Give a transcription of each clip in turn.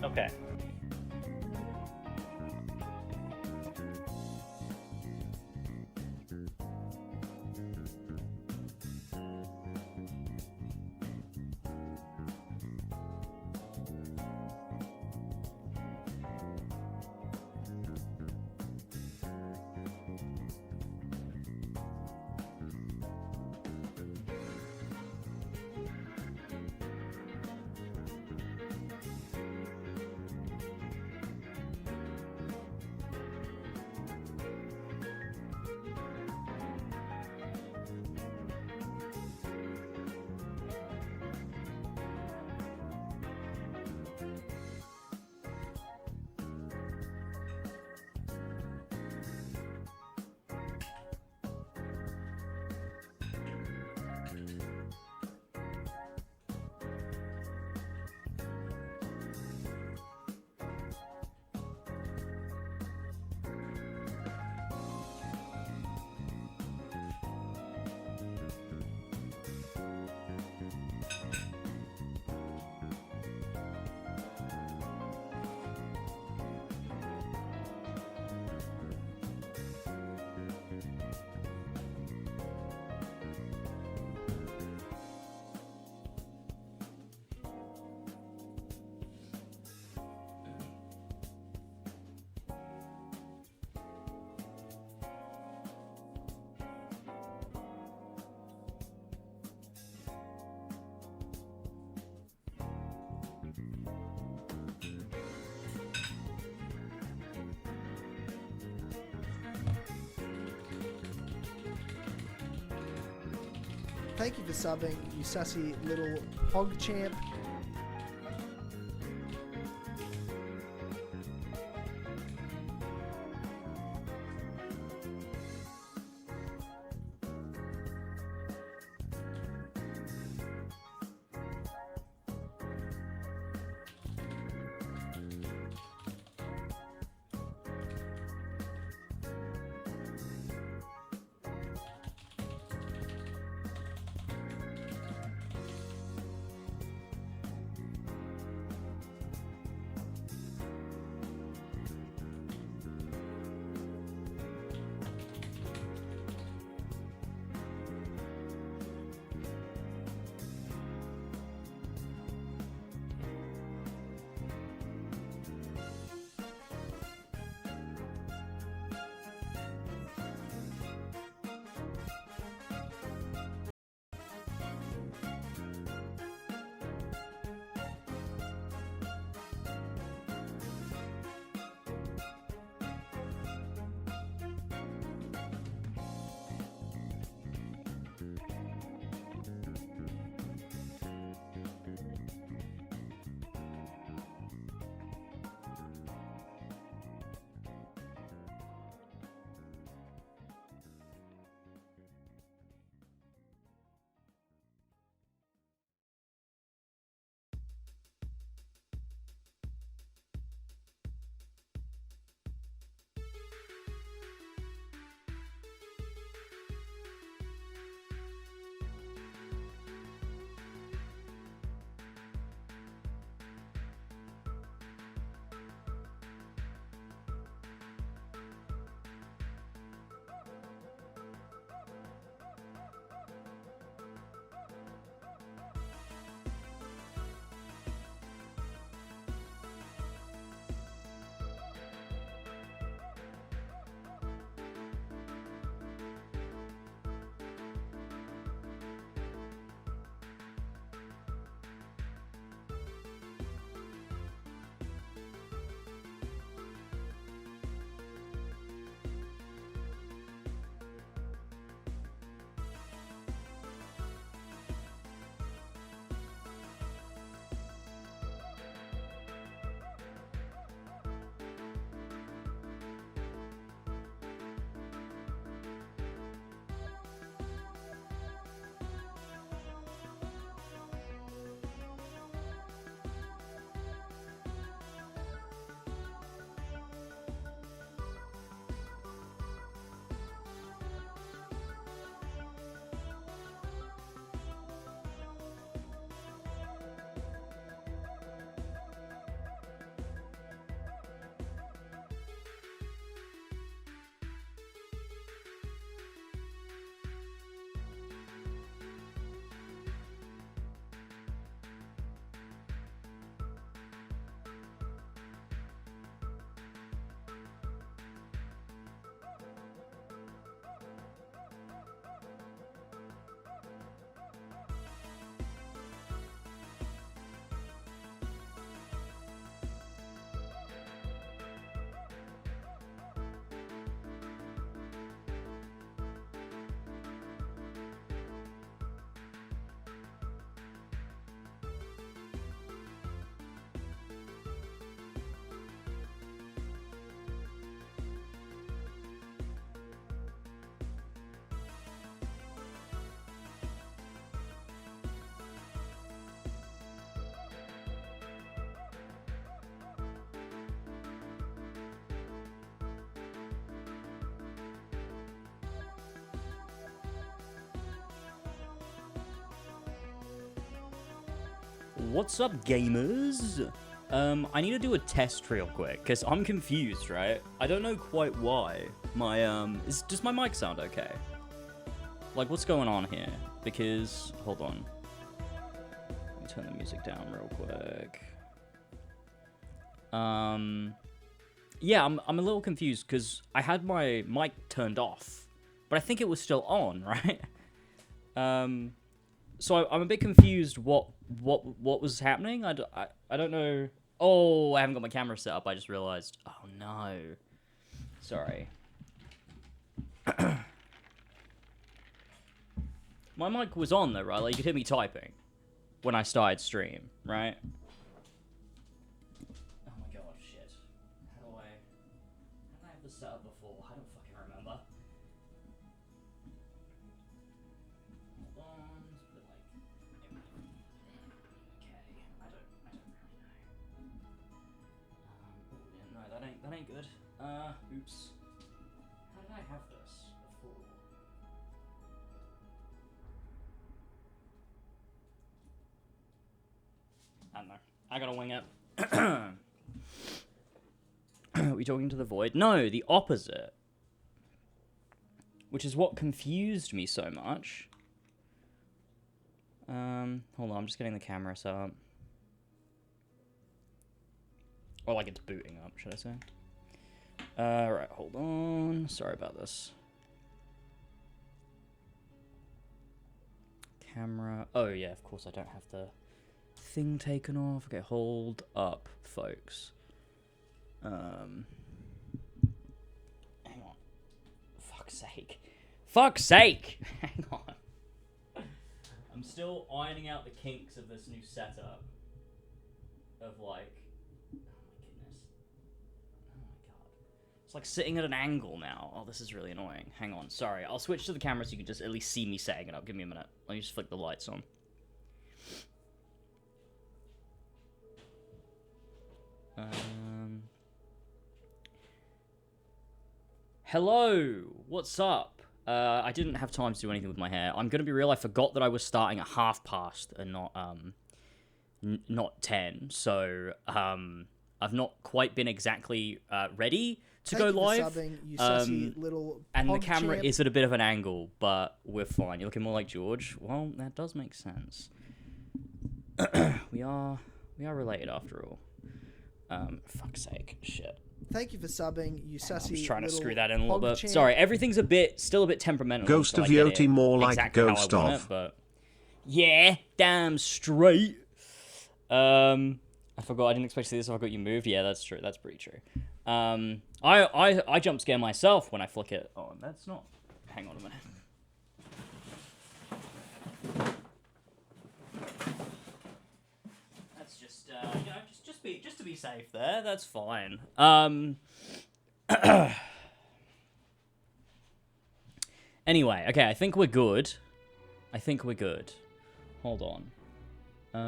Okay. Thank you for subbing, you sussy little hog champ. What's up, gamers? I need to do a test real quick, because I'm confused, right? I don't know quite why. Does my mic sound okay? Like, what's going on here? Because, hold on. Let me turn the music down real quick. Yeah, I'm a little confused, because I had my mic turned off, but I think it was still on, right? So I'm a bit confused what was happening. I don't know. Oh, I haven't got my camera set up. I just realized. Oh no. Sorry. My mic was on though, right? Like you could hear me typing when I started stream, right? Oh my god, shit. How do I have this set up before? I don't fucking remember. Hold on, but like, okay, I don't really know. No, that ain't good. Oops. How did I have this before? I don't know. I gotta wing it. Are we talking to the void? No, the opposite. Which is what confused me so much. Hold on, I'm just getting the camera set up. Or like it's booting up, should I say? Right, hold on. Sorry about this. Camera. Oh yeah, of course I don't have the thing taken off. Okay, hold up, folks. Hang on. Fuck's sake. Fuck's sake! Hang on. I'm still ironing out the kinks of this new setup. Of like... Oh my goodness. Oh my god. It's like sitting at an angle now. Oh, this is really annoying. Hang on, sorry. I'll switch to the camera so you can just at least see me setting it up. Give me a minute. Let me just flick the lights on. Hello! What's up? I didn't have time to do anything with my hair. I'm gonna be real, I forgot that I was starting at 1/2 and not 10. So, I've not quite been exactly ready to go live. And the camera is at a bit of an angle, but we're fine. You're looking more like George. Well, that does make sense. we are related after all. Fuck's sake, shit. Thank you for subbing, you sassy. I'm just trying to screw that in a little little bit. champ. Sorry, everything's still a bit temperamental. Ghost of Yotei, more like Ghost of. But yeah, damn straight. I forgot. I didn't expect to see this if I got you moved. Yeah, that's true. That's pretty true. I jump scare myself when I flick it on. That's not. Hang on a minute. That's just you know, just to be safe there. That's fine. Anyway, okay. I think we're good. Hold on. Let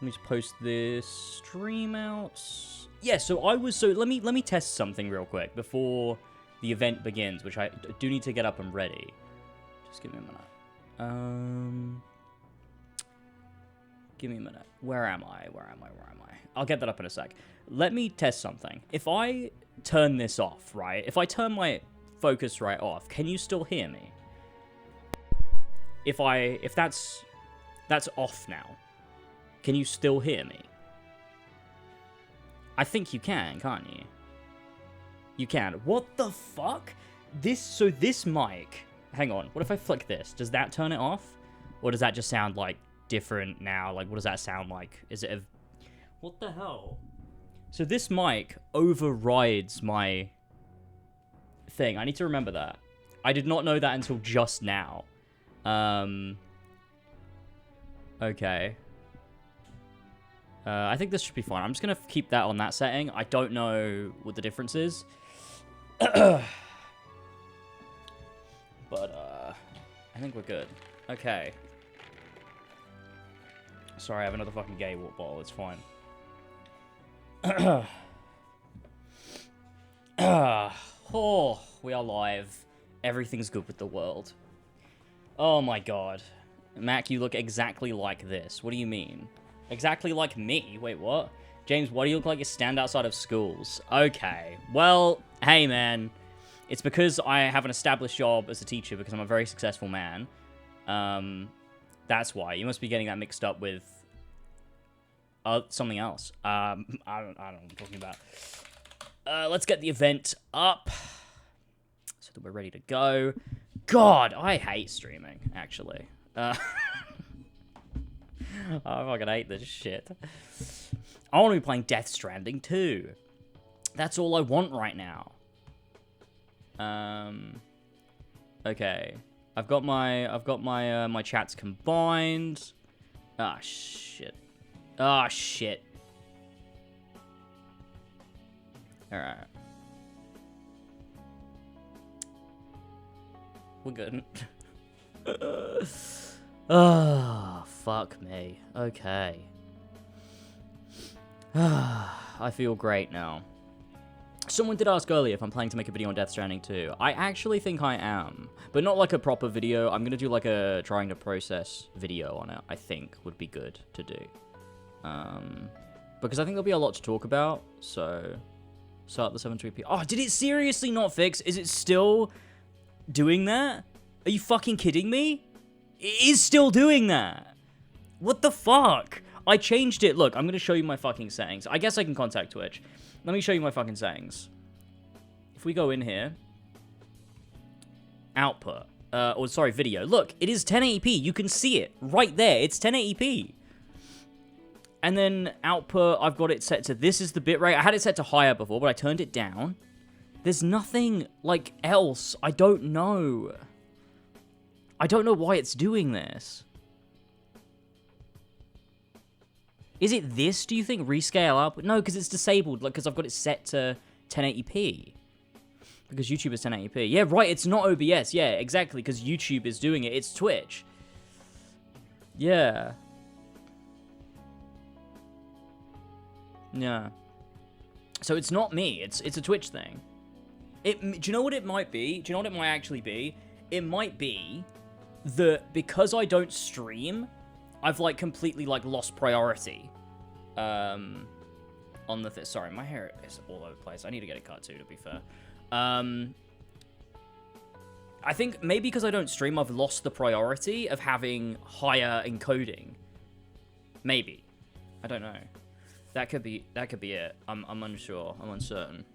me just post this stream out. Yeah, so let me test something real quick before the event begins, which I do need to get up and ready. Just give me a minute. Give me a minute. Where am I? I'll get that up in a sec. Let me test something. If I turn this off, right? If I turn my focus right off, can you still hear me? If that's off now, can you still hear me? I think you can, can't you? You can. What the fuck? This mic. Hang on. What if I flick this? Does that turn it off? Or does that just sound like different now? Like, what does that sound like? Is it what the hell? So this mic overrides my thing. I need to remember that. I did not know that until just now. Okay. I think this should be fine. I'm just going to keep that on that setting. I don't know what the difference is. But, I think we're good. Okay. Sorry, I have another fucking gay water bottle. It's fine. Oh, we are live. Everything's good with the world. Oh my god. Mac, you look exactly like this. What do you mean? Exactly like me? Wait, what? James, why do you look like you stand outside of schools? Okay. Well, hey man. It's because I have an established job as a teacher because I'm a very successful man. That's why. You must be getting that mixed up with something else. I don't know what I'm talking about. Let's get the event up so that we're ready to go. God, I hate streaming, actually. I fucking hate this shit. I want to be playing Death Stranding too. That's all I want right now. Okay. I've got my chats combined. Ah, shit. Ah, shit. Alright. We're good. Oh, fuck me. Okay. I feel great now. Someone did ask earlier if I'm planning to make a video on Death Stranding 2. I actually think I am. But not like a proper video. I'm going to do like a trying to process video on it, I think would be good to do. Because I think there'll be a lot to talk about, so... Start the 720p. Oh, did it seriously not fix? Is it still doing that? Are you fucking kidding me? It is still doing that. What the fuck? I changed it. Look, I'm going to show you my fucking settings. I guess I can contact Twitch. Let me show you my fucking settings. If we go in here. Output. Or sorry, video. Look, it is 1080p. You can see it right there. It's 1080p. And then output, I've got it set to, this is the bitrate. I had it set to higher before, but I turned it down. There's nothing, like, else. I don't know. I don't know why it's doing this. Is it this, do you think? Rescale up? No, because it's disabled, like, because I've got it set to 1080p. Because YouTube is 1080p. Yeah, right, it's not OBS. Yeah, exactly, because YouTube is doing it. It's Twitch. Yeah. Yeah. So it's not me. It's a Twitch thing. Do you know what it might be? Do you know what it might actually be? It might be that because I don't stream, I've like completely like lost priority. On the sorry, my hair is all over the place. I need to get a cut too, to be fair. I think maybe because I don't stream, I've lost the priority of having higher encoding. Maybe. I don't know. That could be it. I'm unsure. I'm uncertain.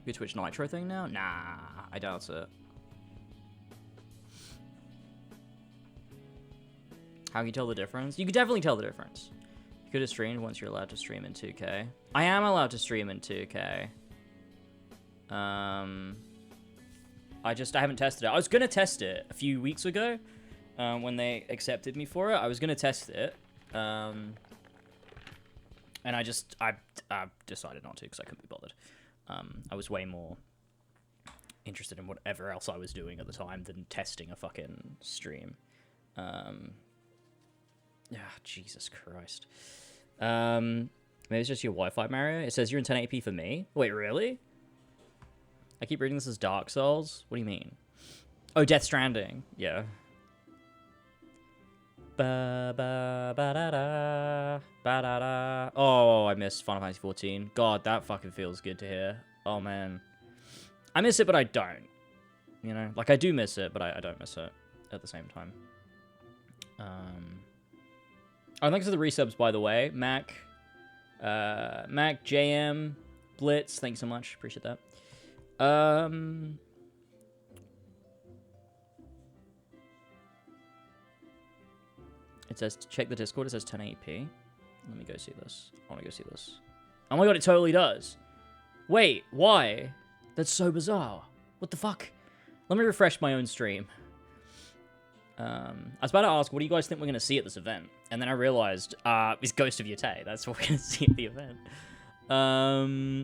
Be a Twitch Nitro thing now? Nah, I doubt it. How can you tell the difference? You could definitely tell the difference. You could have streamed once you're allowed to stream in 2K. I am allowed to stream in 2K. I haven't tested it. I was going to test it a few weeks ago when they accepted me for it. I was going to test it. And I decided not to because I couldn't be bothered. I was way more interested in whatever else I was doing at the time than testing a fucking stream. Jesus Christ. Maybe it's just your Wi-Fi, Mario. It says you're in 1080p for me. Wait, really? I keep reading this as Dark Souls. What do you mean? Oh, Death Stranding. Yeah. Ba ba ba da da ba da da. Oh, I missed Final Fantasy 14. God, that fucking feels good to hear. Oh man, I miss it, but I don't. You know, like I do miss it, but I don't miss it at the same time. Oh, thanks for the resubs, by the way, Mac, Mac JM, Blitz. Thanks so much. Appreciate that. It says, check the Discord, it says 1080p. Let me go see this. I want to go see this. Oh my god, it totally does. Wait, why? That's so bizarre. What the fuck? Let me refresh my own stream. I was about to ask, what do you guys think we're going to see at this event? And then I realized, it's Ghost of Yotei. That's what we're going to see at the event.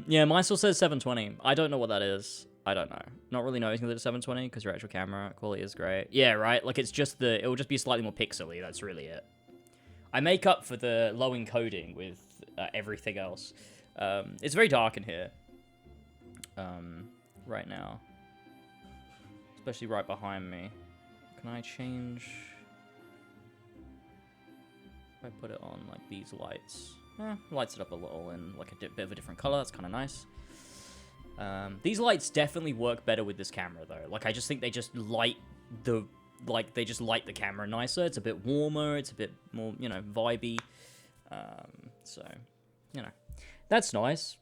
Yeah, mine still says 720. I don't know what that is. I don't know. Not really noticing that it's 720 because your actual camera quality is great. Yeah, right? Like, it's just it will just be slightly more pixely. That's really it. I make up for the low encoding with everything else. It's very dark in here. Right now. Especially right behind me. Can I change... If I put it on, like, these lights. Lights it up a little in, like, a bit of a different color. That's kind of nice. These lights definitely work better with this camera, though. Like, I just think they just light the... Like, they just light the camera nicer. It's a bit warmer. It's a bit more, you know, vibey. So, you know. That's nice.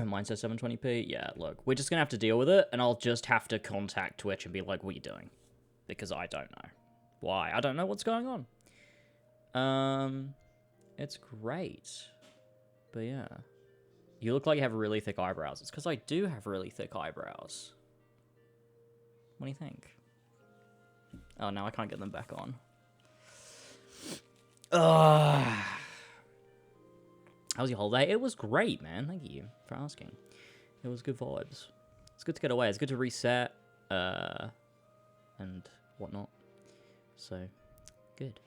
Mine says 720p. Yeah, look. We're just going to have to deal with it, and I'll just have to contact Twitch and be like, what are you doing? Because I don't know. Why? I don't know what's going on. It's great. But yeah. You look like you have really thick eyebrows. It's because I do have really thick eyebrows. What do you think? Oh, no, I can't get them back on. Ugh. How was your holiday? It was great, man. Thank you for asking. It was good vibes. It's good to get away. It's good to reset, and whatnot. So, good.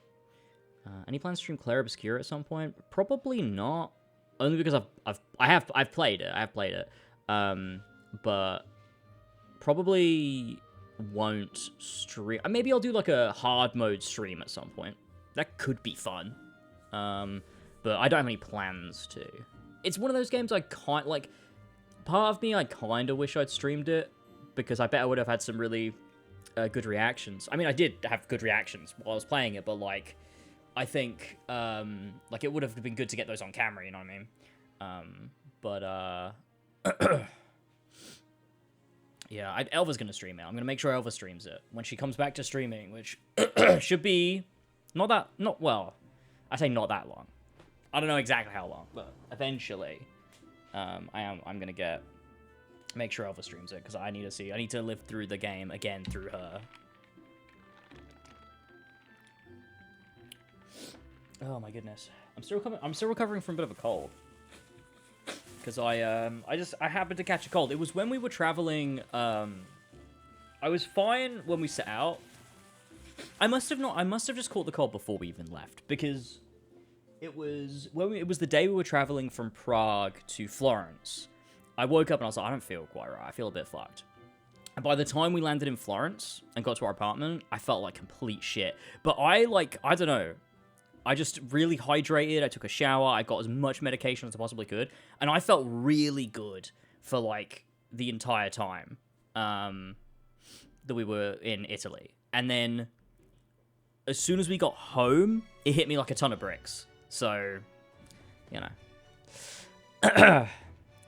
Any plans to stream Claire Obscura at some point? Probably not. Only because I've played it. I have played it. But probably won't stream. Maybe I'll do like a hard mode stream at some point. That could be fun. But I don't have any plans to. It's one of those games I can't, like, part of me, I kind of wish I'd streamed it, because I bet I would have had some really good reactions. I mean, I did have good reactions while I was playing it, but, like, I think, like, it would have been good to get those on camera, you know what I mean? Yeah, Elva's going to stream it. I'm going to make sure Elva streams it when she comes back to streaming, which should be well, I say not that long. I don't know exactly how long, but eventually, I'm gonna make sure Elva streams it, because I need to live through the game again through her. Oh my goodness, I'm still recovering from a bit of a cold, because I happened to catch a cold. It was when we were traveling. I was fine when we set out. I must have just caught the cold before we even left, because it was the day we were traveling from Prague to Florence. I woke up and I was like, I don't feel quite right. I feel a bit fucked. And by the time we landed in Florence and got to our apartment, I felt like complete shit. But I don't know. I just really hydrated. I took a shower. I got as much medication as I possibly could. And I felt really good for, like, the entire time that we were in Italy. And then as soon as we got home, it hit me like a ton of bricks. So, you know.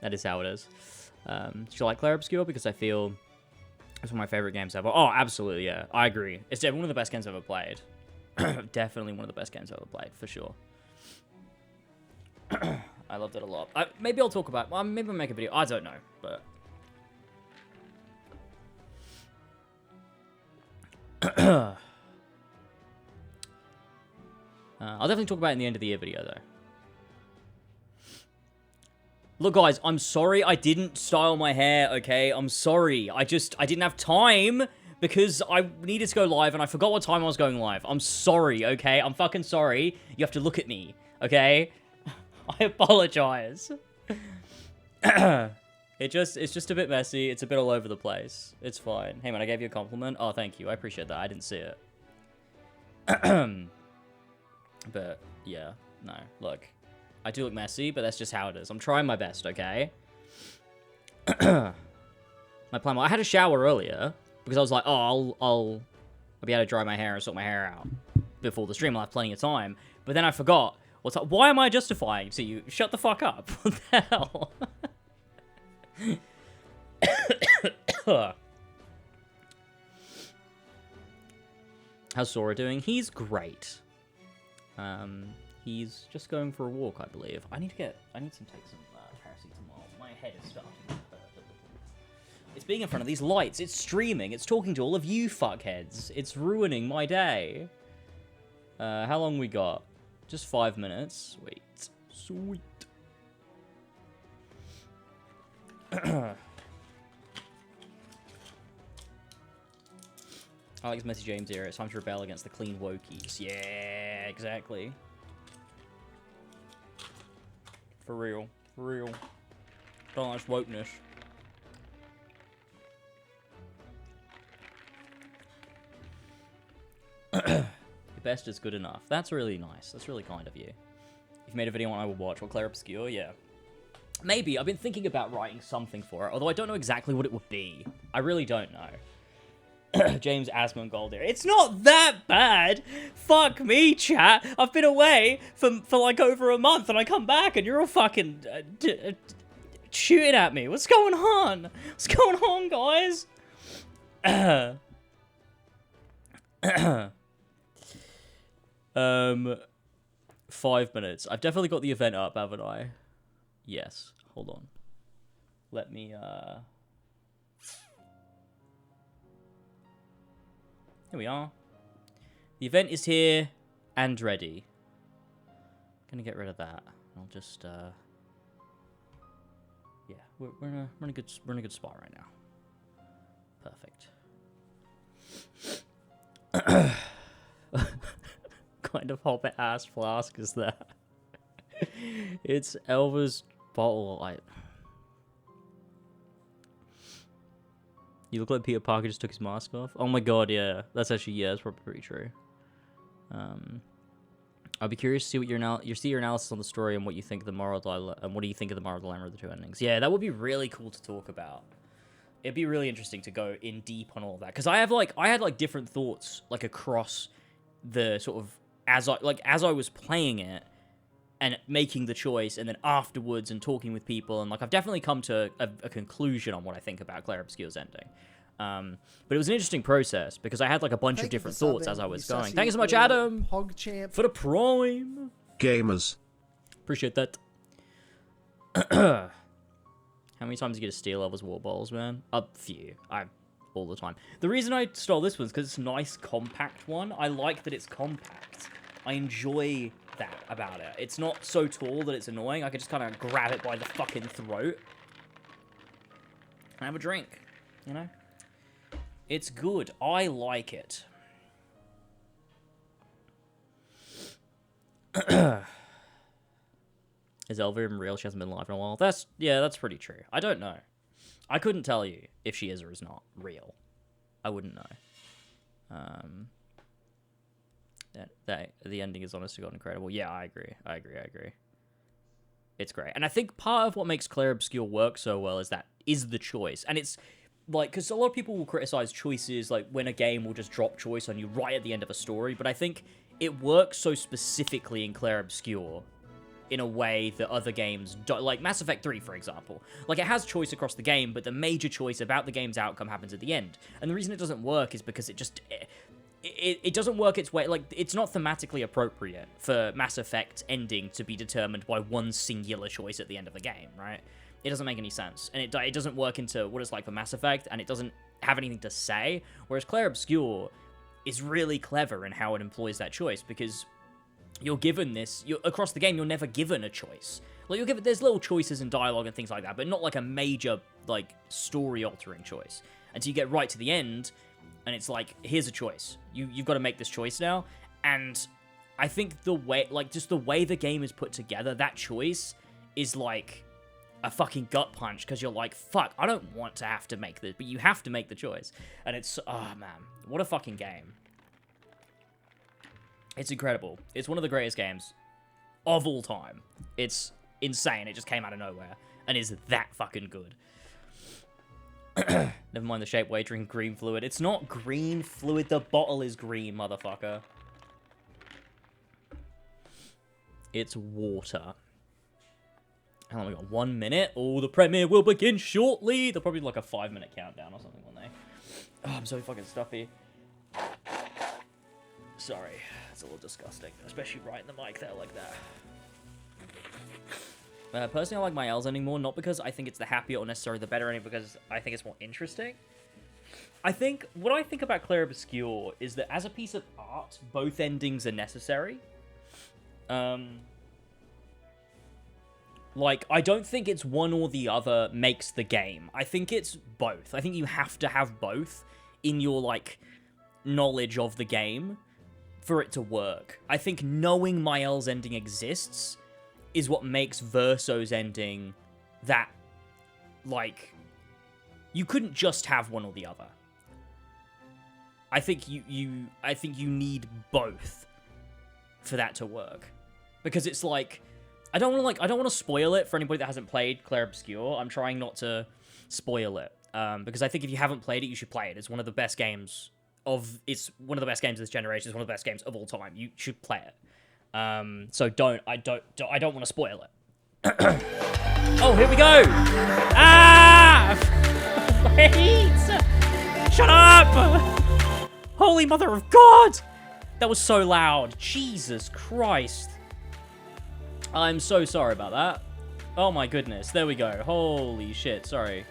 That is how it is. Do you like Claire Obscura? Because I feel it's one of my favorite games ever. Oh, absolutely, yeah. I agree. It's definitely one of the best games I've ever played. Definitely one of the best games I've ever played, for sure. I loved it a lot. Maybe I'll talk about... Well, maybe I'll make a video. I don't know, but... I'll definitely talk about it in the end of the year video, though. Look, guys, I'm sorry I didn't style my hair, okay? I'm sorry. I didn't have time because I needed to go live and I forgot what time I was going live. I'm sorry, okay? I'm fucking sorry. You have to look at me, okay? I apologize. It's just a bit messy. It's a bit all over the place. It's fine. Hey, man, I gave you a compliment. Oh, thank you. I appreciate that. I didn't see it. But, yeah. No, look. I do look messy, but that's just how it is. I'm trying my best, okay? My plan... I had a shower earlier, because I was like, oh, I'll be able to dry my hair and sort my hair out before the stream. I'll have plenty of time. But then I forgot. Why am I justifying to you? Shut the fuck up. What the hell? How's Sora doing? He's great. He's just going for a walk, I believe. I need to take some paracetamol. My head is starting to hurt a little. It's being in front of these lights. It's streaming. It's talking to all of you fuckheads. It's ruining my day. How long we got? Just 5 minutes. Sweet. I like this Messy James era. It's time to rebel against the clean wokies. Yeah, exactly. For real. For real. Don't like wokeness. Your best is good enough. That's really nice. That's really kind of you. You've made a video on I will watch. What, Claire Obscure? Yeah. Maybe. I've been thinking about writing something for it, although I don't know exactly what it would be. I really don't know. James Asmongold here. It's not that bad. Fuck me, chat. I've been away for like over a month, and I come back, and you're all fucking shooting at me. What's going on? What's going on, guys? 5 minutes. I've definitely got the event up, haven't I? Yes. Hold on. Let me, Here we are. The event is here and ready. Gonna get rid of that. I'll just, yeah, we're in a good spot right now. Perfect. Kind of hobbit ass flask is that? It's Elva's bottle. You look like Peter Parker just took his mask off. Oh my god, yeah. That's actually, yeah, that's probably pretty true. I'll be curious to see what your analysis on the story and what you think of the moral dilemma, and what do you think of the moral dilemma of the two endings. Yeah, that would be really cool to talk about. It'd be really interesting to go in deep on all of that, because I had like different thoughts like across the sort of as I was playing it and making the choice, and then afterwards and talking with people, and like I've definitely come to a conclusion on what I think about Claire Obscure's ending. But it was an interesting process because I had like a bunch of different thoughts as I was going. Thank you so much, Adam, for the prime. Gamers. Appreciate that. How many times do you get to steal others' water bottles, man? A few. All the time. The reason I stole this one is because it's a nice, compact one. I like that it's compact. I enjoy that about it. It's not so tall that it's annoying. I could just kind of grab it by the fucking throat and have a drink, you know? It's good. I like it. Is Elva even real? She hasn't been live in a while. That's pretty true. I don't know. I couldn't tell you if she is or is not real. I wouldn't know. That the ending is honest to God incredible. Yeah, I agree. It's great. And I think part of what makes Claire Obscure work so well is the choice. And it's like, because a lot of people will criticize choices, like when a game will just drop choice on you right at the end of a story, but I think it works so specifically in Claire Obscure in a way that other games don't, like Mass Effect 3, for example. Like, it has choice across the game, but the major choice about the game's outcome happens at the end. And the reason it doesn't work is because it doesn't work its way, like, it's not thematically appropriate for Mass Effect ending to be determined by one singular choice at the end of the game, right? It doesn't make any sense. And it doesn't work into what it's like for Mass Effect, and it doesn't have anything to say, whereas Claire Obscure is really clever in how it employs that choice, because you're given this, across the game, you're never given a choice. Like, there's little choices in dialogue and things like that, but not like a major, like, story-altering choice. And so you get right to the end, and it's like, here's a choice. You've got to make this choice now. And I think the way, like, just the way the game is put together, that choice is like a fucking gut punch, because you're like, fuck, I don't want to have to make this, but you have to make the choice. And it's, oh man, what a fucking game. It's incredible. It's one of the greatest games of all time. It's insane. It just came out of nowhere and is that fucking good. Never mind the shape, way, drink green fluid. It's not green fluid. The bottle is green, motherfucker. It's water. How long we got? 1 minute? Oh, the premiere will begin shortly. They'll probably do like a 5-minute countdown or something, won't they? Oh, I'm so fucking stuffy. Sorry. It's a little disgusting. Especially right in the mic there like that. Personally, I like my L's ending more, not because I think it's the happier or necessarily the better ending, because I think it's more interesting. What I think about Claire Obscure is that as a piece of art, both endings are necessary. Like, I don't think it's one or the other makes the game. I think it's both. I think you have to have both in your, like, knowledge of the game for it to work. I think knowing Mael's ending exists is what makes Verso's ending that, like, you couldn't just have one or the other. I think you need both for that to work. Because it's like, I don't want to spoil it for anybody that hasn't played Clair Obscur. I'm trying not to spoil it. Because I think if you haven't played it, you should play it. It's one of the best games of this generation. It's one of the best games of all time. You should play it. So I don't want to spoil it. Oh, here we go. Ah! Wait! Shut up! Holy mother of God! That was so loud. Jesus Christ. I'm so sorry about that. Oh my goodness. There we go. Holy shit. Sorry.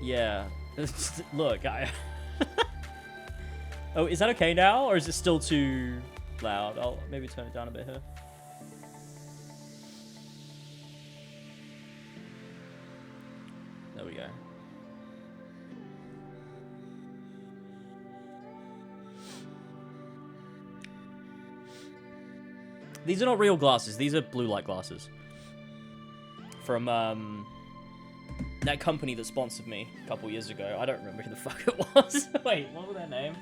Yeah. Look, Oh, is that okay now? Or is it still too loud? I'll maybe turn it down a bit here. There we go. These are not real glasses. These are blue light glasses. From, that company that sponsored me a couple years ago. I don't remember who the fuck it was. Wait, what was their name?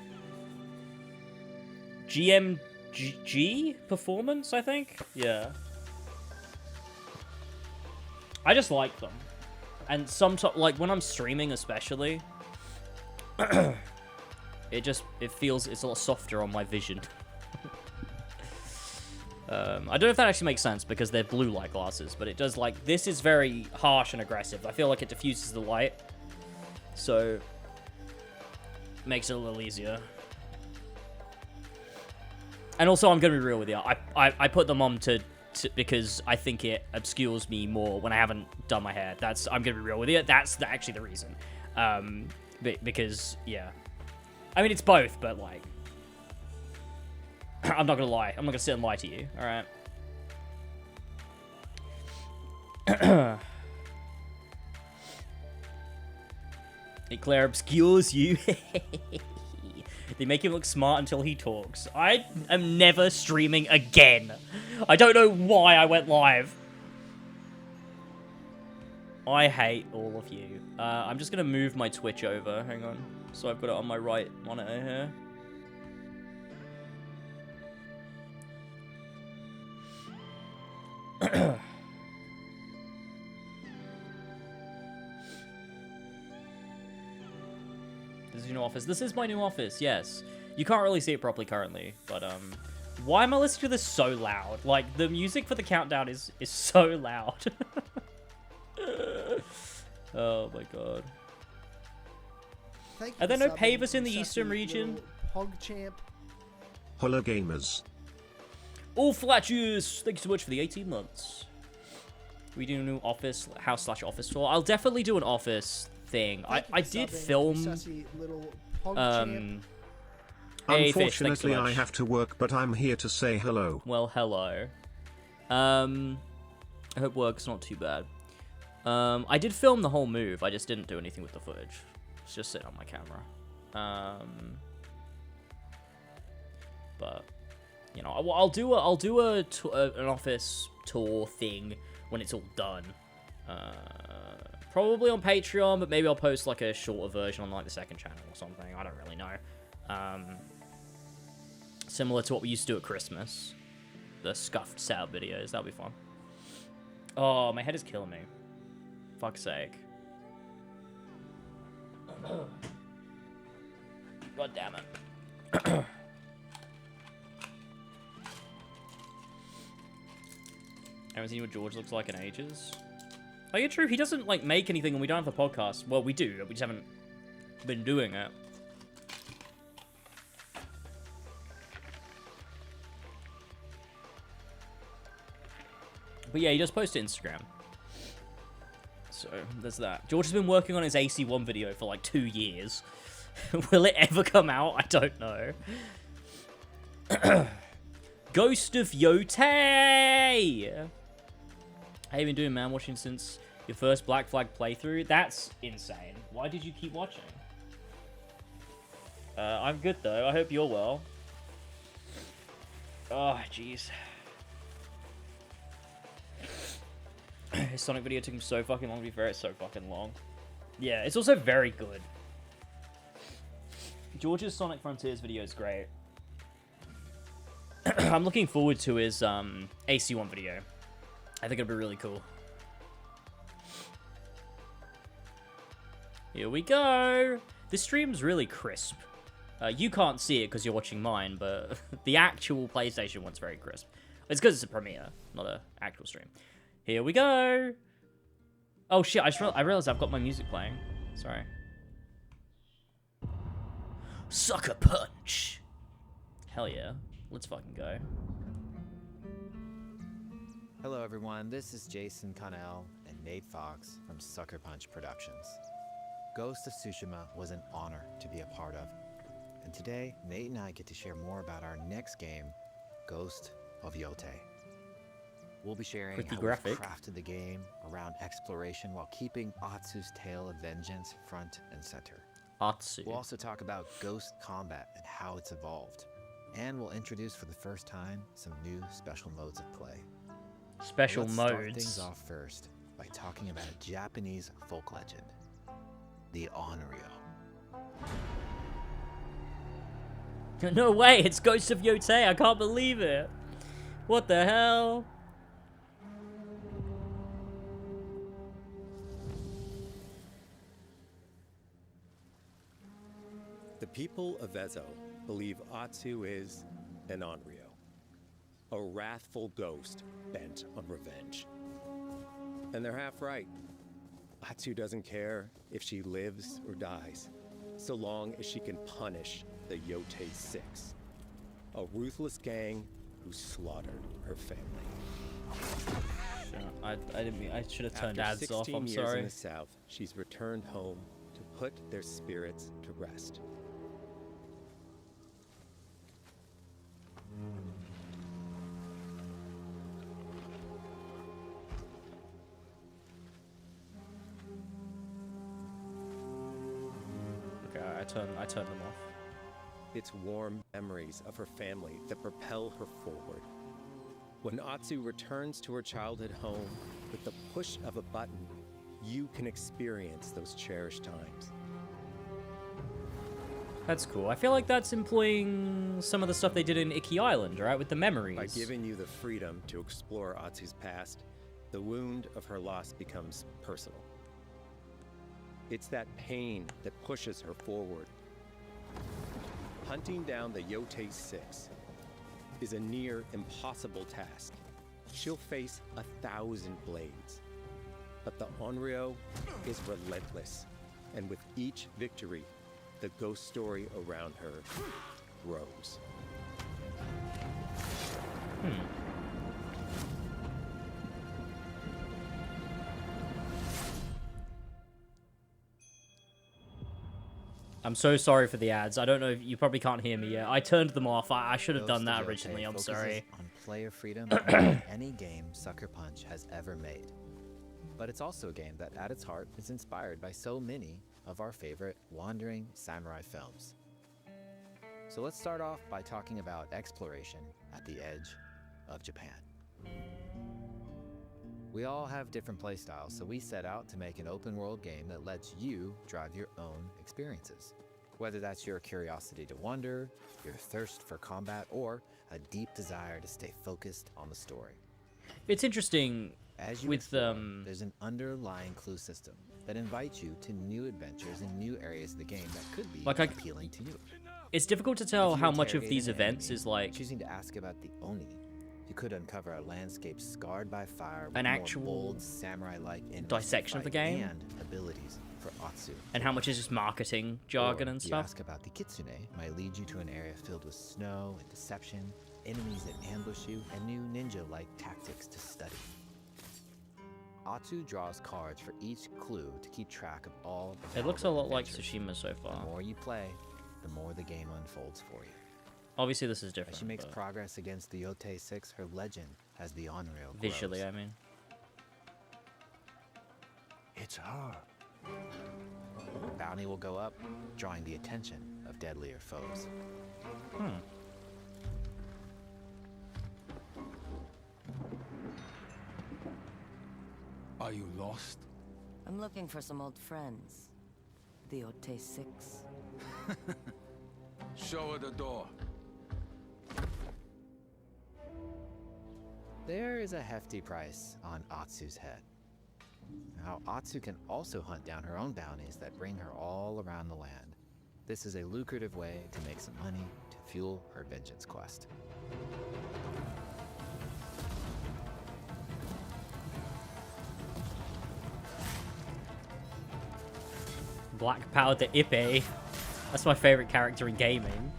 GMG Performance, I think? Yeah. I just like them. And sometimes, like, when I'm streaming especially, it feels, it's a lot softer on my vision. I don't know if that actually makes sense because they're blue light glasses, but it does, like, this is very harsh and aggressive. I feel like it diffuses the light, so makes it a little easier. And also, I'm gonna be real with you. I put them on because I think it obscures me more when I haven't done my hair. I'm gonna be real with you. That's actually the reason. Because yeah, I mean it's both, but like. I'm not gonna lie. I'm not gonna sit and lie to you. All right. Claire obscures you. They make him look smart until he talks. I am never streaming again. I don't know why I went live. I hate all of you. I'm just gonna move my Twitch over. Hang on. So I've got it on my right monitor here. This is your new office. This is my new office, yes. You can't really see it properly currently, but why am I listening to this so loud? Like, the music for the countdown is so loud. Oh my god. Are there no pavers in the eastern region? PogChamp. Hello gamers. All Flatchers, thank you so much for the 18 months. We do a new office, house/office tour. I'll definitely do an office thing. I did film. Hey, Unfortunately, I have to work, but I'm here to say hello. Well, hello. I hope work's not too bad. I did film the whole move. I just didn't do anything with the footage. It's just sitting on my camera. But you know, I'll do an office tour thing when it's all done. Probably on Patreon, but maybe I'll post like a shorter version on like the second channel or something. I don't really know. Similar to what we used to do at Christmas, the scuffed setup videos. That'll be fun. Oh, my head is killing me. Fuck's sake. God damn it. I haven't seen what George looks like in ages. Oh, yeah, true. He doesn't, like, make anything and we don't have the podcast. Well, we do. We just haven't been doing it. But yeah, he does post to Instagram. So, there's that. George has been working on his AC1 video for, like, 2 years. Will it ever come out? I don't know. Ghost of Yotei! How you been doing, man? Watching since Your first Black Flag playthrough? That's insane. Why did you keep watching? I'm good though. I hope you're well. Oh, jeez. His Sonic video took him so fucking long to be fair. It's so fucking long. Yeah, it's also very good. George's Sonic Frontiers video is great. I'm looking forward to his AC1 video. I think it'll be really cool. Here we go. This stream's really crisp. You can't see it because you're watching mine, but the actual PlayStation one's very crisp. It's because it's a premiere, not an actual stream. Here we go. Oh shit, I realized I've got my music playing. Sorry. Sucker Punch. Hell yeah. Let's fucking go. Hello everyone, this is Jason Connell and Nate Fox from Sucker Punch Productions. Ghost of Tsushima was an honor to be a part of. And today, Nate and I get to share more about our next game, Ghost of Yotei. We'll be sharing Pretty how graphic. we've crafted the game around exploration while keeping Atsu's tale of vengeance front and center. Atsu. We'll also talk about Ghost combat and how it's evolved. And we'll introduce for the first time some new special modes of play. Special Let's modes. start things off first by talking about a Japanese folk legend, the Onryo. No way, it's Ghost of Yotei. I can't believe it. What the hell? The people of Ezo believe Atsu is an Onryo, a wrathful ghost bent on revenge. And they're half right. Atsu doesn't care if she lives or dies, so long as she can punish the Yotei Six, a ruthless gang who slaughtered her family. I didn't mean. I should have turned After ads off. 16 I'm years sorry. in the South, she's returned home to put their spirits to rest. Okay, I turned them off. It's warm memories of her family that propel her forward. When Atsu returns to her childhood home, with the push of a button, you can experience those cherished times. That's cool. I feel like that's employing some of the stuff they did in Icky Island, right? With the memories. By giving you the freedom to explore Atsu's past, the wound of her loss becomes personal. It's that pain that pushes her forward. Hunting down the Yotei Six is a near impossible task. She'll face 1,000 blades. But the Onryo is relentless, and with each victory, the ghost story around her grows. I'm so sorry for the ads. I don't know if you probably can't hear me yet. I turned them off. I should have done Ghost that of Yotei originally. I'm focuses sorry. on player freedom than any game Sucker Punch has ever made. But it's also a game that, at its heart, is inspired by so many of our favorite wandering samurai films. So let's start off by talking about exploration at the edge of Japan. We all have different playstyles, so we set out to make an open-world game that lets you drive your own experiences. Whether that's your curiosity to wander, your thirst for combat, or a deep desire to stay focused on the story. It's interesting As you with explore, there's an underlying clue system that invites you to new adventures in new areas of the game that could be Like, appealing to you. it's difficult to tell If you how much of interrogate these an events enemy, is like choosing to ask about the Oni, you could uncover a landscape scarred by fire with An more actual bold samurai-like enemies to dissection of the fight game? and abilities for Atsu. and how much is just marketing jargon Or and you stuff. ask about the Kitsune, might lead you to an area filled with snow and deception, enemies that ambush you, and new ninja-like tactics to study. Atsu draws cards for each clue to keep track of all the It looks a lot like adventures. Tsushima so The far. more you play, the more the game unfolds for you. Obviously, this is As different. she makes but progress against the Yotei Six, her legend as the Onryo visually, grows. I mean. It's her. Bounty will go up, drawing the attention of deadlier foes. Are you lost? I'm looking for some old friends. The Yotei 6. Show her the door. There is a hefty price on Atsu's head. Now, Atsu can also hunt down her own bounties that bring her all around the land. This is a lucrative way to make some money to fuel her vengeance quest. Black Powder Ippei. That's my favorite character in gaming.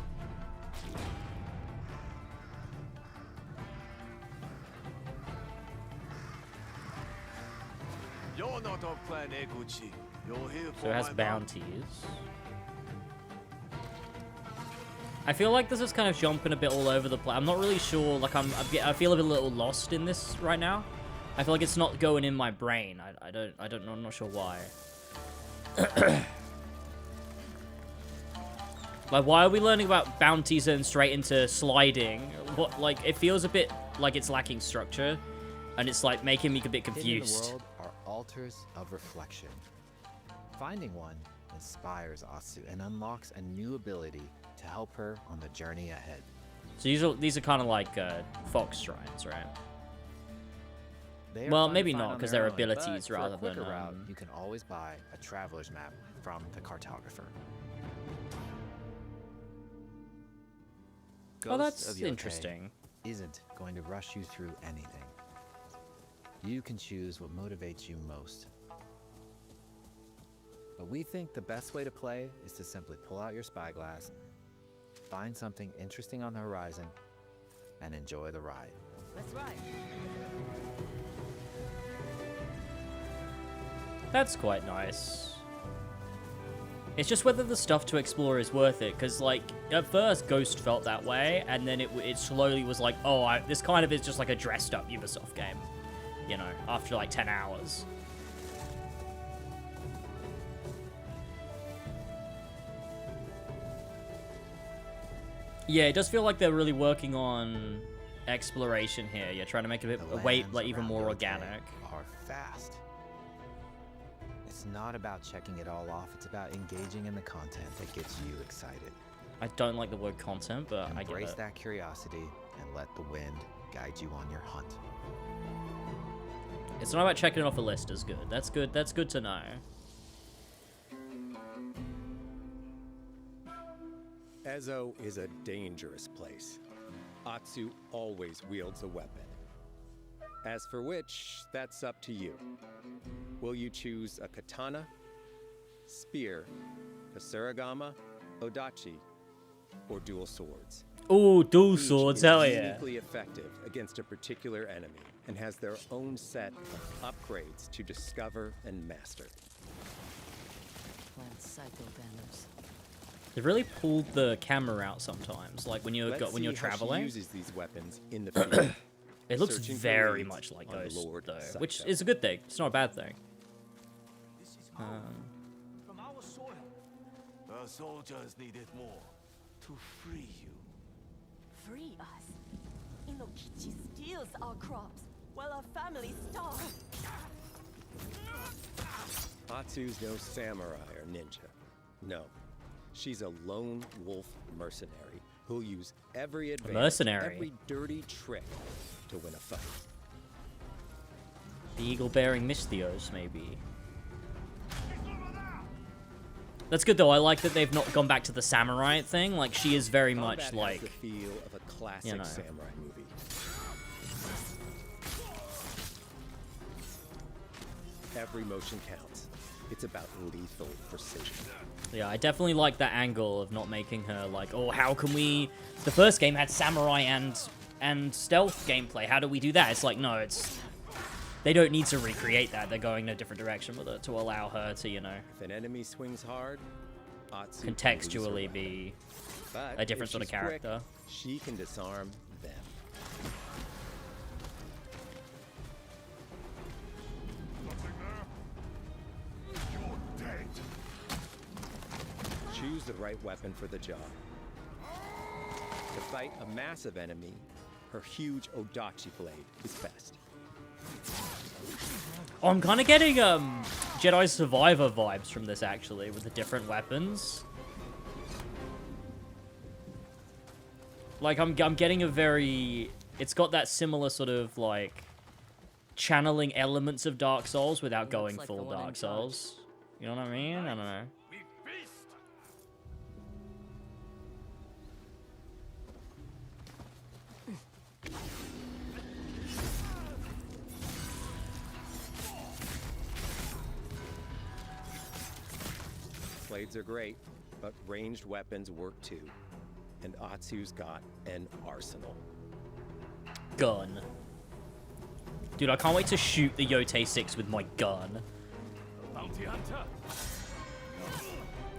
You're not off plan A, Gucci. You're here for So it has my bounties. I feel like this is kind of jumping a bit all over the place. I'm not really sure. Like I feel a little lost in this right now. I feel like it's not going in my brain. I don't know. I'm not sure why. Like, why are we learning about bounties and straight into sliding? What, like, it feels a bit like it's lacking structure, and it's like making me a bit confused. Hidden in the world are altars of reflection. Finding one inspires Atsu and unlocks a new ability to help her on the journey ahead. So these are kind of like fox shrines, right? They are Well, fun to maybe find not, on 'cause their they're own, abilities but rather for a quicker than, route, you can always buy a traveler's map from the cartographer. Oh, Ghost that's of Yotei interesting. Isn't going to rush you through anything. You can choose what motivates you most. But we think the best way to play is to simply pull out your spyglass, find something interesting on the horizon, and enjoy the ride. Let's ride. That's quite nice. It's just whether the stuff to explore is worth it, because, like, at first Ghost felt that way, and then it slowly was like, oh, this kind of is just like a dressed-up Ubisoft game, you know, after like 10 hours. Yeah, it does feel like they're really working on exploration here. You're trying to make it The like lands even around more Yotei organic. Are fast. It's not about checking it all off, it's about engaging in the content that gets you excited. I don't like the word content, but I get Embrace it. that curiosity and let the wind guide you on your hunt. It's not about checking it off a list is good. That's good. That's good to know. Ezo is a dangerous place. Atsu always wields a weapon. As for which, that's up to you. Will you choose a katana, spear, a surigama, odachi, or dual swords? Oh, dual Each swords, is hell yeah. uniquely effective against a particular enemy and has their own set of upgrades to discover and master. Plant psycho banners. They've really pulled the camera out sometimes, like when you're Let's when you're see how she traveling. uses these weapons in the field. It looks Searching for very leads much like on Ghost, Lord though, Psycho. which is a good thing. It's not a bad thing. From our soil. The soldiers needed more to free you. Free us. Inokichi steals our crops while our families starve. Atsu's no samurai or ninja. No. She's a lone wolf mercenary who'll use every advantage, mercenary. every dirty trick to win a fight. The eagle-bearing Mystios, maybe. That's good though. I like that they've not gone back to the samurai thing. Like she is very much Combat like, has the feel of a classic you know. samurai movie. Every motion counts. It's about lethal precision. yeah, I definitely like that angle of not making her like, oh, how can we? The first game had samurai and stealth gameplay. How do we do that? It's like, no, it's they don't need to recreate that. They're going in a different direction with it to allow her to, you know, If an enemy swings hard, Atsu can lose her contextually weapon. be But a different if sort of she's quick, character. she can disarm them. choose the right weapon for the job. To fight a massive enemy, her huge Odachi blade is best. Oh, I'm kind of getting Jedi Survivor vibes from this, actually, with the different weapons. Like, I'm getting a very... It's got that similar sort of, like, channeling elements of Dark Souls without going like full the one in Dark charge. Souls. You know what I mean? I don't know. We feast. Blades are great, but ranged weapons work too. And Atsu's got an arsenal. Gun. Dude, I can't wait to shoot the Yotei 6 with my gun. Bounty hunter.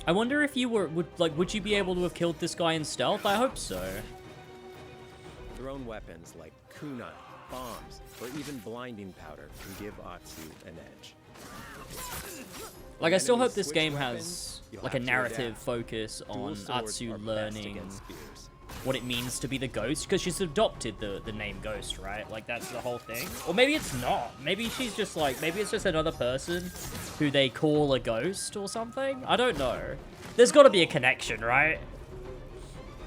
I wonder if you would you be able to have killed this guy in stealth? I hope so. Thrown weapons like kunai, bombs, or even blinding powder can give Atsu an edge. Like, I still hope Enemies this switch game weapons, has, you'll like, a have to narrative adapt. focus Dual on swords Atsu are best learning against spears. what it means to be the ghost, because she's adopted the name Ghost, right? Like, that's the whole thing. Or maybe it's not. Maybe she's just, like, maybe it's just another person who they call a ghost or something. I don't know. There's got to be a connection, right?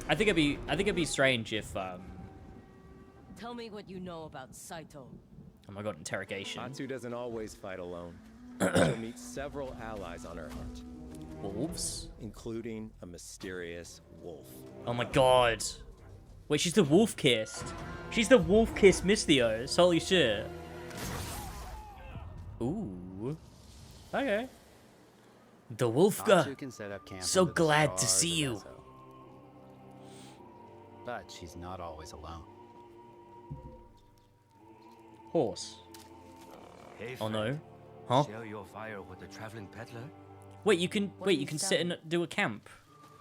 I think it'd be strange if, Tell me what you know about Saito. oh my god, interrogation. Atsu doesn't always fight alone. She'll meet several allies on her hunt, Wolves? including a mysterious wolf. Oh my god. Wait, she's the wolf-kissed. She's the wolf-kissed Mystios. Holy shit. Ooh. Okay. The Wolfga. Atsu can set up camp So under the glad to stars see of you. Esso. But she's not always alone. Horse. Hey, Oh friend. no. Huh? Share your fire with the traveling peddler? Wait, you can What are you sit and do a camp.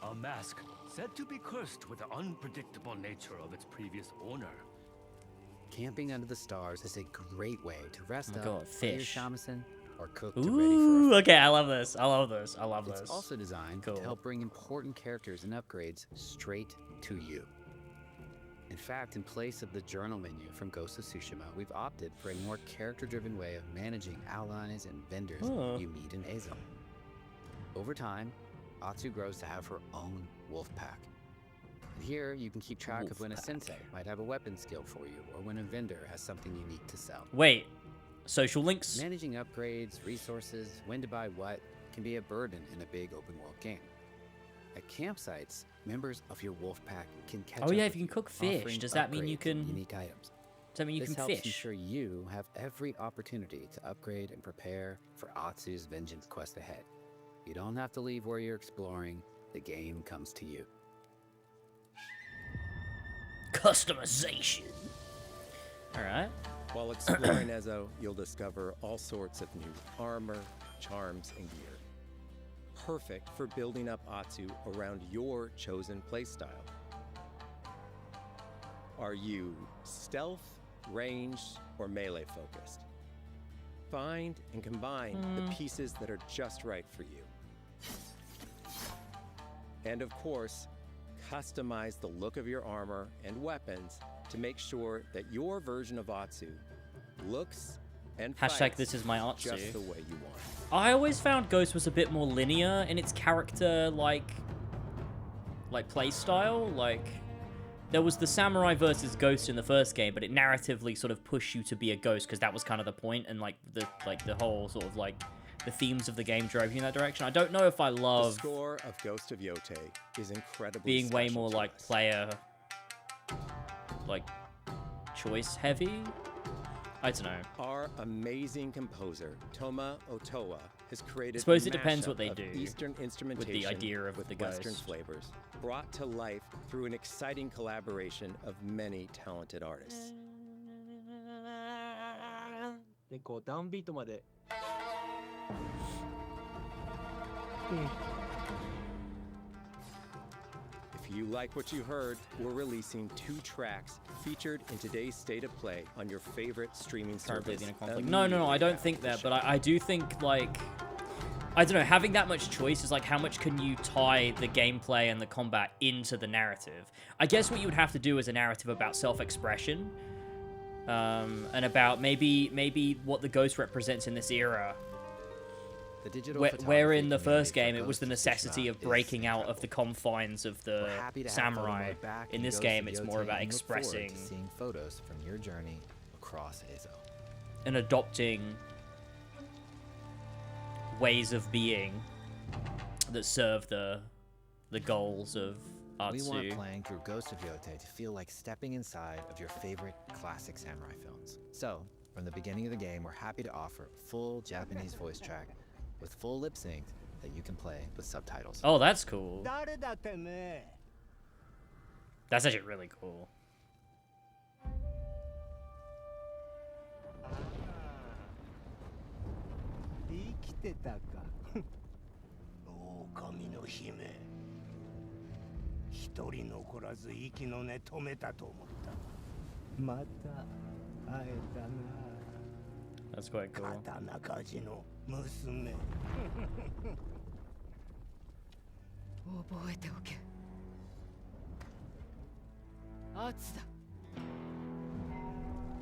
A mask said to be cursed with the unpredictable nature of its previous owner. Camping under the stars is a great way to rest Oh my up, God, play your fish. shamisen, or cook to ready for Ooh, a okay, I love this. I love this. I love It's this. also designed Cool. to help bring important characters and upgrades straight to you. In fact, in place of the journal menu from Ghost of Tsushima, we've opted for a more character-driven way of managing allies and vendors Oh. you meet in Ezo. Over time, Atsu grows to have her own wolf pack. And here, you can keep track of when a Wolf sensei might have a weapon skill for you, or when a vendor has something unique to sell. Wait. Social links? Managing upgrades, resources, when to buy what, can be a burden in a big open world game. At campsites, members of your wolf pack can catch Oh up yeah, with if you can you, cook fish, offering does that mean you upgrades and can... unique items? Does that mean you This can helps fish? ensure you have every opportunity to upgrade and prepare for Atsu's vengeance quest ahead. You don't have to leave where you're exploring, the game comes to you. Customization. Alright. While exploring Ezo, you'll discover all sorts of new armor, charms, and gear. Perfect for building up Atsu around your chosen playstyle. Are you stealth, ranged, or melee focused? Find and combine the pieces that are just right for you. And of course, customize the look of your armor and weapons to make sure that your version of Atsu looks and Hashtag fights this is my Atsu. just the way you want. I always found Ghost was a bit more linear in its character, like play style. Like, there was the samurai versus ghost in the first game, but it narratively sort of pushed you to be a ghost because that was kind of the point, and like the whole sort of like the themes of the game drove you in that direction. I don't know if I The love score of Ghost of Yotei is incredibly being way special more to like us. player, like choice heavy. I don't know. Our amazing composer, Toma Otoa, has created Suppose a it depends what mashup they of do Eastern instrumentation idea of with the Western ghost. flavors, brought to life through an exciting collaboration of many talented artists. でこうダウンビートまで If you like what you heard, we're releasing 2 tracks featured in today's State of Play on your favorite streaming Currently service. in a conflict. No, I don't think that, but I do think like I don't know, having that much choice is like, how much can you tie the gameplay and the combat into the narrative? I guess what you would have to do is a narrative about self-expression, and about maybe what the ghost represents in this era. The digital Where in the photography first community game for it was the Ghost of necessity Tsushima of breaking is out of the confines of the We're happy to have samurai. photo mode back In this Ghost game, of it's more Yotei about and look forward to expressing seeing photos from your journey across Ezo. and adopting ways of being that serve the goals of We want Atsu. playing through Ghost of Yotei to feel like stepping inside of your favorite classic samurai films. So, from the beginning of the game, we're happy to offer a full Japanese voice track with full lip sync that you can play with subtitles. Oh, that's cool. That's actually really cool. 生きてたか。狼の姫。一人残らず息の根止めたと思った。また会えたな。 That's quite cool. 刀鍛冶の娘。覚えておけ。アツだ。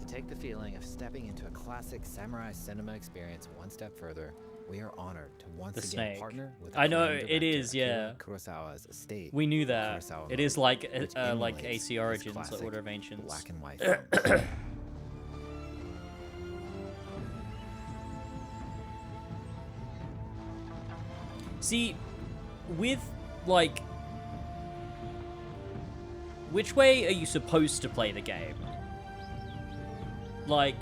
To take the feeling of stepping into a classic samurai cinema experience one step further, we are honored to once The again snake. partner with I know, acclaimed it director is, yeah. Akira Kurosawa's estate. We knew the that. Kurosawa It is Mode, like which like emulates AC his Origins, like classic Order of Ancients. black and white films. See, with, like... Which way are you supposed to play the game? Like...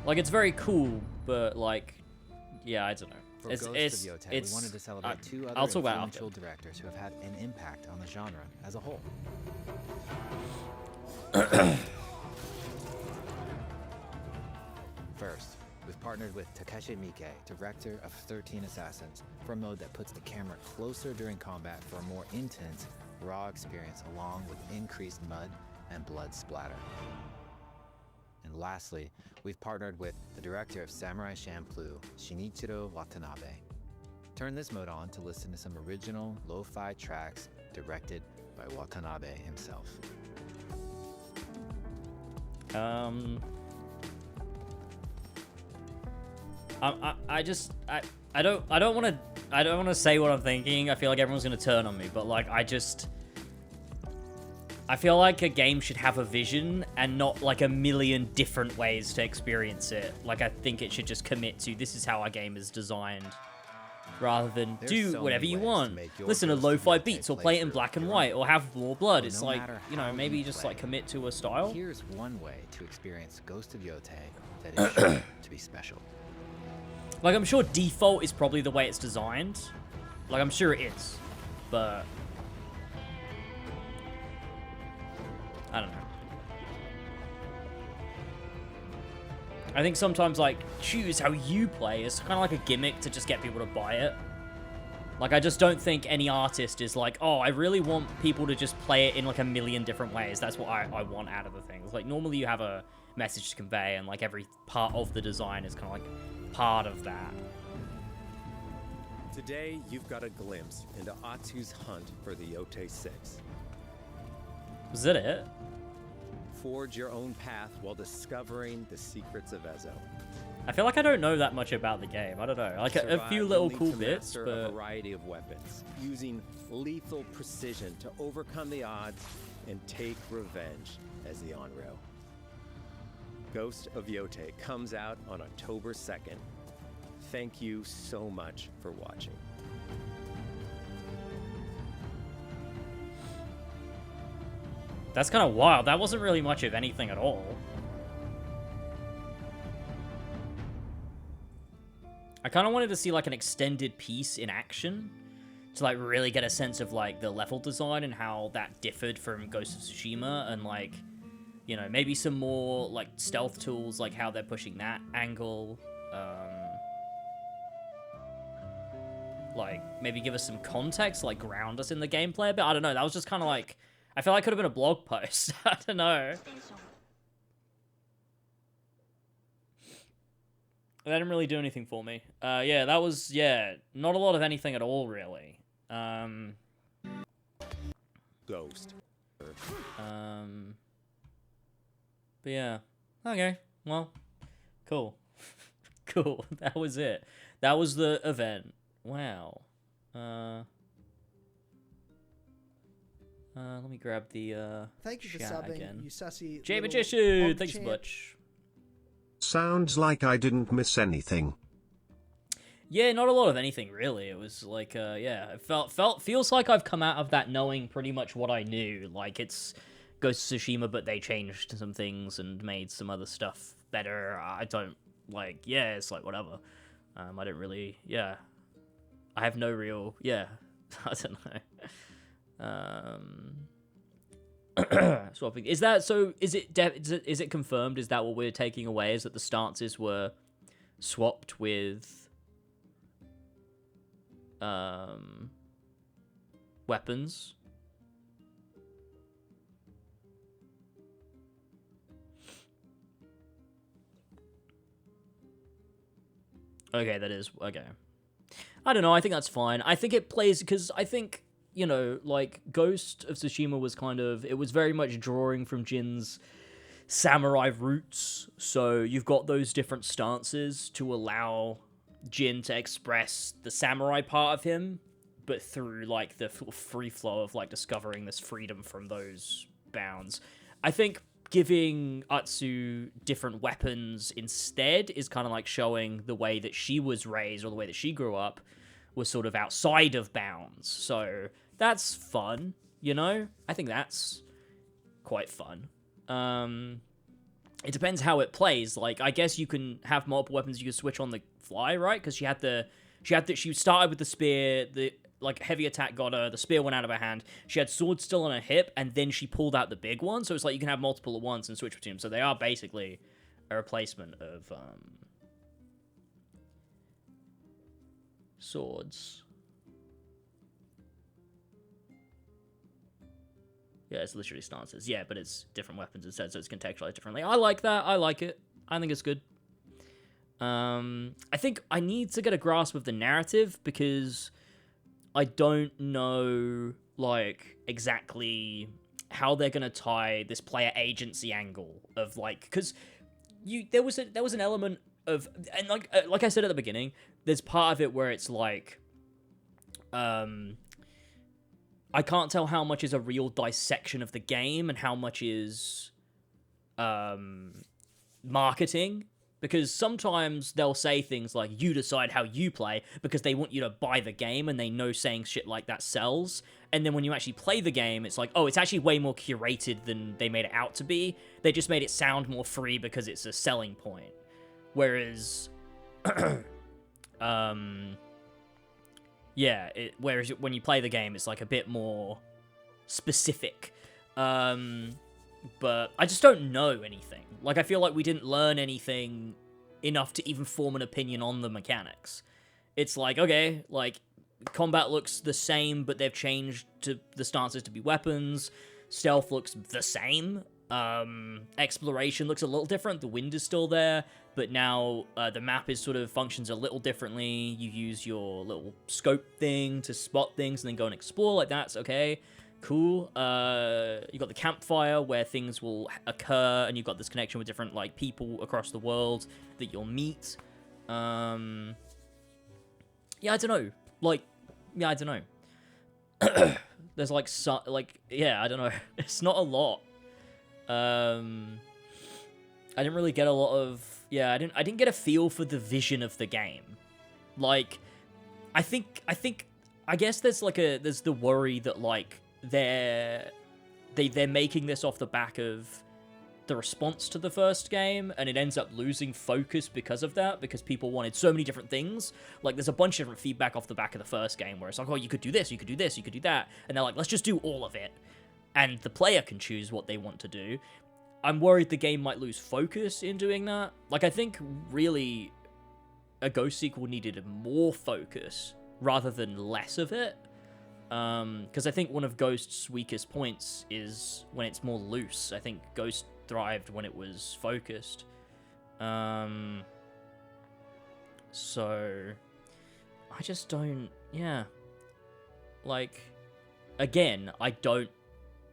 like, it's very cool, but, like... Yeah, I don't know. For It's, Ghost it's, of Yotei, it's, we wanted to celebrate two other I'll talk about it influential after. directors who have had an impact on the genre as a whole. First, we've partnered with Takeshi Miike, director of 13 Assassins, for a mode that puts the camera closer during combat for a more intense, raw experience along with increased mud and blood splatter. And lastly, we've partnered with the director of Samurai Champloo, Shinichiro Watanabe. Turn this mode on to listen to some original lo-fi tracks directed by Watanabe himself. I don't want to say what I'm thinking. I feel like everyone's gonna turn on me, but like I feel like a game should have a vision and not like a million different ways to experience it. Like I think it should just commit to this is how our game is designed, rather than There's do so whatever many you ways to want. make your Listen to Ghost of lo-fi Yotei beats or play it in playthrough black and your white own. or have more blood. So It's no like, matter you know, how maybe you just play, like commit to a style. Here's one way to experience Ghost of Yotei that is sure to be special. Like, I'm sure default is probably the way it's designed. Like, I'm sure it is. But... I don't know. I think sometimes, like, choose how you play is kind of like a gimmick to just get people to buy it. Like, I just don't think any artist is like, oh, I really want people to just play it in, like, a million different ways. That's what I want out of the things. Like, normally you have a message to convey, and, like, every part of the design is kind of, like, part of that. Today, you've got a glimpse into Atsu's hunt for the Yotei 6. Was that it? Forge your own path while discovering the secrets of Ezo. I feel like I don't know that much about the game. I don't know. Like, a Survive, few you'll little need cool to bits, master but... a variety of weapons, using lethal precision to overcome the odds and take revenge as the Onryo. Ghost of Yotei comes out on October 2nd. Thank you so much for watching. That's kind of wild. That wasn't really much of anything at all. I kind of wanted to see, like, an extended piece in action to, like, really get a sense of, like, the level design and how that differed from Ghost of Tsushima and, like, you know, maybe some more, like, stealth tools, like how they're pushing that angle. Like, maybe give us some context, like, ground us in the gameplay a bit. I don't know. That was just kind of, like... I feel like it could have been a blog post. I don't know. That didn't really do anything for me. Yeah, that was, yeah, not a lot of anything at all, really. Ghost. But yeah. Okay, well, cool. Cool, that was it. That was the event. Wow. Let me grab the, Thank you for chat subbing, again. you sassy J little Magician, pog thanks so champ. much. Sounds like I didn't miss anything. Yeah, not a lot of anything really. It was like, yeah, it feels like I've come out of that knowing pretty much what I knew. Like it's Ghost of Tsushima, but they changed some things and made some other stuff better. I don't like, yeah, it's like whatever. I didn't really, yeah. I have no real, yeah. I don't know. Swapping is that so? Is it confirmed? Is that what we're taking away? Is that the stances were swapped with weapons? Okay, that is okay. I don't know. I think that's fine. I think it plays because I think, you know, like Ghost of Tsushima was kind of, it was very much drawing from Jin's samurai roots. So you've got those different stances to allow Jin to express the samurai part of him, but through like the free flow of like discovering this freedom from those bounds. I think giving Atsu different weapons instead is kind of like showing the way that she was raised or the way that she grew up was sort of outside of bounds. So that's fun, you know? I think that's quite fun. It depends how it plays. Like, I guess you can have multiple weapons you can switch on the fly, right? Because she started with the spear, the like heavy attack got her, the spear went out of her hand, she had sword still on her hip, and then she pulled out the big one, so it's like you can have multiple at once and switch between them. So they are basically a replacement of swords. Yeah, it's literally stances. Yeah, but it's different weapons instead, so it's contextualized differently. I like that. I like it. I think it's good. I think I need to get a grasp of the narrative because I don't know, like, exactly how they're gonna tie this player agency angle of like, because there was an element of, and like I said at the beginning, there's part of it where it's like, I can't tell how much is a real dissection of the game and how much is marketing. Because sometimes they'll say things like, you decide how you play, because they want you to buy the game, and they know saying shit like that sells. And then when you actually play the game, it's like, oh, it's actually way more curated than they made it out to be. They just made it sound more free because it's a selling point. Whereas, yeah, whereas when you play the game, it's like a bit more specific. But I just don't know anything. Like, I feel like we didn't learn anything enough to even form an opinion on the mechanics. It's like, okay, like, combat looks the same, but they've changed to the stances to be weapons. Stealth looks the same. Exploration looks a little different. The wind is still there, but now the map is sort of functions a little differently. You use your little scope thing to spot things and then go and explore. Like, that's okay. Cool. You got the campfire where things will occur, and you've got this connection with different like people across the world that you'll meet. Yeah, I don't know. Like, yeah, I don't know. There's like yeah, I don't know. It's not a lot. I didn't really get a lot of I didn't get a feel for the vision of the game. Like, I guess there's the worry that like they're making this off the back of the response to the first game, and it ends up losing focus because of that, because people wanted so many different things. Like, there's a bunch of different feedback off the back of the first game where it's like, oh, you could do this, you could do this, you could do that, and they're like, let's just do all of it, and the player can choose what they want to do. I'm worried the game might lose focus in doing that. Like, I think really a Ghost sequel needed more focus rather than less of it. Because I think one of Ghost's weakest points is when it's more loose. I think Ghost thrived when it was focused. So I just don't, yeah. Like, again, I don't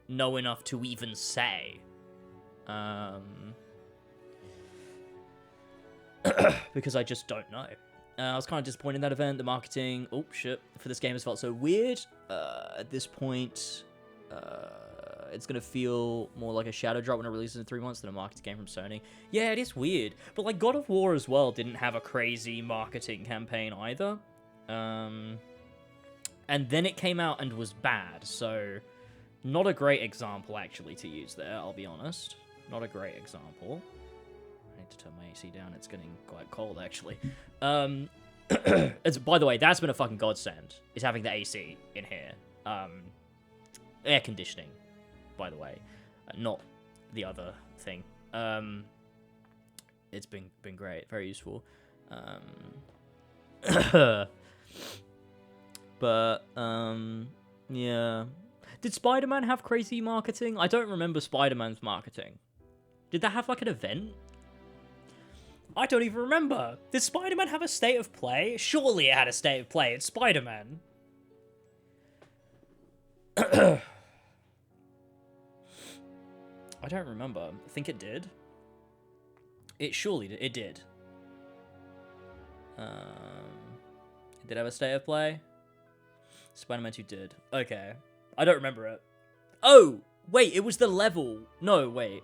know enough to even say. Because I just don't know. I was kind of disappointed in that event. The marketing, oh shit, for this game has felt so weird. At this point, it's going to feel more like a shadow drop when it releases in 3 months than a marketing game from Sony. Yeah, it is weird. But like God of War as well didn't have a crazy marketing campaign either. And then it came out and was bad. So not a great example actually to use there, I'll be honest. Not a great example. I need to turn my AC down. It's getting quite cold actually. It's, by the way, that's been a fucking godsend, is having the AC in here. Air conditioning, by the way, not the other thing. It's been great, very useful. But yeah. Did Spider-Man have crazy marketing? I don't remember Spider-Man's marketing. Did that have like an event? I don't even remember. Did Spider-Man have a state of play? Surely it had a state of play. It's Spider-Man. I don't remember. I think it did. It surely did. It did. It did have a state of play? Spider-Man 2 did. Okay. I don't remember it. Oh! Wait, it was the level. No, wait.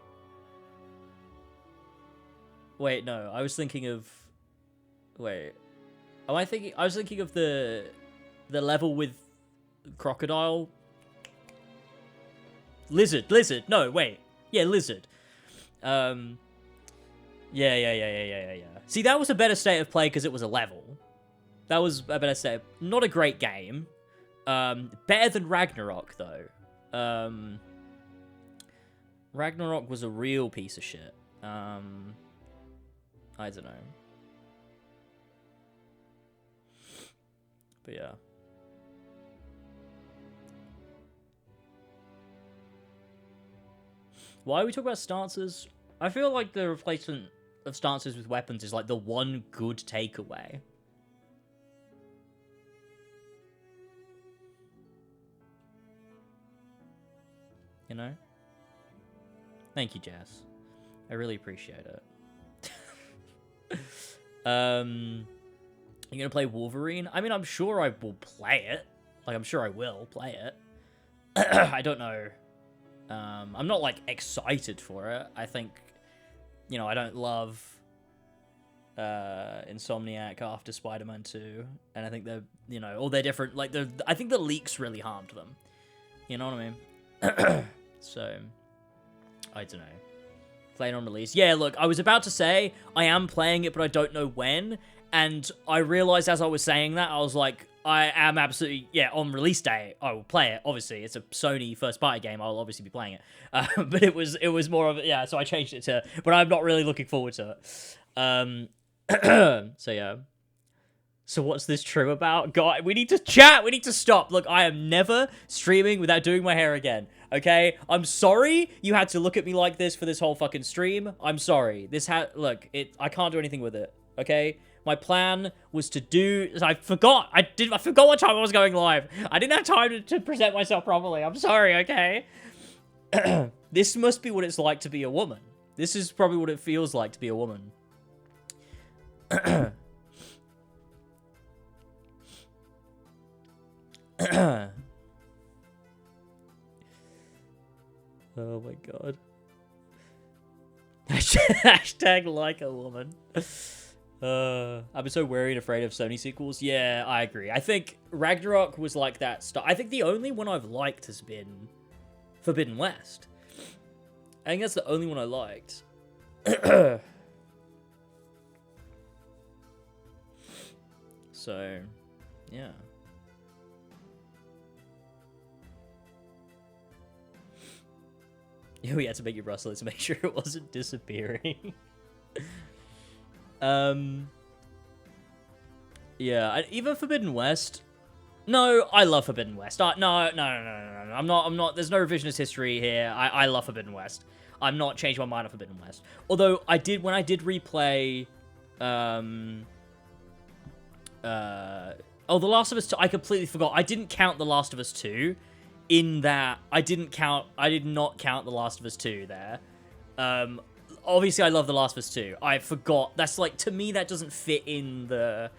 Wait, no. I was thinking of... Wait. Am I thinking... I was thinking of the level with crocodile. Lizard. No, wait. Yeah, lizard. Yeah. See, that was a better state of play because it was a level. That was a better state of... Not a great game. Better than Ragnarok, though. Ragnarok was a real piece of shit. I don't know. But yeah. Why are we talking about stances? I feel like the replacement of stances with weapons is like the one good takeaway. You know? Thank you, Jazz. I really appreciate it. You gonna play Wolverine? I mean, I'm sure I will play it. Like, I'm sure I will play it. I don't know. I'm not, like, excited for it. I think, you know, I don't love Insomniac after Spider-Man 2. And I think they're, you know, all they're different. Like, I think the leaks really harmed them. You know what I mean? So, I don't know. Playing on release. Yeah, look, I was about to say I am playing it, but I don't know when. And I realized as I was saying that, I was like, I am absolutely, yeah, on release day, I will play it. Obviously, it's a Sony first-party game. I'll obviously be playing it. But it was more of, yeah, so I changed it to, but I'm not really looking forward to it. So, yeah. So what's this true about? God, we need to chat. We need to stop. Look, I am never streaming without doing my hair again. Okay? I'm sorry you had to look at me like this for this whole fucking stream. I'm sorry. Look, I can't do anything with it. Okay? My plan was to do... I forgot what time I was going live. I didn't have time to present myself properly. I'm sorry, okay? This must be what it's like to be a woman. This is probably what it feels like to be a woman. Oh my god. Hashtag like a woman. I've been so worried and afraid of Sony sequels. Yeah, I agree. I think Ragnarok was like that stuff. I think the only one I've liked has been Forbidden West. I think that's the only one I liked. So, yeah. Yeah, we had to make it rustle to make sure it wasn't disappearing. Yeah, even Forbidden West. No, I love Forbidden West. No. I'm not. There's no revisionist history here. I love Forbidden West. I'm not changing my mind on Forbidden West. Although when I did replay, Oh, The Last of Us 2, I completely forgot. I didn't count The Last of Us 2 in that. I did not count The Last of Us 2 there. Obviously I love The Last of Us 2. I forgot. That's like, to me, that doesn't fit in the...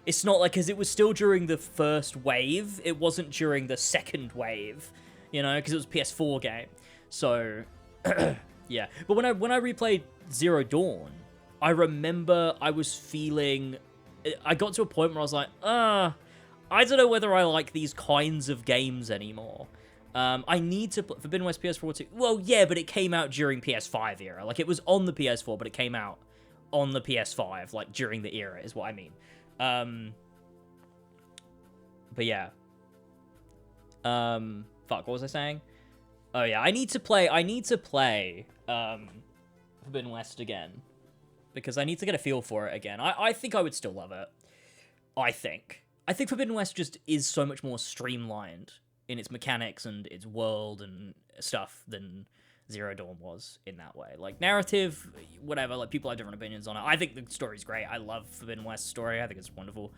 It's not like, because it was still during the first wave. It wasn't during the second wave, you know, because it was a PS4 game. So, yeah. But when I replayed Zero Dawn, I remember I was feeling... I got to a point where I was like, I don't know whether I like these kinds of games anymore. I need to play Forbidden West PS4 too. Well, yeah, but it came out during PS5 era. Like, it was on the PS4, but it came out on the PS5, like, during the era, is what I mean. But yeah. Fuck, what was I saying? Oh, yeah, I need to play Forbidden West again. Because I need to get a feel for it again. I think I would still love it. I think Forbidden West just is so much more streamlined in its mechanics and its world and stuff than Zero Dawn was in that way. Like, narrative, whatever, like, people have different opinions on it. I think the story's great. I love Forbidden West's story. I think it's wonderful.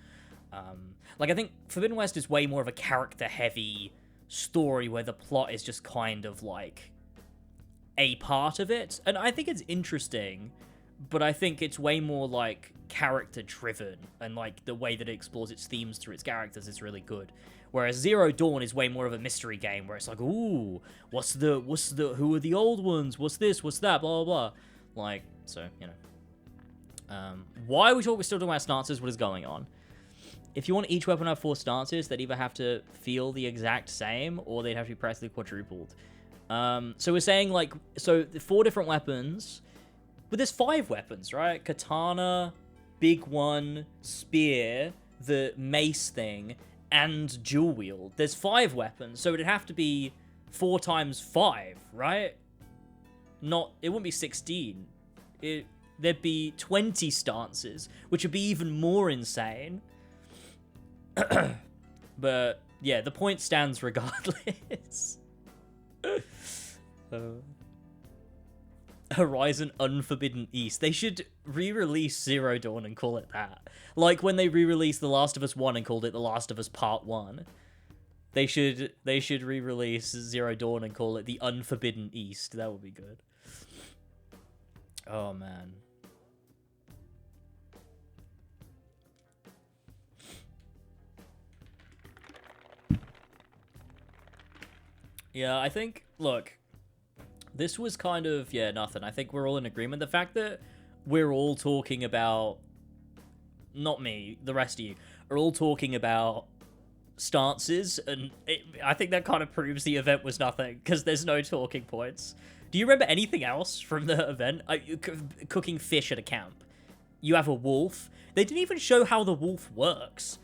Like, I think Forbidden West is way more of a character-heavy story where the plot is just kind of, like, a part of it. And I think it's interesting, but I think it's way more, like, character-driven, and, like, the way that it explores its themes through its characters is really good. Whereas Zero Dawn is way more of a mystery game, where it's like, ooh, who are the old ones? What's this? What's that? Blah, blah, blah. Like, so, you know. Why are we still talking about stances? What is going on? If you want each weapon to have 4 stances, they'd either have to feel the exact same, or they'd have to be practically quadrupled. So we're saying, like, so the 4 different weapons... But there's 5 weapons, right? Katana, big one, spear, the mace thing, and dual wield. There's 5 weapons, so it'd have to be 4 times 5, right? It wouldn't be 16. There'd be 20 stances, which would be even more insane. But, yeah, the point stands regardless. Horizon Unforbidden East. They should re-release Zero Dawn and call it that. Like when they re-released The Last of Us 1 and called it The Last of Us Part 1. They should re-release Zero Dawn and call it The Unforbidden East. That would be good. Oh, man. Yeah, I think, look... This was kind of, yeah, nothing. I think we're all in agreement. The fact that we're all talking about, not me, the rest of you, are all talking about stances, and I think that kind of proves the event was nothing, because there's no talking points. Do you remember anything else from the event? Cooking fish at a camp. You have a wolf. They didn't even show how the wolf works.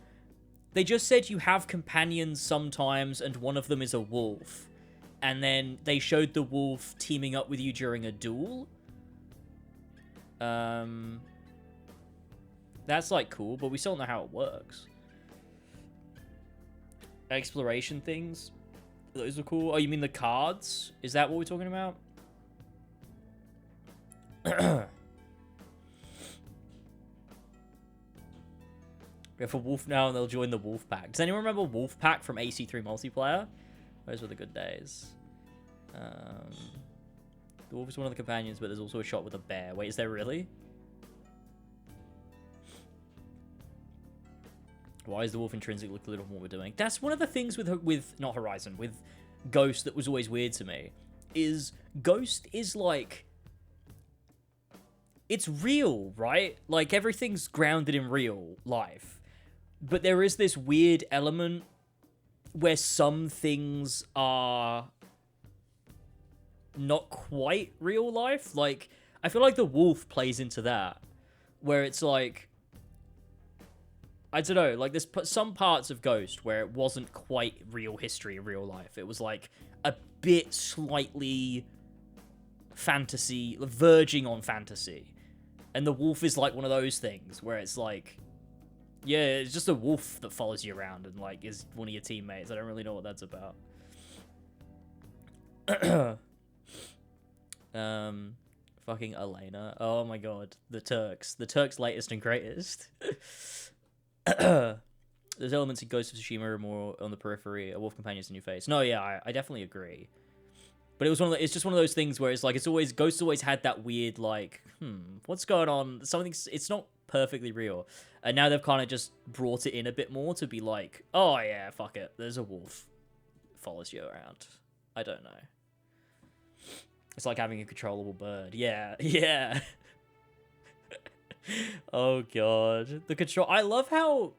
They just said you have companions sometimes, and one of them is a wolf. And then they showed the wolf teaming up with you during a duel. That's, like, cool, but we still don't know how it works. Exploration things. Those are cool. Oh, you mean the cards? Is that what we're talking about? We have a wolf now, and they'll join the wolf pack. Does anyone remember wolf pack from AC3 multiplayer? Those were the good days. The wolf is one of the companions, but there's also a shot with a bear. Wait, is there really? Why is the wolf intrinsically clear on what we're doing? That's one of the things with not Horizon, with Ghost that was always weird to me. Is Ghost is like... It's real, right? Like, everything's grounded in real life. But there is this weird element where some things are not quite real life. Like, I feel like the wolf plays into that, where it's like, I don't know, like there's some parts of Ghost where it wasn't quite real history in real life. It was like a bit slightly fantasy, verging on fantasy. And the wolf is like one of those things where it's like, yeah, it's just a wolf that follows you around and, like, is one of your teammates. I don't really know what that's about. Fucking Elena. Oh my god. The Turks. The Turks' latest and greatest. There's elements in Ghost of Tsushima more on the periphery. A wolf companion's in your face. No, yeah, I definitely agree. But it's just one of those things where it's like Ghost always had that weird like, what's going on? It's not perfectly real. And now they've kind of just brought it in a bit more to be like, oh yeah, fuck it. There's a wolf follows you around. I don't know. It's like having a controllable bird. Yeah, yeah. Oh god. I love how,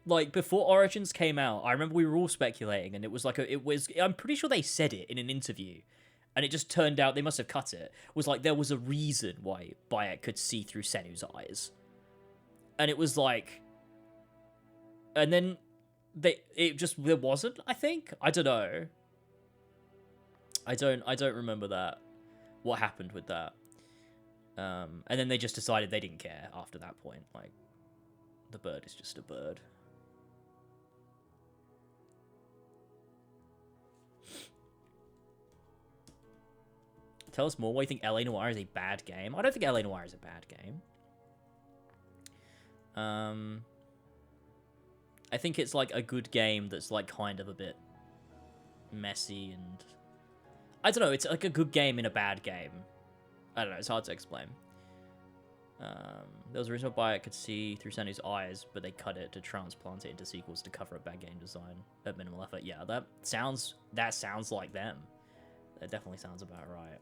like, before Origins came out, I remember we were all speculating, and it was I'm pretty sure they said it in an interview, and it just turned out, they must have cut it, was like, there was a reason why Bayek could see through Senu's eyes. And it was like, and then, there wasn't, I think? I don't know. I don't remember that, what happened with that. And then they just decided they didn't care after that point, like, the bird is just a bird. Tell us more why you think L.A. Noire is a bad game. I don't think L.A. Noire is a bad game. I think it's like a good game that's like kind of a bit messy and... I don't know, it's like a good game in a bad game. I don't know, it's hard to explain. There was a reason why I could see through Sandy's eyes, but they cut it to transplant it into sequels to cover up bad game design at minimal effort. Yeah, that sounds like them. That definitely sounds about right.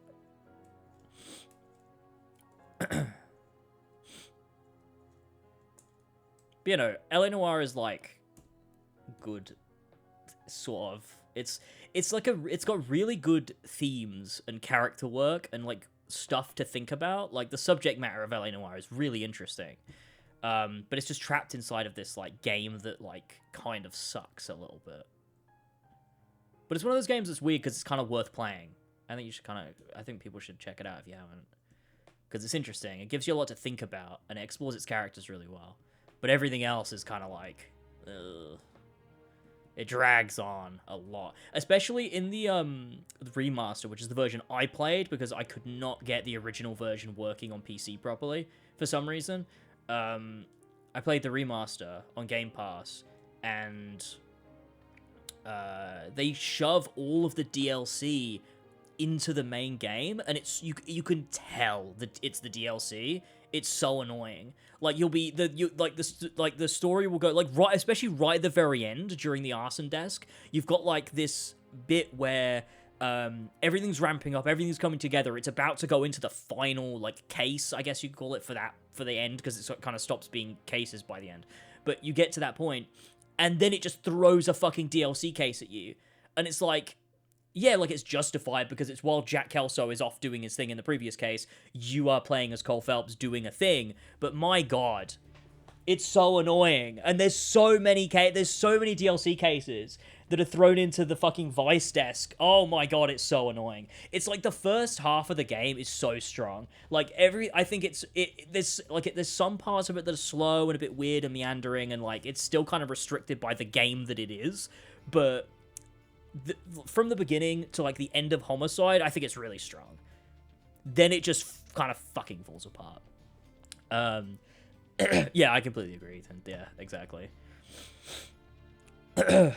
But, you know, L.A. Noire is like good, sort of. It's got really good themes and character work and like stuff to think about. Like the subject matter of L.A. Noire is really interesting, but it's just trapped inside of this like game that like kind of sucks a little bit. But it's one of those games that's weird because it's kind of worth playing. I think people should check it out if you haven't, because it's interesting. It gives you a lot to think about and it explores its characters really well. But everything else is kind of like, ugh. It drags on a lot, especially in the remaster, which is the version I played because I could not get the original version working on PC properly for some reason. I played the remaster on Game Pass, and they shove all of the DLC into the main game, and it's you can tell that it's the DLC. It's so annoying. Like the story will go like especially right at the very end during the arson desk. You've got like this bit where everything's ramping up, everything's coming together. It's about to go into the final like case, I guess you'd call it, for the end, because it kind of stops being cases by the end. But you get to that point, and then it just throws a fucking DLC case at you, and it's like, yeah, like it's justified because it's while Jack Kelso is off doing his thing in the previous case, you are playing as Cole Phelps doing a thing. But my god, it's so annoying. And there's so many DLC cases that are thrown into the fucking Vice desk. Oh my god, it's so annoying. It's like the first half of the game is so strong. Like I think there's some parts of it that are slow and a bit weird and meandering, and like it's still kind of restricted by the game that it is. But from the beginning to like the end of Homicide, I think it's really strong. Then it just kind of fucking falls apart. Yeah, I completely agree. Yeah, exactly. Might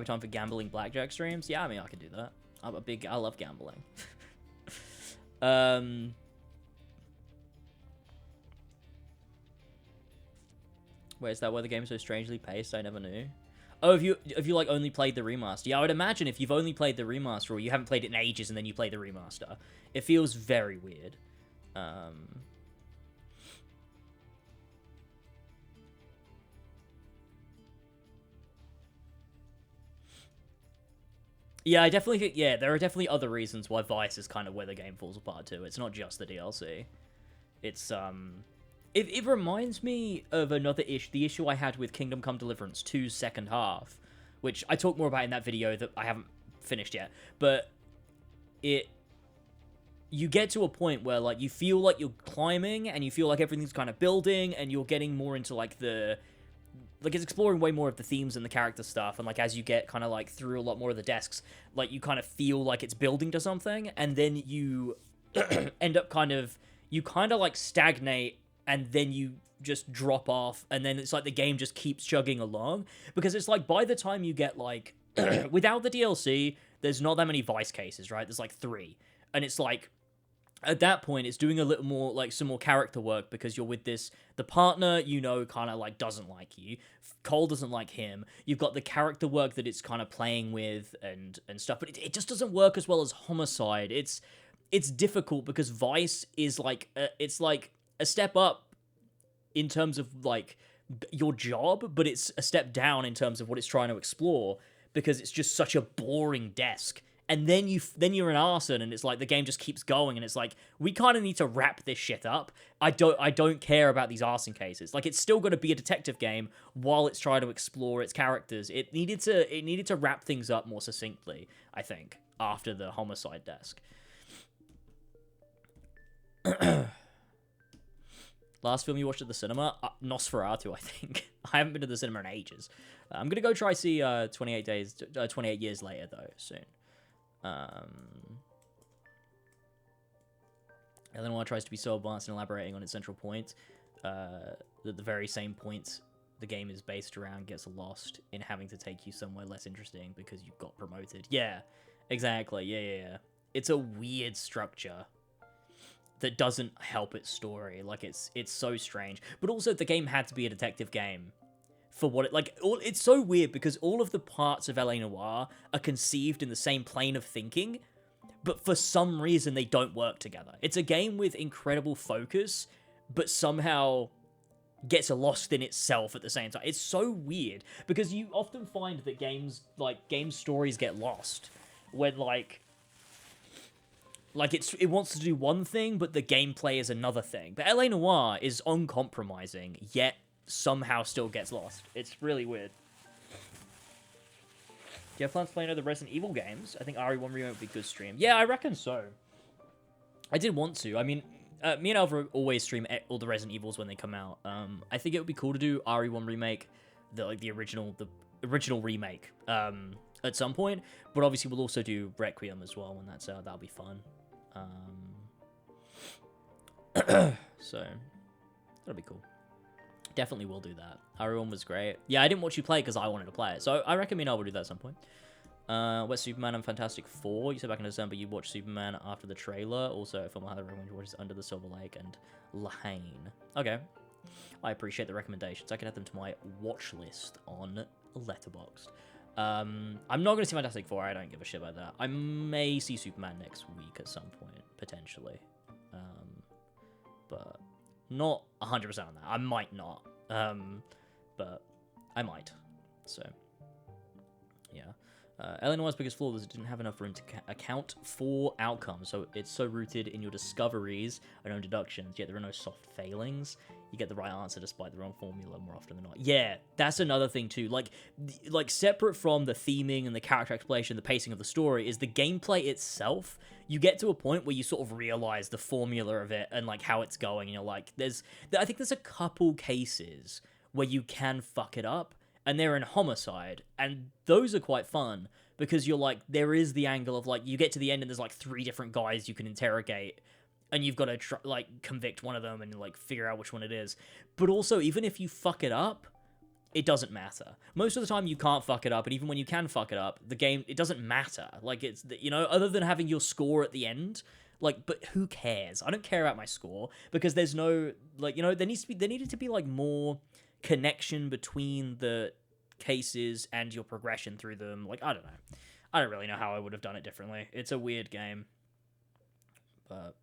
be time for gambling blackjack streams. Yeah, I mean, I could do that. I love gambling. Wait, is that why the game's so strangely paced? I never knew. Oh, if you like only played the remaster. Yeah, I would imagine if you've only played the remaster, or you haven't played it in ages and then you play the remaster, it feels very weird. Yeah, I definitely think, yeah, there are definitely other reasons why Vice is kind of where the game falls apart too. It's not just the DLC. It's, it reminds me of another issue, the issue I had with Kingdom Come Deliverance 2's second half, which I talk more about in that video that I haven't finished yet, but you get to a point where, like, you feel like you're climbing, and you feel like everything's kind of building, and you're getting more into, like, the like it's exploring way more of the themes and the character stuff, and like as you get kind of like through a lot more of the desks, like you kind of feel like it's building to something, and then you end up kind of like stagnate, and then you just drop off, and then it's like the game just keeps chugging along, because it's like by the time you get like without the DLC, there's not that many Vice cases, right? There's like 3, and it's like at that point, it's doing a little more, like, some more character work, because you're with the partner, you know, kind of, like, doesn't like you. Cole doesn't like him. You've got the character work that it's kind of playing with and stuff, but it just doesn't work as well as Homicide. It's difficult, because Vice is, like, it's, like, a step up in terms of, like, your job, but it's a step down in terms of what it's trying to explore, because it's just such a boring desk. And then you're an arson, and it's like the game just keeps going, and it's like we kind of need to wrap this shit up. I don't care about these arson cases. Like, it's still going to be a detective game while it's trying to explore its characters. It needed to wrap things up more succinctly, I think, after the Homicide desk. Last film you watched at the cinema? Nosferatu, I think. I haven't been to the cinema in ages. I'm gonna go try see 28 Years Later though soon. Eleanor tries to be so advanced in elaborating on its central point that the very same point the game is based around gets lost in having to take you somewhere less interesting because you got promoted. Yeah, exactly. Yeah. It's a weird structure that doesn't help its story. Like, it's so strange. But also, the game had to be a detective game for what it, like, it's so weird because all of the parts of L.A. Noire are conceived in the same plane of thinking, but for some reason they don't work together. It's a game with incredible focus, but somehow gets lost in itself at the same time. It's so weird because you often find that game stories get lost when it wants to do one thing, but the gameplay is another thing. But L.A. Noire is uncompromising, yet somehow still gets lost. It's really weird. Do you have plans to play any of the Resident Evil games? I think RE1 Remake would be a good stream. Yeah, I reckon so. I did want to. I mean, me and Alva always stream all the Resident Evils when they come out. I think it would be cool to do RE1 Remake, the original remake, at some point. But obviously, we'll also do Requiem as well when that's out. That'll be fun. So that'll be cool. Definitely will do that. RE1 was great. Yeah, I didn't watch you play because I wanted to play it. So I reckon me and I will do that at some point. West Superman and Fantastic Four. You said back in December you watched Superman after the trailer. Also, a film I highly recommend you watch is Under the Silver Lake and Lahane. Okay. I appreciate the recommendations. I can add them to my watch list on Letterboxd. I'm not going to see Fantastic Four. I don't give a shit about that. I may see Superman next week at some point, potentially. But not 100% on that. I might not. But I might. So, yeah. Illinois' biggest flaw was it didn't have enough room to account for outcomes, so it's so rooted in your discoveries and own deductions, yet there are no soft failings. You get the right answer despite the wrong formula more often than not. Yeah, that's another thing too. Like separate from the theming and the character exploration, the pacing of the story, is the gameplay itself. You get to a point where you sort of realize the formula of it and like how it's going, and you're like, I think there's a couple cases where you can fuck it up, and they're in Homicide, and those are quite fun, because you're like, there is the angle of like, you get to the end and there's like 3 different guys you can interrogate, and you've got to convict one of them and like figure out which one it is. But also, even if you fuck it up, it doesn't matter. Most of the time you can't fuck it up, and even when you can fuck it up, the game, it doesn't matter. Like, it's, other than having your score at the end, like, but who cares? I don't care about my score, because there's no, there needed to be like more connection between the cases and your progression through them. Like, I don't know. I don't really know how I would have done it differently. It's a weird game. But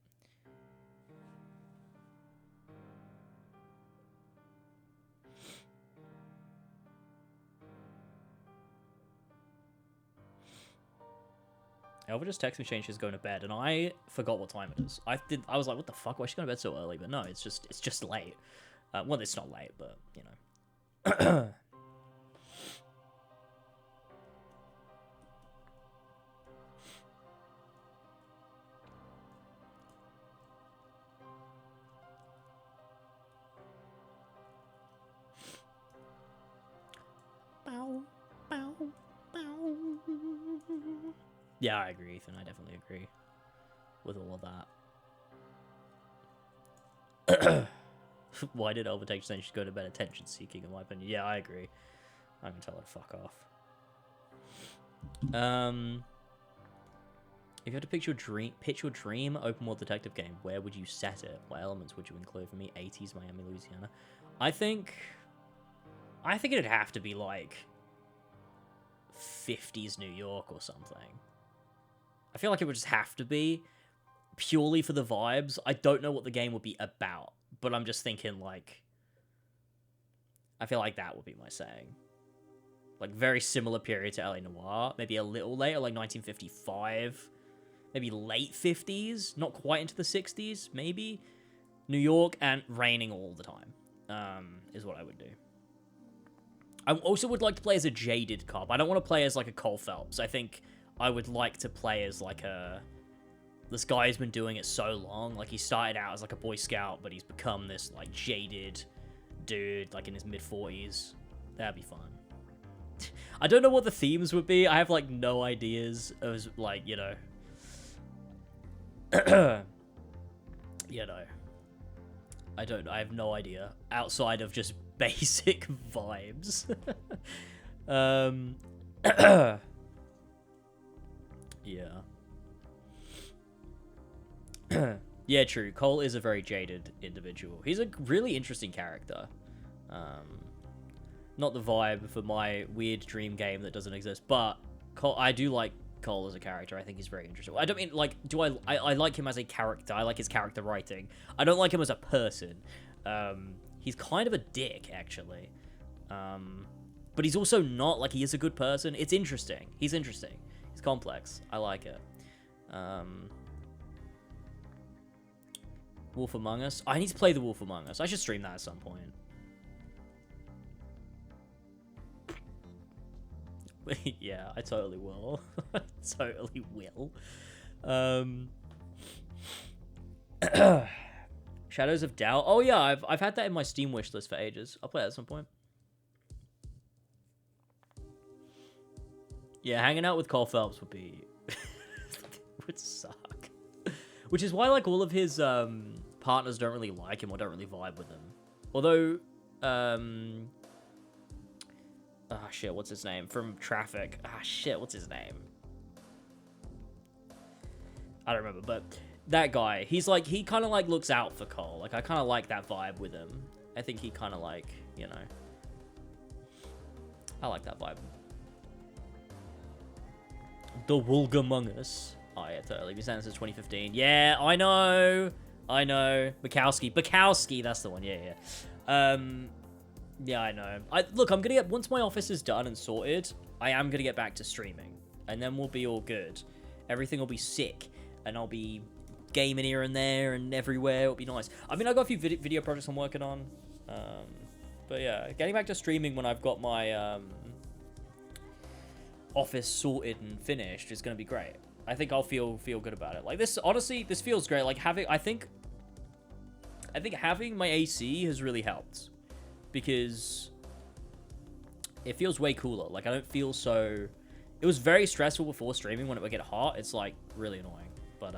Elva just texted me saying she's going to bed, and I forgot what time it is. I was like, what the fuck? Why is she going to bed so early? But no, it's just late. Well, it's not late, but Yeah, I agree, Ethan. I definitely agree with all of that. Why did Overtake saying she's going to bed attention seeking, in my opinion? Yeah, I agree. I'm gonna tell her to fuck off. If you had to pitch your dream open world detective game, where would you set it? What elements would you include? For me, 80s Miami, Louisiana. I think it'd have to be like 50s New York or something. I feel like it would just have to be purely for the vibes. I don't know what the game would be about, but I'm just thinking like I feel like that would be my saying. Like very similar period to LA Noire, maybe a little later, like 1955. Maybe late 50s, not quite into the 60s, maybe. New York and raining all the time, is what I would do. I also would like to play as a jaded cop. I don't want to play as like a Cole Phelps. I think I would like to play as like this guy who's been doing it so long. Like he started out as like a Boy Scout, but he's become this like jaded dude, like in his mid-40s. That'd be fun. I don't know what the themes would be. I have like no ideas. It was like, you know, I have no idea outside of just basic vibes. Yeah. Yeah, true. Cole is a very jaded individual. He's a really interesting character. Not the vibe for my weird dream game that doesn't exist, but Cole, I do like Cole as a character. I think he's very interesting. I don't mean, like, I like him as a character. I like his character writing. I don't like him as a person. He's kind of a dick, actually. But he's also not, like, he is a good person. It's interesting. He's interesting. He's complex. I like it. Wolf Among Us. I need to play the Wolf Among Us. I should stream that at some point. Yeah, I totally will. I totally will. Shadows of Doubt. Oh yeah, I've had that in my Steam wish list for ages. I'll play it at some point. Yeah, hanging out with Cole Phelps would be would suck. Which is why like all of his partners don't really like him or don't really vibe with him. Although ah, shit, what's his name? From Traffic. Ah, shit, what's his name? I don't remember, but that guy, he's like, he kind of like looks out for Cole. Like, I kind of like that vibe with him. I think he kind of like, you know, I like that vibe. The Wolf Among Us. Oh, yeah, totally. Been saying since 2015. Yeah, I know. Bukowski, that's the one. Yeah. Yeah, I know. Look, I'm gonna get, once my office is done and sorted, I am gonna get back to streaming, and then we'll be all good. Everything will be sick, and I'll be gaming here and there and everywhere. It'll be nice. I mean, I got a few video projects I'm working on, but yeah, getting back to streaming when I've got my office sorted and finished is gonna be great. I think I'll feel good about it. Like this, honestly, this feels great. Like I think having my AC has really helped. Because it feels way cooler. Like, I don't feel so... It was very stressful before streaming when it would get hot. It's, like, really annoying. But,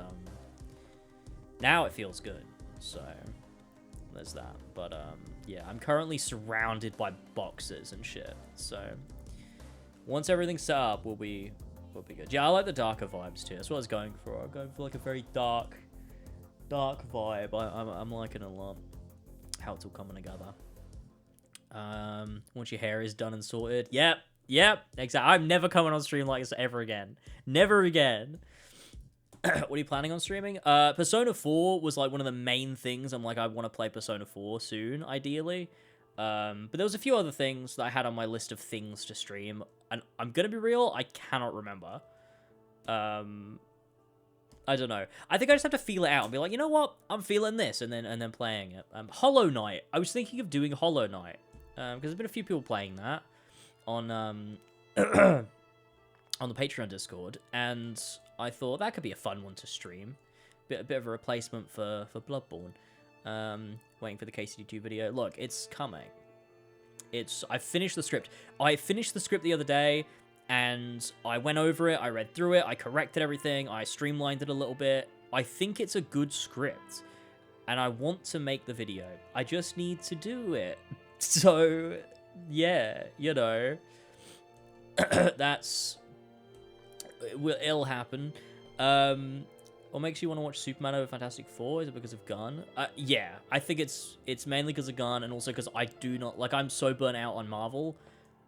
now it feels good. So, there's that. But, yeah, I'm currently surrounded by boxes and shit. So, once everything's set up, we'll be good. Yeah, I like the darker vibes, too. That's what I was going for. I'm going for, like, a very dark vibe. I'm liking it a lot. How it's all coming together. Once your hair is done and sorted. Yep, exactly. I'm never coming on stream like this ever again. Never again. What are you planning on streaming? Persona 4 was like one of the main things. I'm like, I want to play Persona 4 soon, ideally. But there was a few other things that I had on my list of things to stream. And I'm gonna be real, I cannot remember. I don't know. I think I just have to feel it out and be like, you know what? I'm feeling this, and then playing it. Hollow Knight. I was thinking of doing Hollow Knight. Because there's been a few people playing that on on the Patreon Discord, and I thought that could be a fun one to stream. A bit of a replacement for Bloodborne. Waiting for the KCD2 video. Look, it's coming. I finished the script. I finished the script the other day. and I went over it, I read through it, I corrected everything, I streamlined it a little bit. I think it's a good script, and I want to make the video. I just need to do it. So, yeah, you know, it'll happen. What makes you want to watch Superman over Fantastic Four? Is it because of Gunn? Yeah, I think it's mainly because of Gunn, and also because I do not, like, I'm so burnt out on Marvel.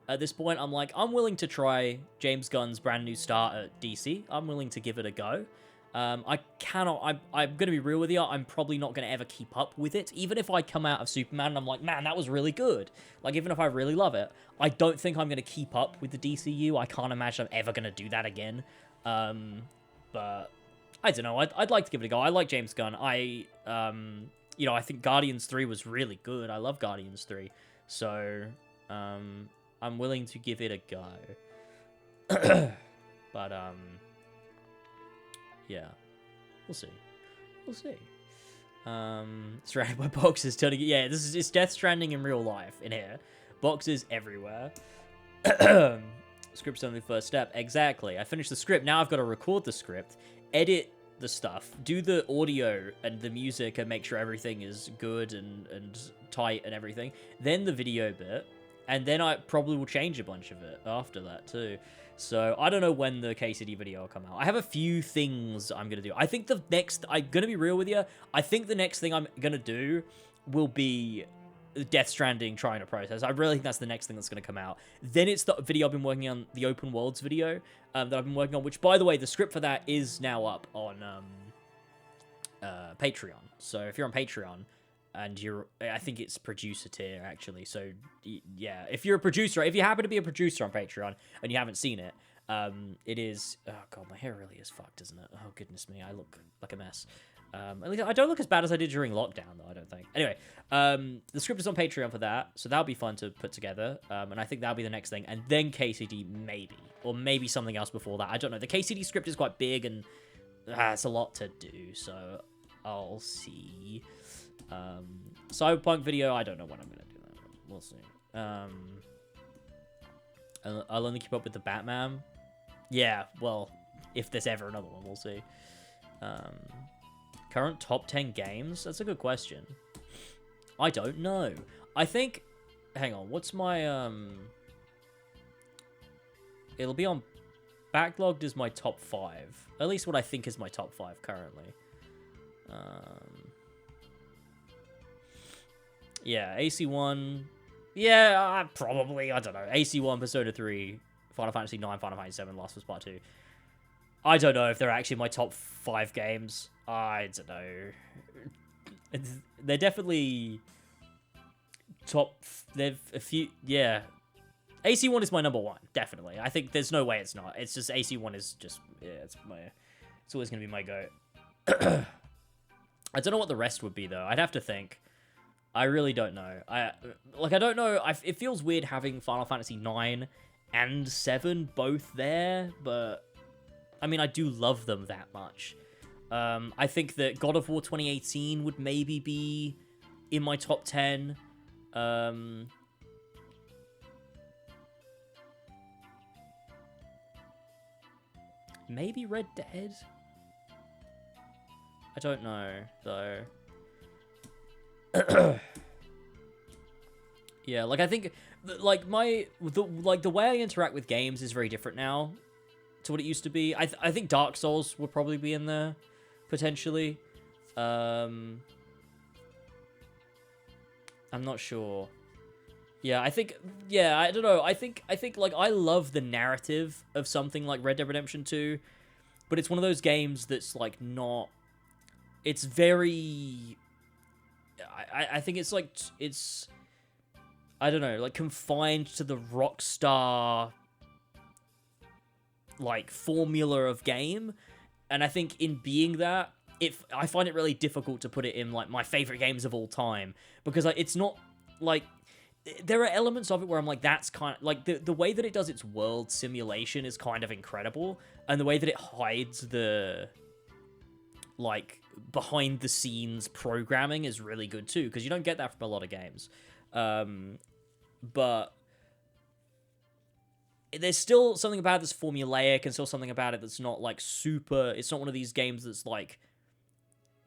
At this point, I'm like, I'm willing to try James Gunn's brand new start at DC. I'm willing to give it a go. I'm going to be real with you, I'm probably not going to ever keep up with it. Even if I come out of Superman and I'm like, man, that was really good. Like, even if I really love it, I don't think I'm going to keep up with the DCU. I can't imagine I'm ever going to do that again. But I don't know. I'd like to give it a go. I like James Gunn. I think Guardians 3 was really good. I love Guardians 3. So, I'm willing to give it a go. But, yeah. We'll see. We'll see. Surrounded by boxes turning... Yeah, it's Death Stranding in real life in here. Boxes everywhere. Script's only the first step. Exactly. I finished the script. Now I've got to record the script, edit the stuff, do the audio and the music and make sure everything is good and tight and everything. Then the video bit. And then I probably will change a bunch of it after that too. So I don't know when the KCD video will come out. I have a few things I'm going to do. I think I'm going to be real with you. I think the next thing I'm going to do will be Death Stranding trying to process. I really think that's the next thing that's going to come out. Then it's the video I've been working on, the Open Worlds video that I've been working on, which, by the way, the script for that is now up on Patreon. So if you're on Patreon, and I think it's producer tier, actually. So, yeah, if you're a producer, if you happen to be a producer on Patreon and you haven't seen it, it is... Oh, God, my hair really is fucked, isn't it? Oh, goodness me, I look like a mess. At least I don't look as bad as I did during lockdown, though, I don't think. Anyway, the script is on Patreon for that, so that'll be fun to put together, and I think that'll be the next thing. And then KCD, maybe. Or maybe something else before that. I don't know. The KCD script is quite big, and it's a lot to do, so I'll see. Cyberpunk video, I don't know when I'm gonna do that. We'll see. I'll only keep up with the Batman. Yeah, well, if there's ever another one, we'll see. Current top 10 games? That's a good question. I don't know. I think... Hang on, what's my... It'll be on... Backlogged is my top 5. At least what I think is my top 5 currently. Yeah, AC1. Yeah, probably. I don't know. AC1, Persona 3, Final Fantasy 9, Final Fantasy 7, Last of Us Part 2. I don't know if they're actually my top 5 games. I don't know. They're definitely top... They've a few... Yeah. AC1 is my number 1, definitely. I think there's no way it's not. It's just AC1 is just... Yeah, it's always going to be my go. I don't know what the rest would be, though. I'd have to think. I really don't know. I don't know. It feels weird having Final Fantasy 9 and 7 both there, but I mean, I do love them that much. I think that God of War 2018 would maybe be in my top 10. Maybe Red Dead? I don't know, though. Yeah, like, I think, like, the way I interact with games is very different now to what it used to be. I think Dark Souls would probably be in there, potentially. I'm not sure. Yeah, I think, yeah, I don't know. I think, like, I love the narrative of something like Red Dead Redemption 2, but it's one of those games that's, like, not... It's very... I think it's, like, it's... I don't know, like, confined to the Rockstar, like, formula of game. And I think in being that, I find it really difficult to put it in, like, my favorite games of all time. Because, like, it's not, like... There are elements of it where I'm like, that's kind of... Like, the way that it does its world simulation is kind of incredible. And the way that it hides the... like, behind-the-scenes programming is really good, too. Because you don't get that from a lot of games. But there's still something about it that's formulaic, and still something about it that's not like super. It's not one of these games that's like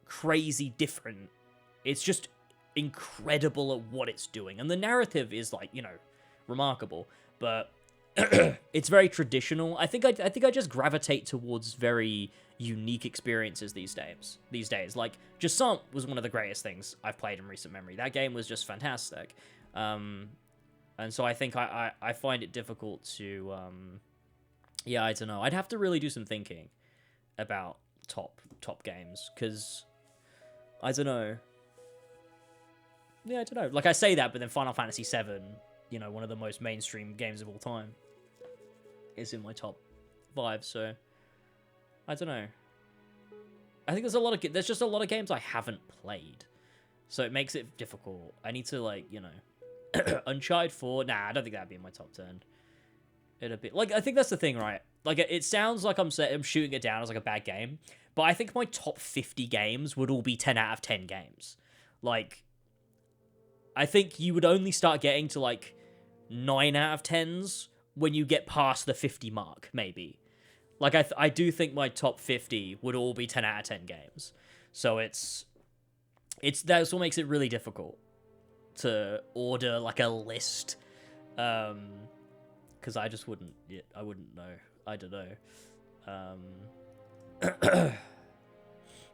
crazy different. It's just incredible at what it's doing, and the narrative is like, you know, remarkable, but it's very traditional. I think I just gravitate towards very unique experiences these days. Like, Jusant was one of the greatest things I've played in recent memory. That game was just fantastic. And so I think I find it difficult to, yeah, I don't know. I'd have to really do some thinking about top games, because I don't know. Yeah, I don't know. Like, I say that, but then Final Fantasy VII, you know, one of the most mainstream games of all time, is in my top 5, so I don't know. I think there's just a lot of games I haven't played, so it makes it difficult. I need to, like, you know, Uncharted 4, nah, I don't think that'd be in my top 10. It'd be, like, I think that's the thing, right? Like, it sounds like I'm shooting it down as, like, a bad game, but I think my top 50 games would all be 10 out of 10 games. Like, I think you would only start getting to, like, 9 out of 10s when you get past the 50 mark, maybe. Like, I do think my top 50 would all be 10 out of 10 games. So that's what makes it really difficult to order, like, a list. Because I just wouldn't know. I don't know.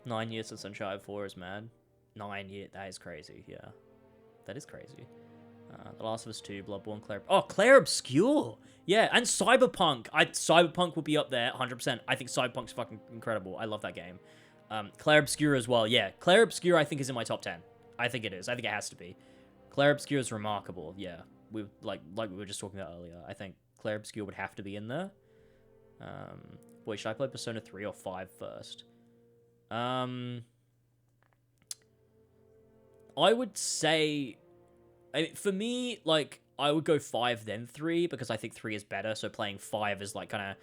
9 years since Uncharted 4 is mad. 9 years, that is crazy, yeah. That is crazy. The Last of Us 2, Bloodborne, Claire Obscure! Yeah, and Cyberpunk. Cyberpunk would be up there, 100%. I think Cyberpunk's fucking incredible. I love that game. Claire Obscure as well, yeah. Claire Obscure, I think, is in my top 10. I think it is. I think it has to be. Claire Obscure is remarkable, yeah. Like we were just talking about earlier. I think Claire Obscure would have to be in there. Wait, should I play Persona 3 or 5 first? I would say... for me, like, I would go 5 then 3, because I think 3 is better, so playing 5 is, like, kind of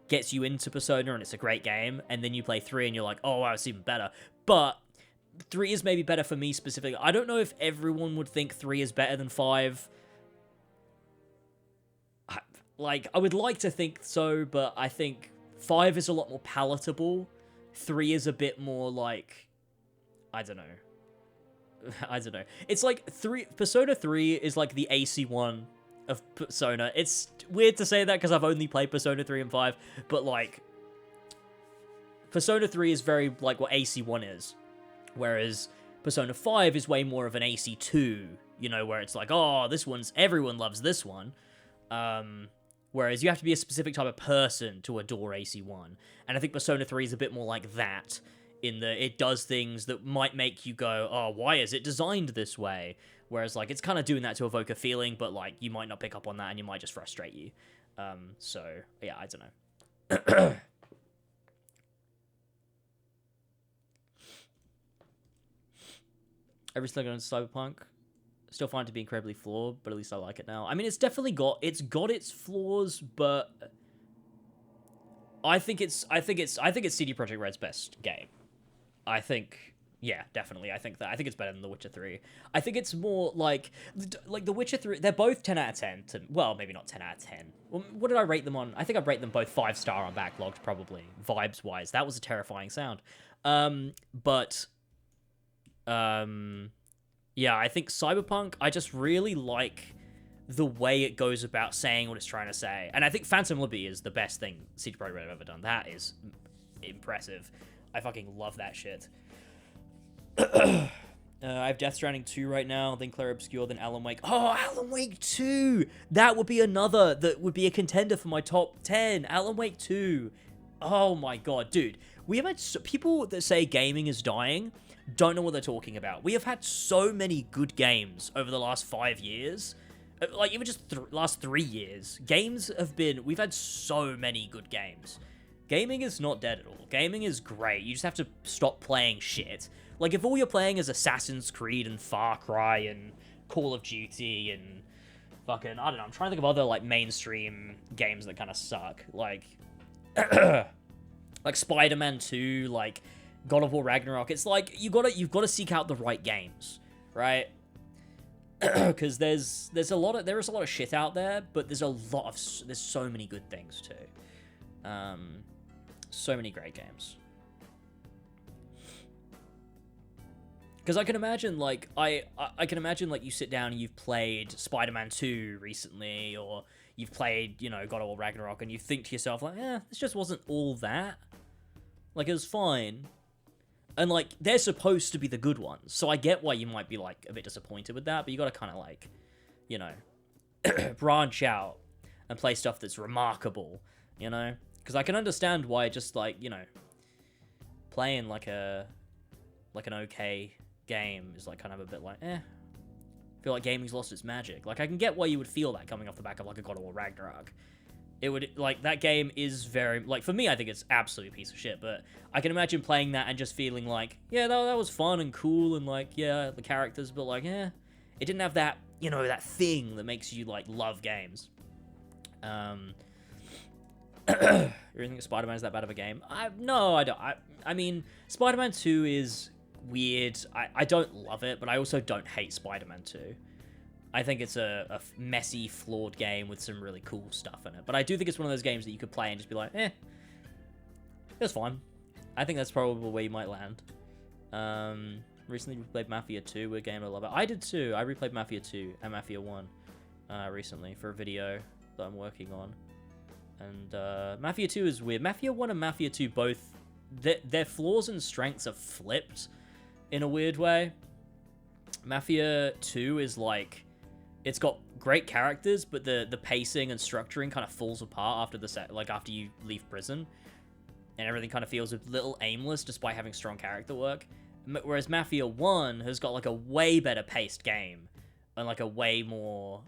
gets you into Persona, and it's a great game, and then you play 3, and you're like, oh, wow, it's even better. But 3 is maybe better for me specifically. I don't know if everyone would think 3 is better than 5. I would like to think so, but I think 5 is a lot more palatable. 3 is a bit more, like, I don't know. I don't know. It's like Persona 3 is like the AC1 of Persona. It's weird to say that because I've only played Persona 3 and 5, but like Persona 3 is very like what AC1 is, whereas Persona 5 is way more of an AC2, you know, where it's like, oh, everyone loves this one. Whereas you have to be a specific type of person to adore AC1. And I think Persona 3 is a bit more like that, in that it does things that might make you go, oh, why is it designed this way? Whereas, like, it's kind of doing that to evoke a feeling, but, like, you might not pick up on that and you might just frustrate you. So, yeah, I don't know. Every slogan on Cyberpunk, still find it to be incredibly flawed, but at least I like it now. I mean, it's definitely got its flaws, but I think it's CD Projekt Red's best game. I think, yeah, definitely. I think it's better than The Witcher 3. I think it's more like The Witcher 3, they're both 10 out of 10 well, maybe not 10 out of 10. What did I rate them on? I think I'd rate them both 5-star on Backlogged, probably, vibes-wise. That was a terrifying sound. Yeah, I think Cyberpunk, I just really like the way it goes about saying what it's trying to say. And I think Phantom Liberty is the best thing CD Projekt Red have ever done. That is impressive. I fucking love that shit. I have Death Stranding 2 right now, then Claire Obscure, then Alan Wake. Oh, Alan Wake 2! That would be another that would be a contender for my top 10. Alan Wake 2. Oh my god, dude. We have had people that say gaming is dying don't know what they're talking about. We have had so many good games over the last 5 years. Like, even just last 3 years. We've had so many good games. Gaming is not dead at all. Gaming is great. You just have to stop playing shit. Like, if all you're playing is Assassin's Creed and Far Cry and Call of Duty and fucking, I don't know, I'm trying to think of other, like, mainstream games that kind of suck. Like, like Spider-Man 2, like God of War Ragnarok. It's like, you've got to seek out the right games, right? because there's a lot of shit out there, but there's so many good things too. So many great games. Because I can imagine, like, I can imagine, like, you sit down and you've played Spider-Man 2 recently, or you've played, you know, God of War Ragnarok, and you think to yourself, like, this just wasn't all that. Like, it was fine. And, like, they're supposed to be the good ones, so I get why you might be, like, a bit disappointed with that, but you gotta kind of, like, you know, branch out and play stuff that's remarkable, you know? Because I can understand why just, like, you know, playing, like, an okay game is, like, kind of a bit like, I feel like gaming's lost its magic. Like, I can get why you would feel that coming off the back of, like, a God of War Ragnarok. It would, like, that game is very, like, for me, I think it's absolutely a piece of shit, but I can imagine playing that and just feeling like, yeah, that was fun and cool, and, like, yeah, the characters, but, like, it didn't have that, you know, that thing that makes you, like, love games. You really think Spider-Man is that bad of a game? No, I don't. I mean, Spider-Man 2 is weird. I don't love it, but I also don't hate Spider-Man 2. I think it's a messy, flawed game with some really cool stuff in it. But I do think it's one of those games that you could play and just be like, it's fine. I think that's probably where you might land. Recently replayed Mafia 2, a game I love it. I did too. I replayed Mafia 2 and Mafia 1 recently for a video that I'm working on. And Mafia 2 is weird. Mafia 1 and Mafia 2 both, their flaws and strengths are flipped in a weird way. Mafia 2 is like, it's got great characters, but the pacing and structuring kind of falls apart after after you leave prison, and everything kind of feels a little aimless despite having strong character work. Whereas Mafia 1 has got like a way better paced game, and like a way more,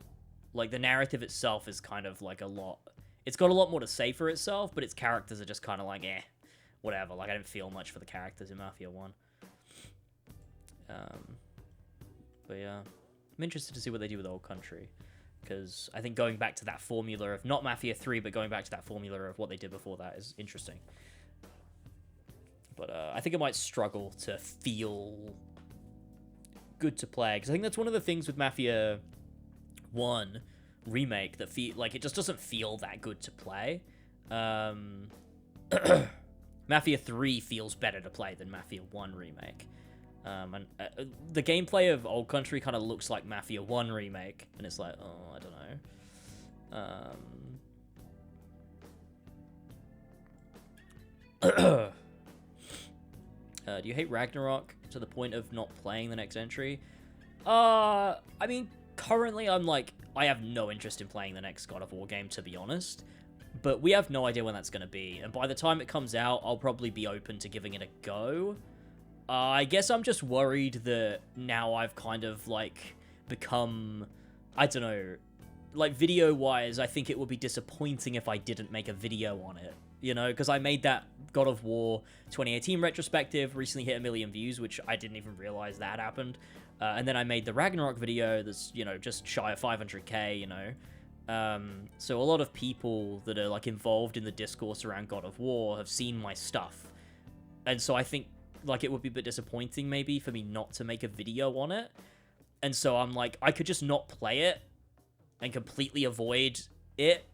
like the narrative itself is kind of like it's got a lot more to say for itself, but its characters are just kind of like, whatever. Like, I didn't feel much for the characters in Mafia 1. But yeah, I'm interested to see what they do with Old Country, because I think going back to that formula of, not Mafia 3, but going back to that formula of what they did before that is interesting. But I think it might struggle to feel good to play, because I think that's one of the things with Mafia 1 remake that it just doesn't feel that good to play. Mafia 3 feels better to play than Mafia 1 remake. And the gameplay of Old Country kind of looks like Mafia 1 remake, and it's like, I don't know. Do you hate Ragnarok to the point of not playing the next entry? I mean, currently I'm like, I have no interest in playing the next God of War game, to be honest. But we have no idea when that's going to be, and by the time it comes out, I'll probably be open to giving it a go. I guess I'm just worried that now I've kind of, like, become, I don't know, like, video-wise, I think it would be disappointing if I didn't make a video on it, you know? Because I made that God of War 2018 retrospective, recently hit 1 million views, which I didn't even realize that happened. And then I made the Ragnarok video that's, you know, just shy of 500k, you know? So a lot of people that are, like, involved in the discourse around God of War have seen my stuff. And so I think, like, it would be a bit disappointing maybe for me not to make a video on it. And so I'm like, I could just not play it and completely avoid it,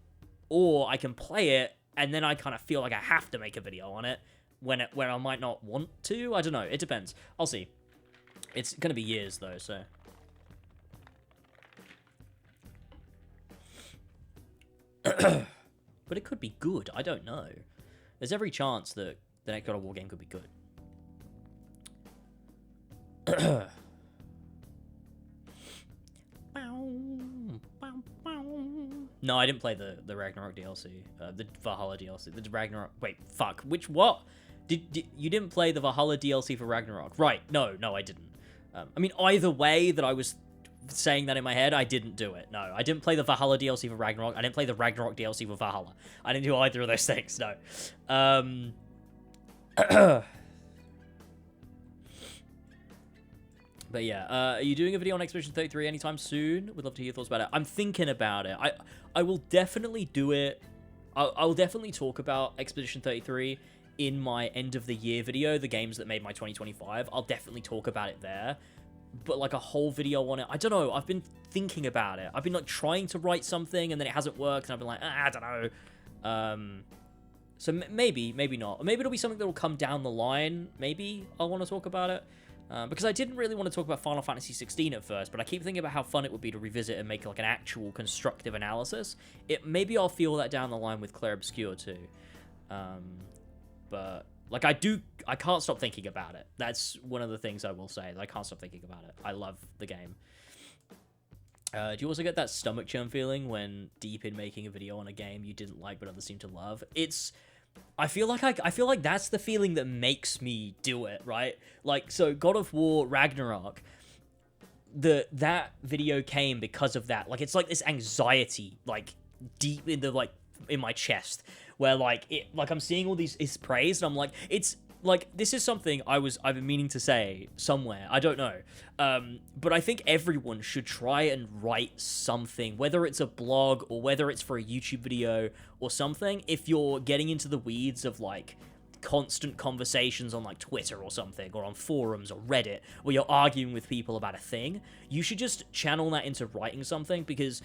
or I can play it and then I kind of feel like I have to make a video on it when I might not want to. I don't know. It depends. I'll see. It's gonna be years though, so. But it could be good. I don't know. There's every chance that the next God of War game could be good. No, I didn't play the Ragnarok DLC, the Valhalla DLC, the Ragnarok. Wait, fuck. What? Did you didn't play the Valhalla DLC for Ragnarok? Right? No, I didn't. I mean, either way that I was saying that in my head, I didn't do it. No, I didn't play the Valhalla DLC for Ragnarok. I didn't play the Ragnarok DLC for Valhalla. I didn't do either of those things. No. But yeah, are you doing a video on Expedition 33 anytime soon? Would love to hear your thoughts about it. I'm thinking about it. I will definitely do it. I'll definitely talk about Expedition 33 in my end of the year video, the games that made my 2025. I'll definitely talk about it there. but like a whole video on it. I don't know. I've been thinking about it. I've been like trying to write something and then it hasn't worked, and I've been like, I don't know. So maybe not. Or maybe it'll be something that will come down the line. Maybe I'll want to talk about it. Because I didn't really want to talk about Final Fantasy 16 at first, but I keep thinking about how fun it would be to revisit and make like an actual constructive analysis. Maybe I'll feel that down the line with Clair Obscur too. But like I can't stop thinking about it. That's one of the things I will say. I can't stop thinking about it. I love the game. Do you also get that stomach churn feeling when deep in making a video on a game you didn't like but others seem to love? I feel like that's the feeling that makes me do it, right? Like, so God of War Ragnarok, that video came because of that. Like, it's like this anxiety, like, deep in the, like, in my chest, where, like, I'm seeing all these is praise, and I'm like, it's, like, this is something I've been meaning to say somewhere. I don't know. But I think everyone should try and write something, whether it's a blog or whether it's for a YouTube video or something. If you're getting into the weeds of, like, constant conversations on, like, Twitter or something, or on forums or Reddit, where you're arguing with people about a thing, you should just channel that into writing something, because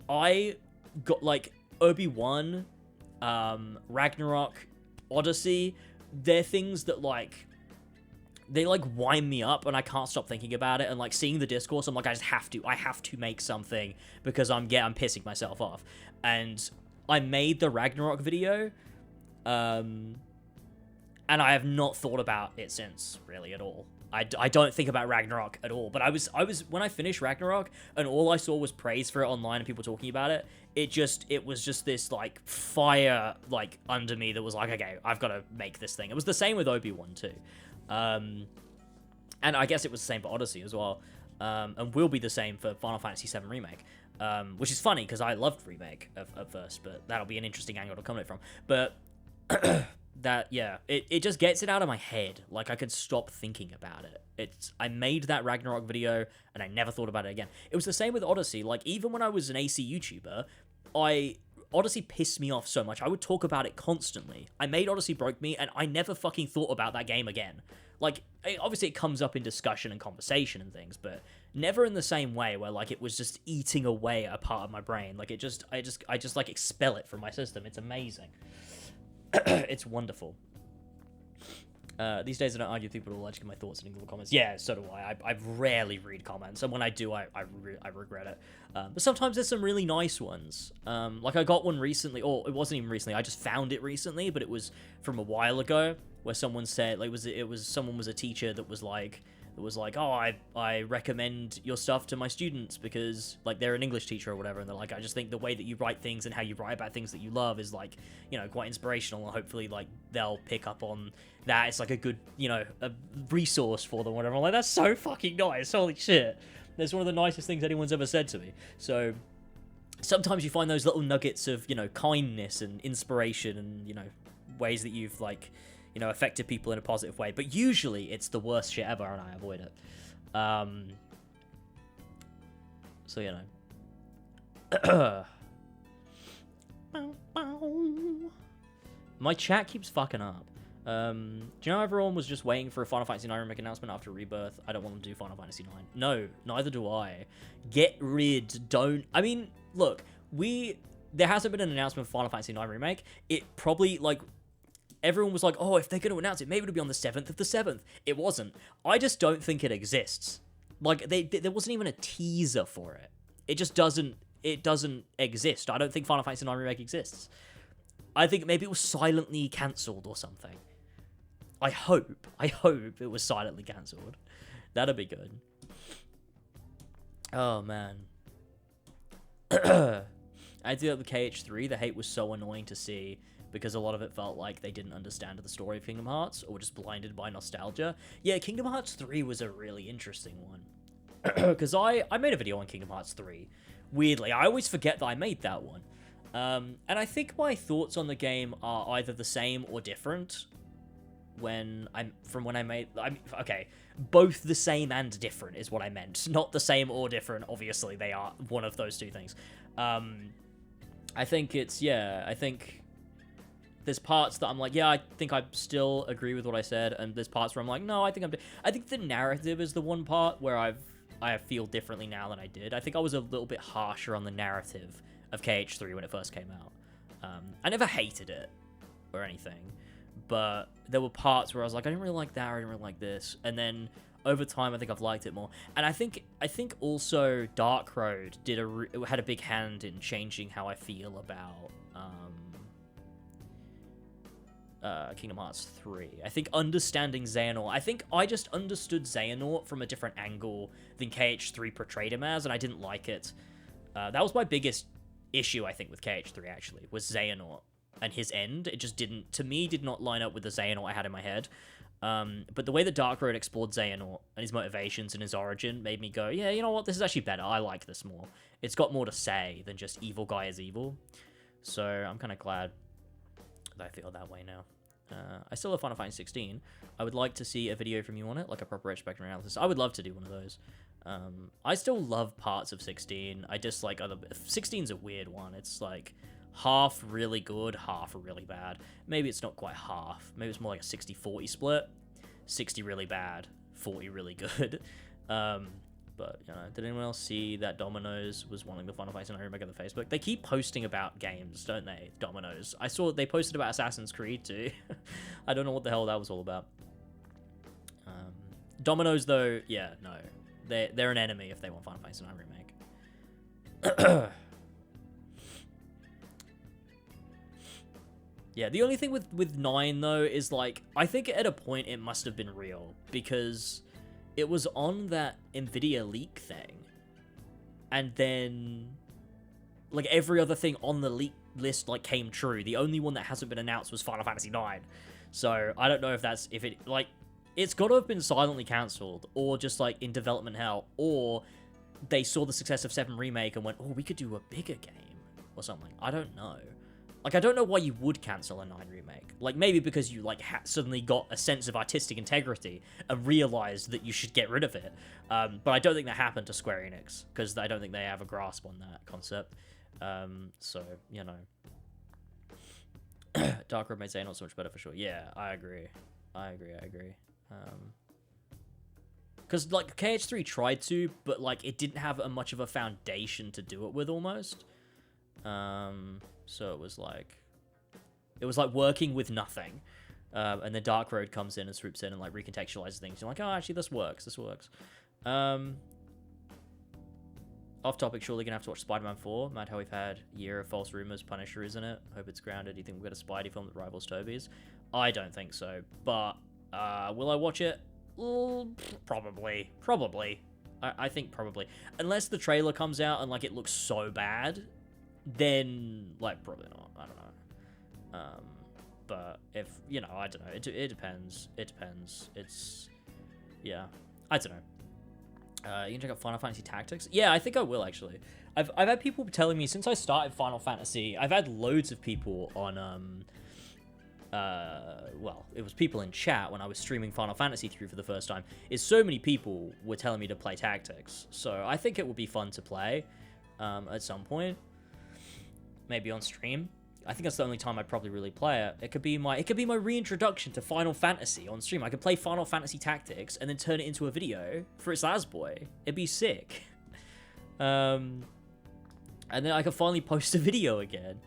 I got, like, Obi-Wan, Ragnarok, Odyssey, they're things that, like, they, like, wind me up, and I can't stop thinking about it, and, like, seeing the discourse, I'm like, I have to make something, because I'm pissing myself off. And I made the Ragnarok video, and I have not thought about it since, really, at all. I don't think about Ragnarok at all, but I was when I finished Ragnarok, and all I saw was praise for it online and people talking about it, it was just this, like, fire, like, under me that was like, okay, I've got to make this thing. It was the same with Obi-Wan, too. And I guess it was the same for Odyssey as well, and will be the same for Final Fantasy VII Remake, which is funny, because I loved Remake at first, but that'll be an interesting angle to come at it from. But it just gets it out of my head. Like, I could stop thinking about it. I made that Ragnarok video, and I never thought about it again. It was the same with Odyssey. Like, even when I was an AC YouTuber, Odyssey pissed me off so much. I would talk about it constantly. I made Odyssey Broke Me, and I never fucking thought about that game again. Like, obviously it comes up in discussion and conversation and things, but never in the same way where, like, it was just eating away at a part of my brain. Like, I just like, expel it from my system. It's amazing. It's wonderful. These days I don't argue with people who like my thoughts in the comments. Yeah, so do I. I rarely read comments, and when I do, I regret it. But sometimes there's some really nice ones. Like, I got one recently, or it wasn't even recently, I just found it recently, but it was from a while ago, where someone said, like, someone was a teacher that was like, oh, I recommend your stuff to my students because, like, they're an English teacher or whatever, and they're like, I just think the way that you write things and how you write about things that you love is, like, you know, quite inspirational, and hopefully, like, they'll pick up on that. It's like a good, you know, a resource for them or whatever. I'm like, that's so fucking nice, holy shit. That's one of the nicest things anyone's ever said to me. So sometimes you find those little nuggets of, you know, kindness and inspiration and, you know, ways that you've, like, you know, affected people in a positive way, but usually it's the worst shit ever, and I avoid it. So, you know. My chat keeps fucking up. Do you know everyone was just waiting for a Final Fantasy IX Remake announcement after Rebirth? I don't want them to do Final Fantasy IX. No, neither do I. I mean, look, there hasn't been an announcement for Final Fantasy IX Remake. It probably, like, everyone was like, oh, if they're going to announce it, maybe it'll be on the 7th of the 7th. It wasn't. I just don't think it exists. Like, there wasn't even a teaser for it. It just doesn't exist. I don't think Final Fantasy IX Remake exists. I think maybe it was silently cancelled or something. I hope it was silently cancelled. That'd be good. Oh, man. I did with KH3. The hate was so annoying to see, because a lot of it felt like they didn't understand the story of Kingdom Hearts, or were just blinded by nostalgia. Yeah, Kingdom Hearts 3 was a really interesting one. Because I made a video on Kingdom Hearts 3. Weirdly, I always forget that I made that one. And I think my thoughts on the game are either the same or different okay, both the same and different is what I meant. Not the same or different, obviously, they are one of those two things. I think there's parts that I'm like, yeah, I think I still agree with what I said, and there's parts where I'm like, no, I think the narrative is the one part where I've I feel differently now than I did. I think I was a little bit harsher on the narrative of KH3 when it first came out. I never hated it or anything, but there were parts where I was like, I didn't really like that, or I didn't really like this, and then over time, I think I've liked it more. And I think also Dark Road had a big hand in changing how I feel about Kingdom Hearts 3. I think understanding Xehanort, I think I just understood Xehanort from a different angle than KH3 portrayed him as, and I didn't like it. That was my biggest issue, I think, with KH3, actually, was Xehanort and his end. It just did not line up with the Xehanort I had in my head. But the way that Dark Road explored Xehanort and his motivations and his origin made me go, yeah, you know what, this is actually better. I like this more. It's got more to say than just evil guy is evil. So I'm kind of glad that I feel that way now. I still have Final Fantasy 16. I would like to see a video from you on it, like a proper retrospective analysis. I would love to do one of those. I still love parts of 16. I dislike other... 16's a weird one. It's like half really good, half really bad. Maybe it's not quite half. Maybe it's more like a 60-40 split. 60 really bad, 40 really good. But, you know, did anyone else see that Domino's was wanting the Final Fantasy 9 remake on the Facebook? They keep posting about games, don't they, Domino's? I saw they posted about Assassin's Creed too. I don't know what the hell that was all about. Domino's, though, yeah, no. They're an enemy if they want Final Fantasy 9 remake. Yeah, the only thing with 9, though, is, like, I think at a point it must have been real, because it was on that NVIDIA leak thing, and then, like, every other thing on the leak list, like, came true. The only one that hasn't been announced was Final Fantasy 9. So, I don't know if it, like, it's got to have been silently cancelled, or just, like, in development hell, or they saw the success of 7 Remake and went, oh, we could do a bigger game, or something. I don't know. Like, I don't know why you would cancel a 9 remake. Like, maybe because you, like, suddenly got a sense of artistic integrity and realized that you should get rid of it. But I don't think that happened to Square Enix, because I don't think they have a grasp on that concept. So, you know. Dark Road made Xehanort so much better for sure. Yeah, I agree. Because, like, KH3 tried to, but, like, it didn't have much of a foundation to do it with, almost. So it was like working with nothing. And then Dark Road comes in and swoops in and, like, recontextualizes things. You're like, oh, actually, this works. Off topic, surely gonna have to watch Spider-Man 4. Mad how we've had Year of False Rumors, Punisher, isn't it? Hope it's grounded. Do you think we'll get a Spidey film that rivals Tobey's? I don't think so. But, will I watch it? Probably. I think probably. Unless the trailer comes out and, like, it looks so bad, then, like, probably not. I don't know. But if, you know, I don't know. It depends. It's, yeah. I don't know. You can check out Final Fantasy Tactics. Yeah, I think I will, actually. I've had people telling me, since I started Final Fantasy, I've had loads of people on, well, it was people in chat when I was streaming Final Fantasy through for the first time, is so many people were telling me to play Tactics. So I think it would be fun to play, at some point. Maybe on stream. I think that's the only time I'd probably really play it. It could be my reintroduction to Final Fantasy on stream. I could play Final Fantasy Tactics and then turn it into a video for its Boy. It'd be sick. And then I could finally post a video again.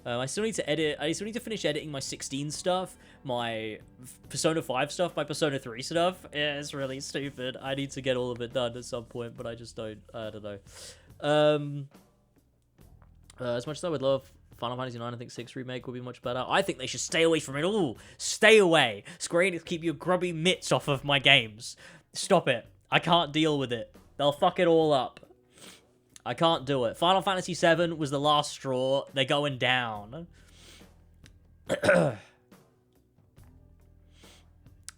I still need to edit. I still need to finish editing my 16 stuff, my Persona 5 stuff, my Persona 3 stuff. Yeah, it's really stupid. I need to get all of it done at some point, but I just don't. I don't know. As much as I would love Final Fantasy 9, I think 6 Remake would be much better. I think they should stay away from it all. Stay away. Square Enix, keep your grubby mitts off of my games. Stop it. I can't deal with it. They'll fuck it all up. I can't do it. Final Fantasy 7 was the last straw. They're going down. They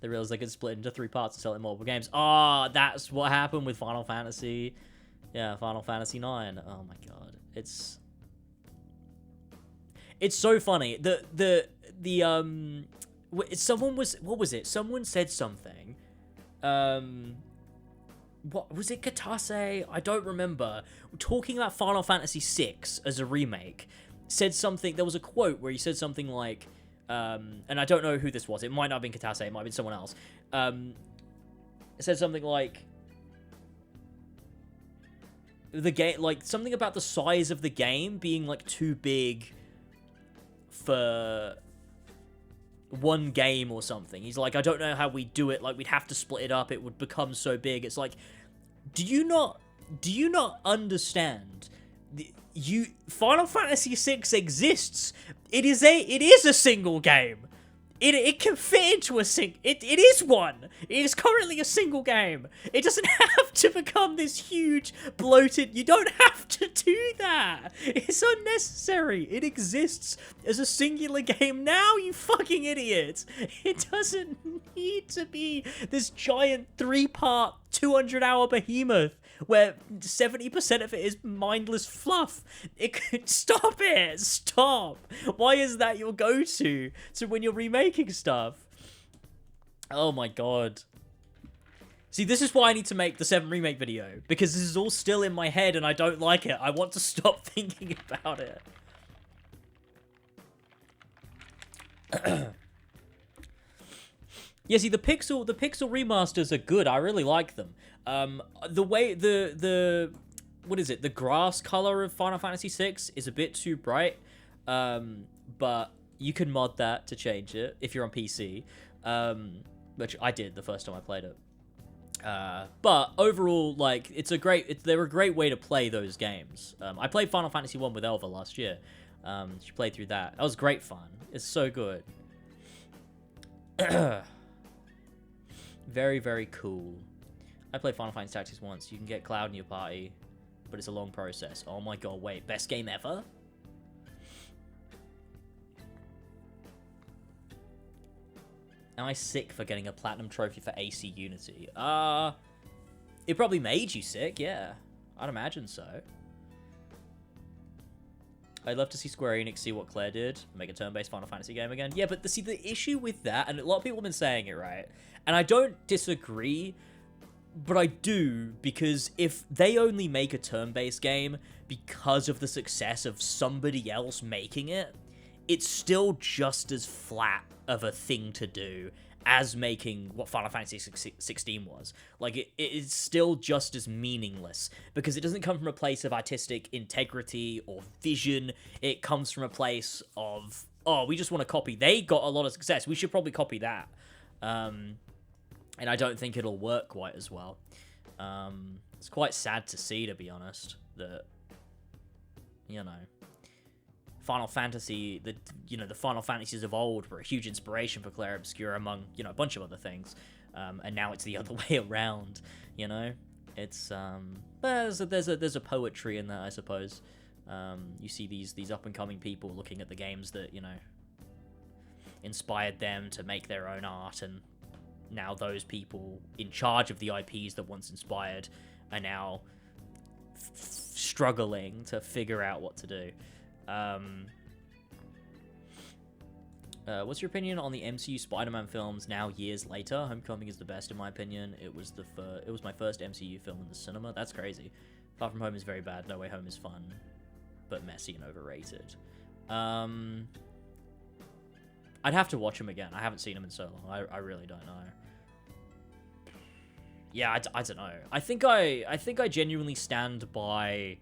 realized they could split into 3 parts and sell it in multiple games. Ah, that's what happened with Final Fantasy. Yeah, Final Fantasy 9. Oh my god. It's so funny. Someone was, what was it? Someone said something. What was it? Katase? I don't remember. Talking about Final Fantasy VI as a remake, said something. There was a quote where he said something like, and I don't know who this was. It might not have been Katase. It might have been someone else. It said something like, the game, like, something about the size of the game being, like, too big for one game or something. He's like, I don't know how we do it. Like, we'd have to split it up. It would become so big. It's like, do you not understand? Final Fantasy VI exists. It is a single game. It can fit into a it is one. It is currently a single game. It doesn't have to become this huge, bloated... You don't have to do that. It's unnecessary. It exists as a singular game now, you fucking idiot. It doesn't need to be this giant 3-part, 200-hour behemoth where 70% of it is mindless fluff. It could... Stop it! Stop! Why is that your go-to to when you're remaking stuff? Oh my god. See, this is why I need to make the 7 remake video, because this is all still in my head and I don't like it. I want to stop thinking about it. Yeah, see, the pixel remasters are good. I really like them. The way what is it? The grass color of Final Fantasy VI is a bit too bright. But you can mod that to change it if you're on PC. Which I did the first time I played it. But overall, like, they're a great way to play those games. I played Final Fantasy 1 with Elva last year. She played through that. That was great fun. It's so good. Very, very cool. I played Final Fantasy Tactics once. You can get Cloud in your party, but it's a long process. Oh my god, wait. Best game ever? Am I sick for getting a platinum trophy for AC Unity? It probably made you sick, yeah. I'd imagine so. I'd love to see Square Enix see what Claire did, make a turn-based Final Fantasy game again. Yeah, but see, the issue with that, and a lot of people have been saying it, right? And I don't disagree, but I do, because if they only make a turn-based game because of the success of somebody else making it, it's still just as flat of a thing to do as making what Final Fantasy 16 was. Like, it is still just as meaningless, because it doesn't come from a place of artistic integrity or vision. It comes from a place of, oh, we just want to copy. They got a lot of success. We should probably copy that. And I don't think it'll work quite as well. It's quite sad to see, to be honest, that, you know, Final Fantasy, the Final Fantasies of old were a huge inspiration for Claire Obscura, among, you know, a bunch of other things. And now it's the other way around, you know? It's, there's a poetry in that, I suppose. You see these up-and-coming people looking at the games that, you know, inspired them to make their own art, and now those people in charge of the IPs that once inspired are now struggling to figure out what to do. What's your opinion on the MCU Spider-Man films now years later? Homecoming is the best in my opinion. It was my first MCU film in the cinema. That's crazy. Far From Home is very bad. No Way Home is fun, but messy and overrated. I'd have to watch them again. I haven't seen them in so long. I really don't know. Yeah, I don't know. I think I genuinely stand by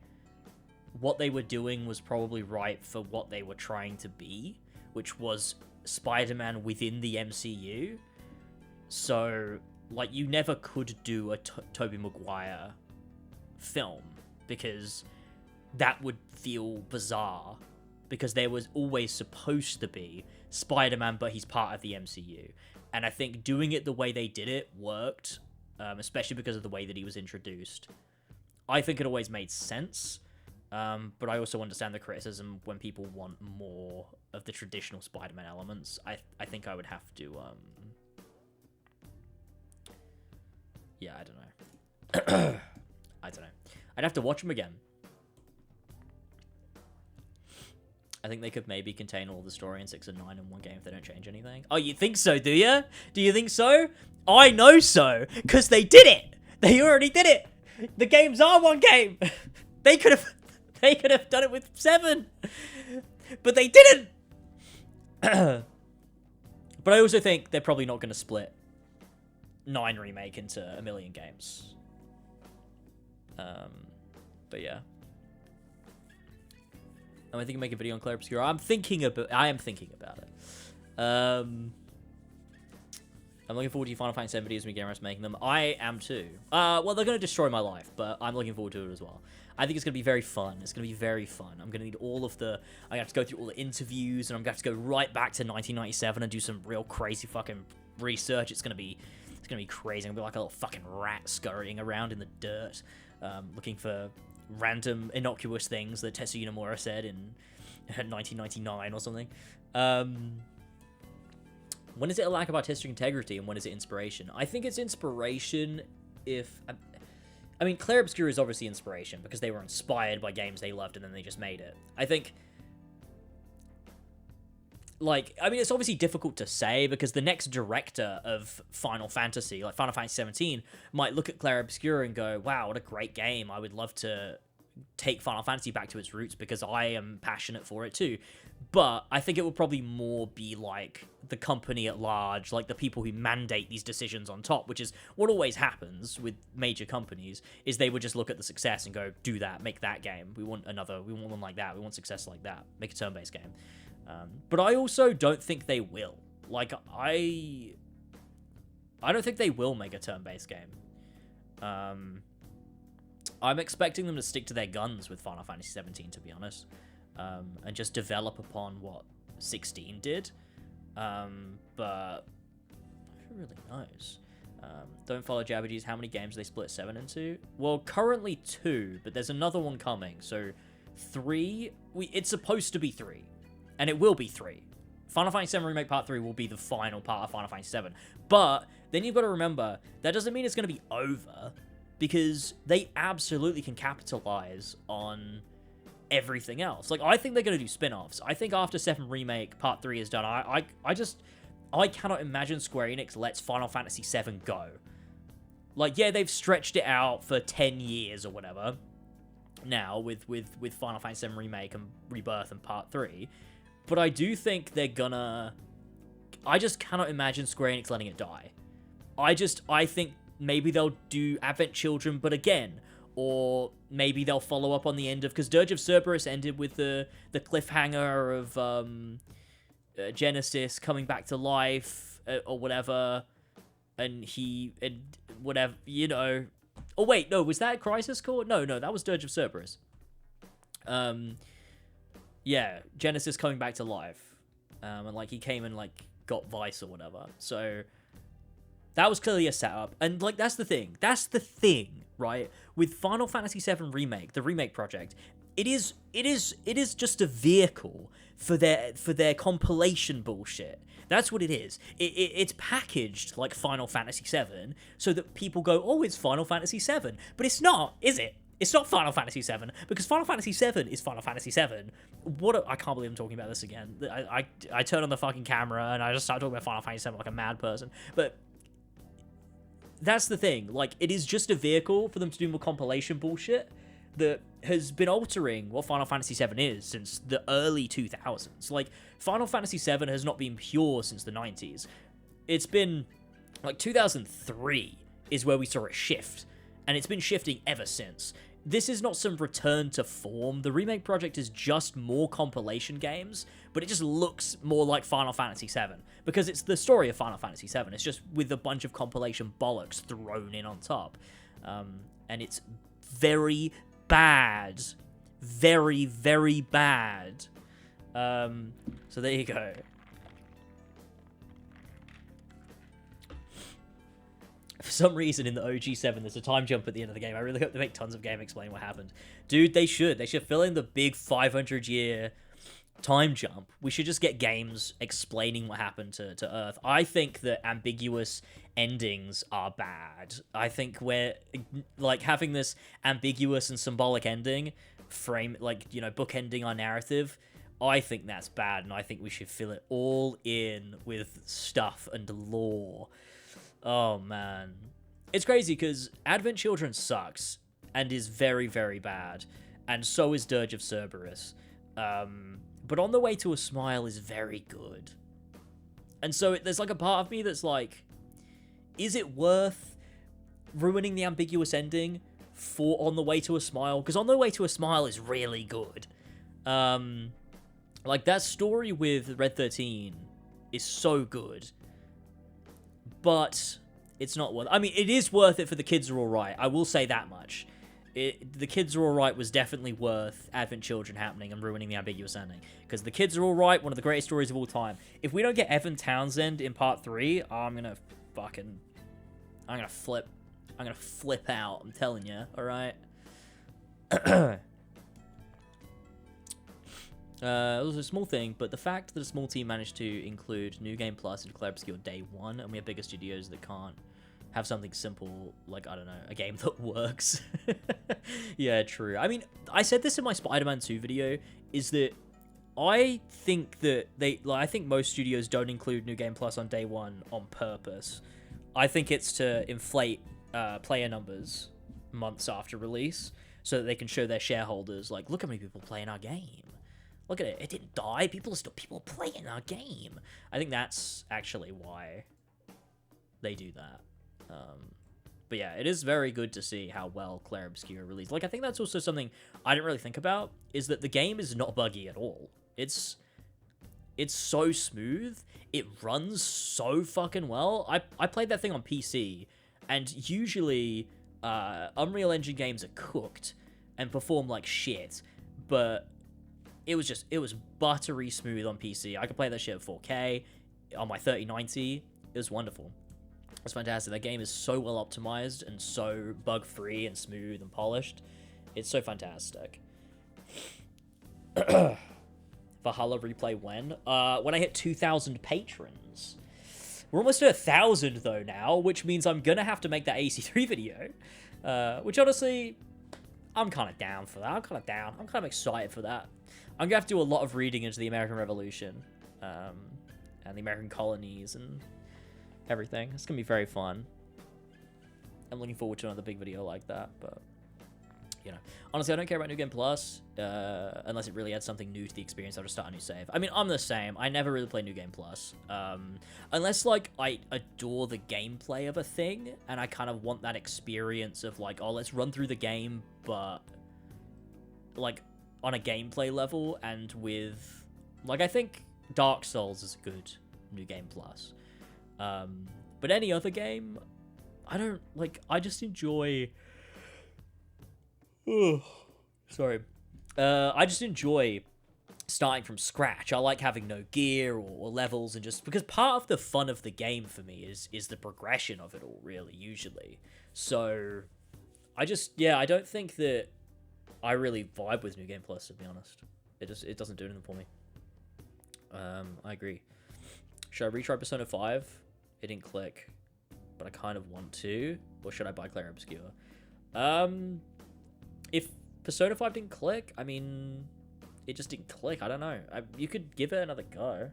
what they were doing was probably right for what they were trying to be, which was Spider-Man within the MCU. So, like, you never could do a Tobey Maguire film, because that would feel bizarre, because there was always supposed to be Spider-Man, but he's part of the MCU. And I think doing it the way they did it worked, especially because of the way that he was introduced. I think it always made sense. But I also understand the criticism when people want more of the traditional Spider-Man elements. I think I would have to, yeah, I don't know. I don't know. I'd have to watch them again. I think they could maybe contain all the story in 6 and 9 in one game if they don't change anything. Oh, you think so, do you? Do you think so? I know so, because they did it! They already did it! The games are one game! They could have done it with 7, but they didn't. But I also think they're probably not going to split 9 remake into a million games. But yeah. Am I thinking of making a video on Clair Obscura? I am thinking about it. I'm looking forward to Final Fantasy VII videos when we get around to making them. I am too. Well, they're going to destroy my life, but I'm looking forward to it as well. I think it's going to be very fun. It's going to be very fun. I'm going to need all of the... I have to go through all the interviews, and I'm going to have to go right back to 1997 and do some real crazy fucking research. It's going to be crazy. I'm going to be like a little fucking rat scurrying around in the dirt, looking for random innocuous things that Tetsuya Nomura said in 1999 or something. When is it a lack of artistic integrity and when is it inspiration? I think it's inspiration if... I mean, Clair Obscura is obviously inspiration because they were inspired by games they loved and then they just made it. I think... Like, I mean, it's obviously difficult to say because the next director of Final Fantasy, like Final Fantasy 17, might look at Clair Obscura and go, wow, what a great game. I would love to take Final Fantasy back to its roots because I am passionate for it too. But I think it would probably more be like the company at large, like the people who mandate these decisions on top, which is what always happens with major companies, is they would just look at the success and go, do that, make that game. We want one like that. We want success like that. Make a turn-based game. But I also don't think they will. Like, I don't think they will make a turn-based game. I'm expecting them to stick to their guns with Final Fantasy 17, to be honest. And just develop upon what 16 did. But who really knows? Don't follow Jabberjees. How many games do they split 7 into? Well, currently 2, but there's another one coming. So 3, it's supposed to be 3. And it will be 3. Final Fantasy VII Remake Part 3 will be the final part of Final Fantasy VII. But then you've got to remember, that doesn't mean it's going to be over. Because they absolutely can capitalize on everything else. Like, I think they're going to do spin-offs. I think after 7 Remake Part 3 is done, I cannot imagine Square Enix lets Final Fantasy VII go. Like, yeah, they've stretched it out for 10 years or whatever now with Final Fantasy VII Remake and Rebirth and Part 3. But I do think they're gonna... I just cannot imagine Square Enix letting it die. I think maybe they'll do Advent Children, but again, or maybe they'll follow up on the end of... Because Dirge of Cerberus ended with the cliffhanger of Genesis coming back to life, or whatever, and whatever, you know... Oh, wait, no, was that Crisis Core? No, that was Dirge of Cerberus. Yeah, Genesis coming back to life. And, like, he came and, like, got Vice or whatever. So, that was clearly a setup. And, like, that's the thing. That's the thing, right? With Final Fantasy VII Remake, the remake project, it is just a vehicle for their compilation bullshit. That's what it is. It's packaged like Final Fantasy VII so that people go, oh, it's Final Fantasy VII. But it's not, is it? It's not Final Fantasy VII, because Final Fantasy VII is Final Fantasy VII. I can't believe I'm talking about this again. I turn on the fucking camera and I just start talking about Final Fantasy VII like a mad person. But that's the thing. Like, it is just a vehicle for them to do more compilation bullshit that has been altering what Final Fantasy VII is since the early 2000s. Like, Final Fantasy VII has not been pure since the 90s. It's been, like, 2003 is where we saw it shift, and it's been shifting ever since. This is not some return to form. The remake project is just more compilation games, but it just looks more like Final Fantasy VII, because it's the story of Final Fantasy VII. It's just with a bunch of compilation bollocks thrown in on top. And it's very bad. Very, very bad. So there you go. For some reason, in the OG7, there's a time jump at the end of the game. I really hope they make tons of game explaining what happened. Dude, they should. They should fill in the big 500-year time jump. We should just get games explaining what happened to Earth. I think that ambiguous endings are bad. I think we're, like, having this ambiguous and symbolic ending, bookending our narrative, I think that's bad, and I think we should fill it all in with stuff and lore. Oh, man. It's crazy, because Advent Children sucks, and is very, very bad, and so is Dirge of Cerberus. But On the Way to a Smile is very good. And so there's, like, a part of me that's like, is it worth ruining the ambiguous ending for On the Way to a Smile, because On the Way to a Smile is really good. Like, that story with Red 13 is so good, but it's not worth... I mean, it is worth it for The Kids Are Alright, I will say that much. The Kids Are Alright was definitely worth Advent Children happening and ruining the ambiguous ending, because The Kids Are Alright, one of the greatest stories of all time. If we don't get Evan Townsend in part 3, I'm gonna flip out, I'm telling you, alright? It was a small thing, but the fact that a small team managed to include New Game Plus and Declare Obscure day one, and we have bigger studios that can't have something simple, like, I don't know, a game that works. Yeah, true. I mean, I said this in my Spider-Man 2 video, is that I think that I think most studios don't include New Game Plus on day one on purpose. I think it's to inflate player numbers months after release, so that they can show their shareholders, like, look how many people play in our game. Look at it. It didn't die. People play in our game. I think that's actually why they do that. But yeah, it is very good to see how well Claire Obscura released. Like, I think that's also something I didn't really think about, is that the game is not buggy at all. It's so smooth. It runs so fucking well. I played that thing on PC, and usually Unreal Engine games are cooked and perform like shit, but it was buttery smooth on PC. I could play that shit at 4K on my 3090. It was wonderful. It's fantastic. That game is so well optimized and so bug-free and smooth and polished. It's so fantastic. Valhalla replay when? When I hit 2,000 patrons. We're almost at 1,000 though now, which means I'm gonna have to make that AC3 video. Which honestly, I'm kind of down for that. I'm kind of excited for that. I'm gonna have to do a lot of reading into the American Revolution, and the American colonies and everything. It's gonna be very fun. I'm looking forward to another big video like that, but you know, honestly, I don't care about New Game Plus unless it really adds something new to the experience. I'll just start a new save. I mean, I'm the same. I never really play New Game Plus unless like I adore the gameplay of a thing and I kind of want that experience of like, oh, let's run through the game, but like on a gameplay level, and with like, I think Dark Souls is a good New Game Plus. But any other game, I don't like. I just enjoy. Sorry. I just enjoy starting from scratch. I like having no gear or levels, and just because part of the fun of the game for me is the progression of it all, really, usually. So I don't think that I really vibe with New Game Plus, to be honest. It doesn't do anything for me. I agree. Should I retry Persona 5? It didn't click, but I kind of want to. Or should I buy Claire Obscure? If Persona 5 didn't click, I mean, it just didn't click. I don't know. You could give it another go.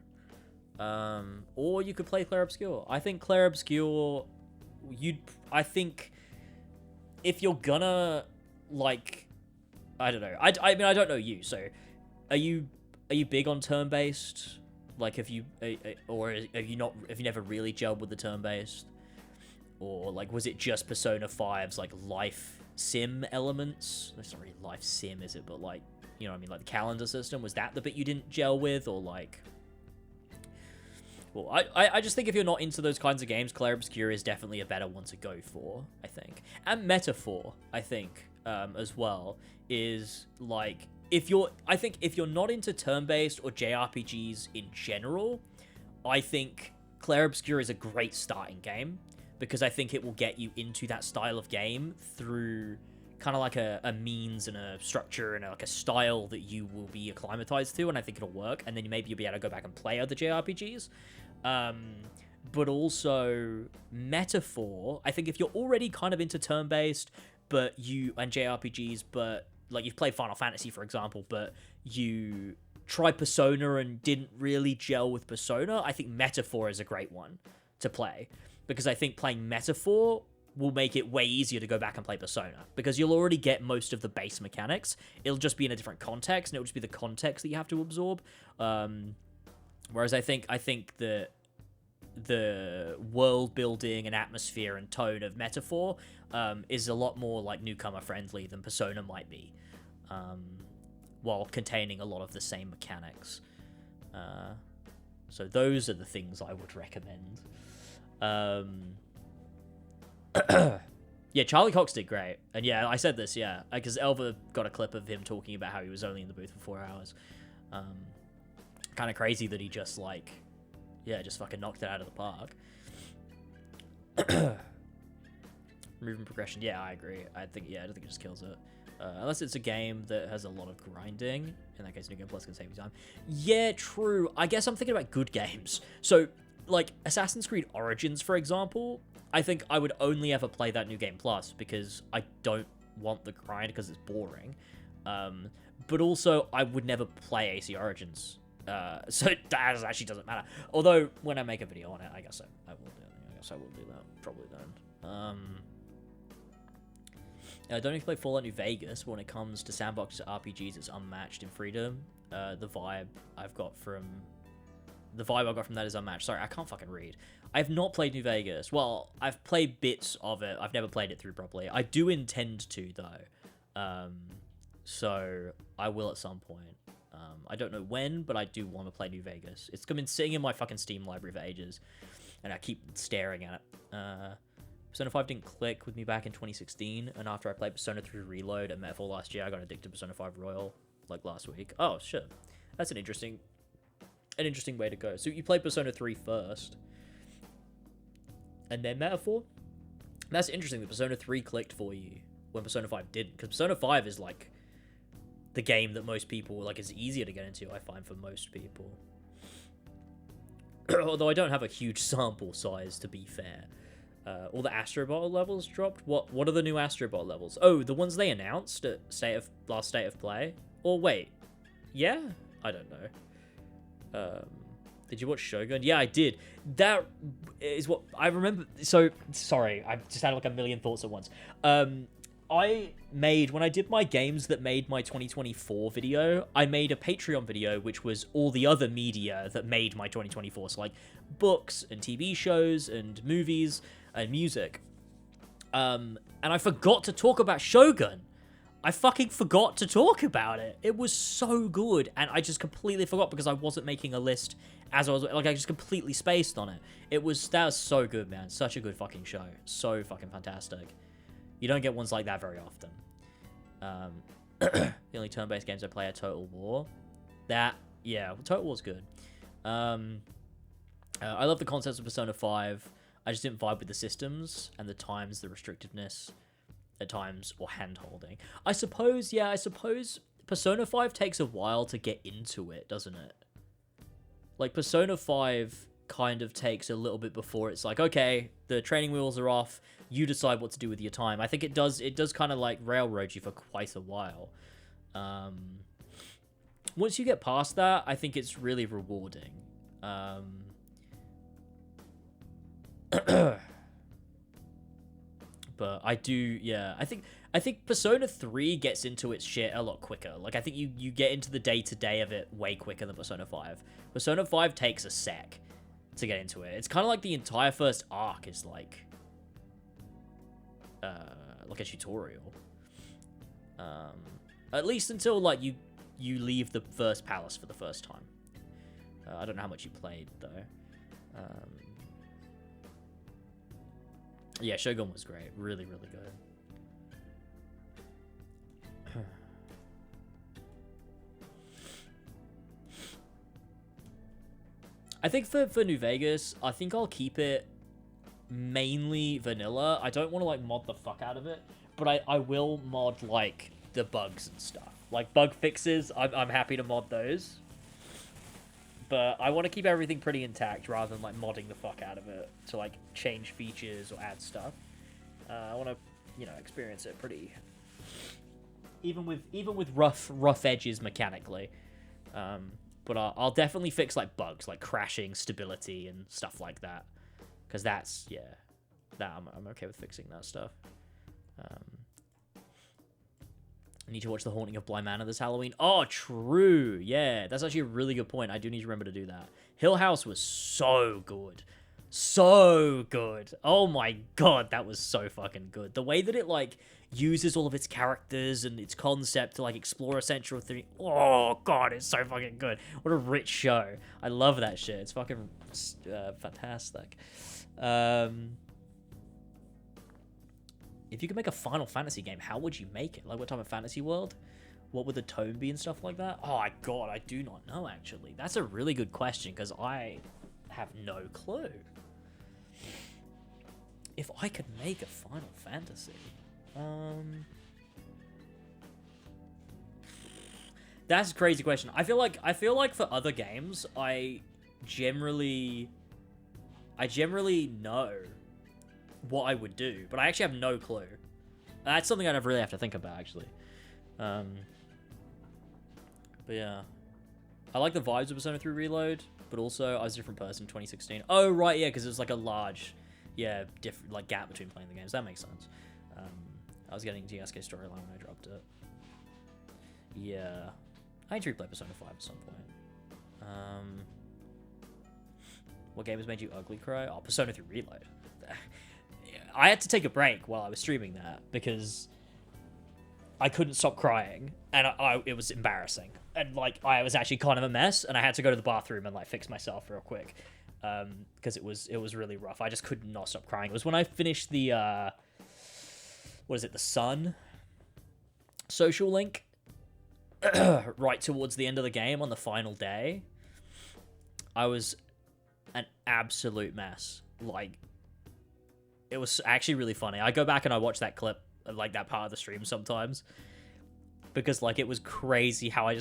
Or you could play Claire Obscure. I think Claire Obscure, I think if you're gonna, like, I don't know. I mean, I don't know you, so are you big on turn-based? Like, have you never really gelled with the turn-based? Or, like, was it just Persona 5's, like, life sim elements? That's not really life sim, is it? But, like, you know what I mean? Like, the calendar system, was that the bit you didn't gel with? Or, like... Well, I just think if you're not into those kinds of games, Claire Obscure is definitely a better one to go for, I think. And Metaphor, I think, as well, is, like... I think if you're not into turn-based or JRPGs in general, I think Claire Obscure is a great starting game, because I think it will get you into that style of game through kind of like a means and a structure and like a style that you will be acclimatized to, and I think it'll work, and then maybe you'll be able to go back and play other JRPGs. But also Metaphor, I think if you're already kind of into turn-based and JRPGs, but like you've played Final Fantasy, for example, but you tried Persona and didn't really gel with Persona, I think Metaphor is a great one to play, because I think playing Metaphor will make it way easier to go back and play Persona, because you'll already get most of the base mechanics. It'll just be in a different context, and it'll just be the context that you have to absorb. Whereas I think that the world building and atmosphere and tone of Metaphor is a lot more like newcomer friendly than Persona might be, while containing a lot of the same mechanics. So those are the things I would recommend. Yeah, Charlie Cox did great. And yeah, I said this, yeah, because Elva got a clip of him talking about how he was only in the booth for 4 hours. Kind of crazy that he just, like, yeah, just fucking knocked it out of the park. Movement progression, yeah, I agree. I don't think it just kills it. Unless it's a game that has a lot of grinding. In that case, New Game Plus can save you time. Yeah, true. I guess I'm thinking about good games. So, like, Assassin's Creed Origins, for example, I think I would only ever play that New Game Plus because I don't want the grind because it's boring. But also, I would never play AC Origins. So that actually doesn't matter. Although, when I make a video on it, I guess I will do that. Probably don't. I don't even play Fallout New Vegas, but when it comes to sandbox RPGs, it's unmatched in freedom. The vibe I got from that is unmatched. Sorry, I can't fucking read. I have not played New Vegas. Well, I've played bits of it. I've never played it through properly. I do intend to, though. So I will at some point. I don't know when, but I do want to play New Vegas. It's been sitting in my fucking Steam library for ages, and I keep staring at it. Persona 5 didn't click with me back in 2016, and after I played Persona 3 Reload and Metaphor last year, I got addicted to Persona 5 Royal, like, last week. Oh, shit. That's an interesting way to go. So you played Persona 3 first, and then Metaphor? That's interesting that Persona 3 clicked for you when Persona 5 didn't, because Persona 5 is, like, the game that most people, like, is easier to get into, I find, for most people. Although I don't have a huge sample size, to be fair. All the Astrobot levels dropped? What are the new Astrobot levels? Oh, the ones they announced at last State of Play? Or wait, yeah? I don't know. Did you watch Shogun? Yeah, I did. That is what I remember. So, sorry, I just had like a million thoughts at once. When I did my games that made my 2024 video, I made a Patreon video, which was all the other media that made my 2024. So, like, books and TV shows and movies and music. And I forgot to talk about Shogun. I fucking forgot to talk about it. It was so good, and I just completely forgot because I wasn't making a list as I was, like, I just completely spaced on it. That was so good, man. Such a good fucking show. So fucking fantastic. You don't get ones like that very often. The only turn-based games I play are Total War. Total War's good. I love the concepts of Persona 5. I just didn't vibe with the systems and the times, the restrictiveness at times, or hand-holding. I suppose Persona 5 takes a while to get into it, doesn't it? Like, Persona 5 kind of takes a little bit before it's like, okay, the training wheels are off, you decide what to do with your time. I think it does kind of, like, railroad you for quite a while. Once you get past that, I think it's really rewarding. But I think Persona 3 gets into its shit a lot quicker. Like, I think you get into the day-to-day of it way quicker than Persona 5. Persona 5 takes a sec to get into it. It's kind of like the entire first arc is like a tutorial. At least until, like, you leave the first palace for the first time. I don't know how much you played, though. Yeah, Shogun was great. Really, really good. I think for New Vegas, I think I'll keep it mainly vanilla. I don't want to, like, mod the fuck out of it, but I will mod, like, the bugs and stuff. Like, bug fixes, I'm happy to mod those. But I want to keep everything pretty intact rather than, like, modding the fuck out of it to, like, change features or add stuff. I want to, experience it pretty... Even with rough edges mechanically. But I'll definitely fix, like, bugs, like crashing, stability, and stuff like that. Because that's, I'm okay with fixing that stuff. I need to watch The Haunting of Bly Manor this Halloween. Oh, true. Yeah, that's actually a really good point. I do need to remember to do that. Hill House was so good. So good. Oh my god, that was so fucking good. The way that it, like, uses all of its characters and its concept to, like, explore a central thing. Oh god, it's so fucking good. What a rich show. I love that shit. It's fucking fantastic. If you could make a Final Fantasy game, how would you make it? Like, what type of fantasy world? What would the tone be and stuff like that? Oh my god, I do not know, actually. That's a really good question, because I have no clue. If I could make a Final Fantasy, that's a crazy question. I feel like for other games, I generally know what I would do, but I actually have no clue. That's something I never really have to think about, actually. But yeah, I like the vibes of Persona 3 Reload, but also I was a different person in 2016. Oh right, yeah, because it was like a large, different like gap between playing the games. That makes sense. I was getting GSK storyline when I dropped it. Yeah, I need to replay Persona 5 at some point. What game has made you ugly cry? Oh, Persona 3 Reload. I had to take a break while I was streaming that because I couldn't stop crying, and it was embarrassing, and like I was actually kind of a mess, and I had to go to the bathroom and like fix myself real quick, because it was really rough. I just could not stop crying. It was when I finished the what is it, the Sun social link, right towards the end of the game on the final day. I was an absolute mess. Like, it was actually really funny. I go back and I watch that clip, like that part of the stream sometimes, because like it was crazy how I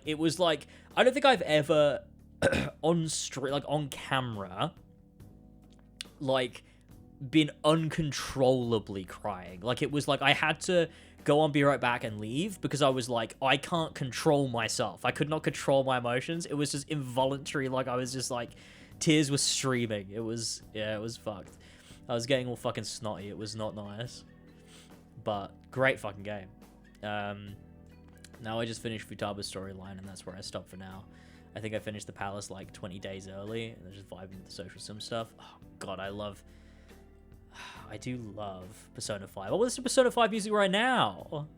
it was like, I don't think I've ever on camera like been uncontrollably crying. Like, it was like I had to go on, be right back, and leave because I was like, I can't control myself. I could not control my emotions. It was just involuntary. Like, I was just like, tears were streaming. It was fucked. I was getting all fucking snotty. It was not nice. But great fucking game. Now I just finished Futaba's storyline, and that's where I stopped for now. I think I finished the palace like 20 days early, and I'm just vibing with the social sim stuff. Oh god, I do love Persona 5. What was the Persona 5 music right now?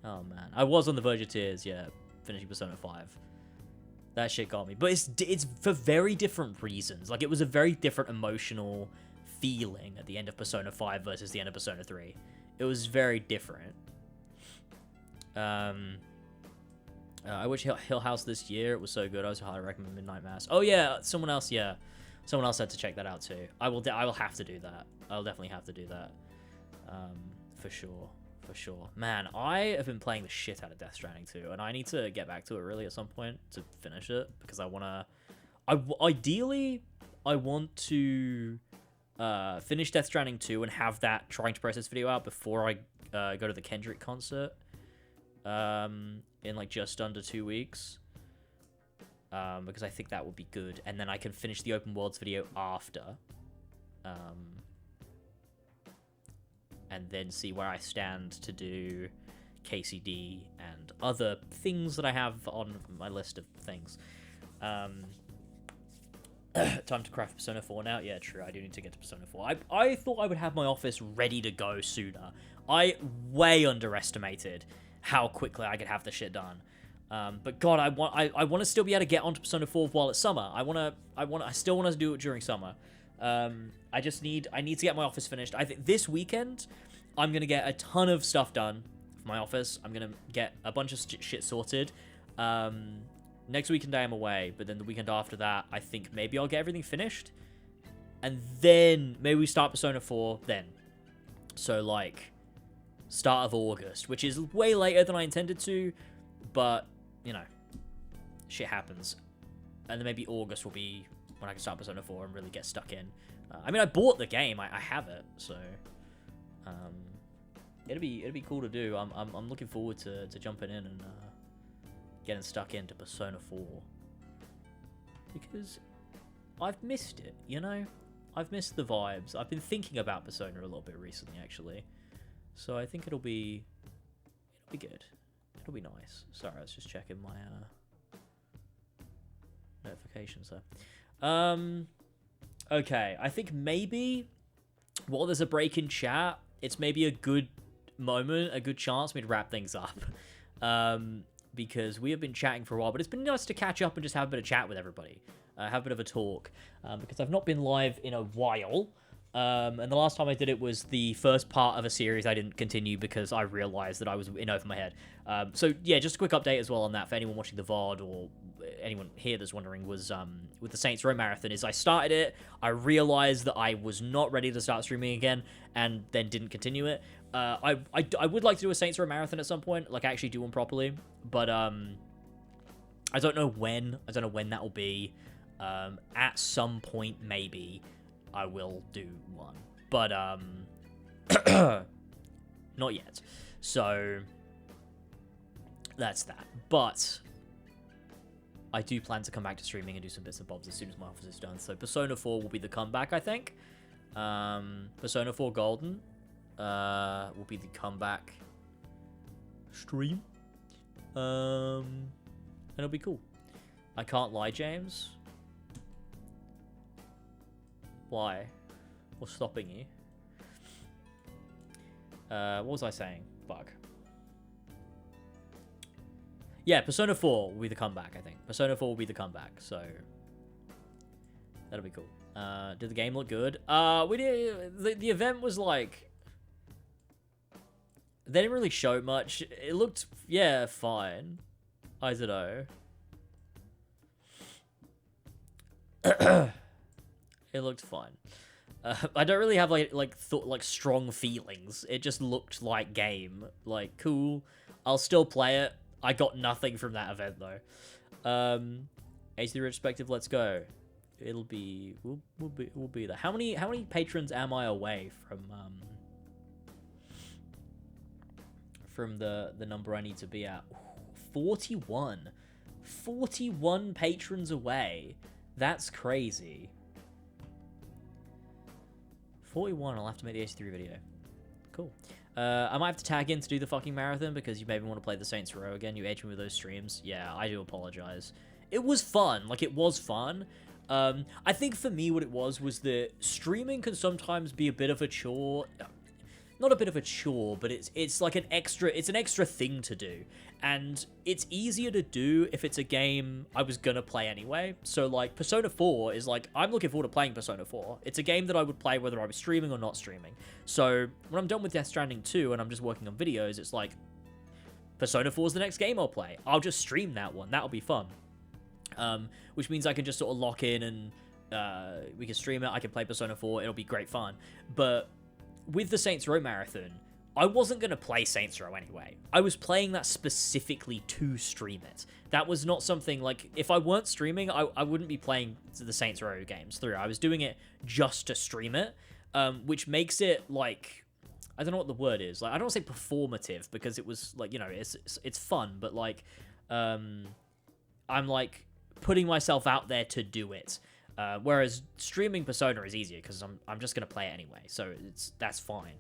Oh man, I was on the verge of tears, yeah, finishing Persona 5. That shit got me. But it's for very different reasons. Like, it was a very different emotional feeling at the end of Persona 5 versus the end of Persona 3. It was very different. I watched Hill House this year. It was so good. I was highly recommend Midnight Mass. Oh yeah, someone else had to check that out too. I will have to do that. I'll definitely have to do that. For sure. Man, I have been playing the shit out of Death Stranding 2, and I need to get back to it really at some point to finish it, because ideally I want to finish Death Stranding 2 and have that trying to process video out before I go to the Kendrick concert in like just under 2 weeks, because I think that would be good, and then I can finish the open worlds video after, and then see where I stand to do KCD and other things that I have on my list of things. Time to craft Persona 4 now? Yeah, true, I do need to get to Persona 4. I thought I would have my office ready to go sooner. I way underestimated how quickly I could have the shit done. But God, I want to still be able to get onto Persona 4 while it's summer. I still want to do it during summer. I need to get my office finished. I think this weekend I'm gonna get a ton of stuff done for my office. I'm gonna get a bunch of shit sorted. Next weekend I am away, but then the weekend after that, I think maybe I'll get everything finished, and then maybe we start Persona 4 then. So like start of August, which is way later than I intended to, but you know, shit happens. And then maybe August will be when I can start Persona 4 and really get stuck in. I mean, I bought the game, I have it, so it'll be cool to do. I'm looking forward to jumping in and getting stuck into Persona 4, because I've missed it, you know? I've missed the vibes. I've been thinking about Persona a little bit recently, actually. So I think it'll be good. It'll be nice. Sorry, I was just checking my notifications there. Okay, I think maybe while there's a break in chat, it's maybe a good moment, a good chance for me to wrap things up. Because we have been chatting for a while, but it's been nice to catch up and just have a bit of chat with everybody. Have a bit of a talk. Because I've not been live in a while. And the last time I did it was the first part of a series I didn't continue because I realized that I was in over my head. So yeah, just a quick update as well on that for anyone watching the VOD or anyone here that's wondering was with the Saints Row Marathon is I started it, I realized that I was not ready to start streaming again, and then didn't continue it. I would like to do a Saints Row Marathon at some point, like actually do one properly, but I don't know when. I don't know when that will be. At some point, maybe I will do one, but not yet. So that's that. But I do plan to come back to streaming and do some bits and bobs as soon as my office is done. So Persona 4 will be the comeback, I think. Persona 4 Golden will be the comeback stream. And it'll be cool. I can't lie, James. Why? What's stopping you? What was I saying? Bug. Yeah, Persona 4 will be the comeback, I think. Persona 4 will be the comeback, so that'll be cool. Did the game look good? We did. The event was like, they didn't really show much. It looked, yeah, fine. I don't know. It looked fine. I don't really have like strong feelings. It just looked like game, like cool. I'll still play it. I got nothing from that event though. AC retrospective, let's go. It'll be we'll be there. How many patrons am I away from the number I need to be at? 41. 41 patrons away. That's crazy. 41, I'll have to make the AC3 video. Cool. I might have to tag in to do the fucking marathon because you made me want to play the Saints Row again. You aged me with those streams. Yeah, I do apologize. It was fun. Like, it was fun. I think for me what it was that streaming can sometimes be a bit of a chore. Not a bit of a chore, but it's like an extra thing to do. And it's easier to do if it's a game I was gonna play anyway. So like Persona 4 is like, I'm looking forward to playing Persona 4. It's a game that I would play whether I was streaming or not streaming. So when I'm done with Death Stranding 2 and I'm just working on videos, it's like, Persona 4 is the next game I'll play. I'll just stream that one. That'll be fun. Which means I can just sort of lock in and we can stream it. I can play Persona 4. It'll be great fun. But with the Saints Row Marathon, I wasn't going to play Saints Row anyway. I was playing that specifically to stream it. That was not something, like, if I weren't streaming, I wouldn't be playing the Saints Row games through. I was doing it just to stream it, which makes it, like, I don't know what the word is. Like, I don't want to say performative, because it was, like, you know, it's fun, but, like, I'm, like, putting myself out there to do it. Whereas streaming Persona is easier, because I'm just going to play it anyway, so that's fine.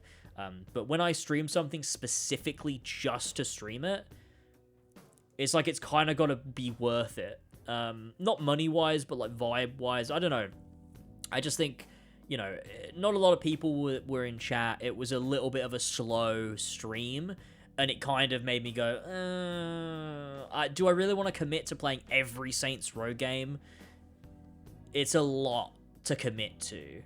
But when I stream something specifically just to stream it, it's like it's kind of got to be worth it. Not money-wise, but like vibe-wise. I don't know. I just think, you know, not a lot of people were in chat. It was a little bit of a slow stream, and it kind of made me go, do I really want to commit to playing every Saints Row game? It's a lot to commit to.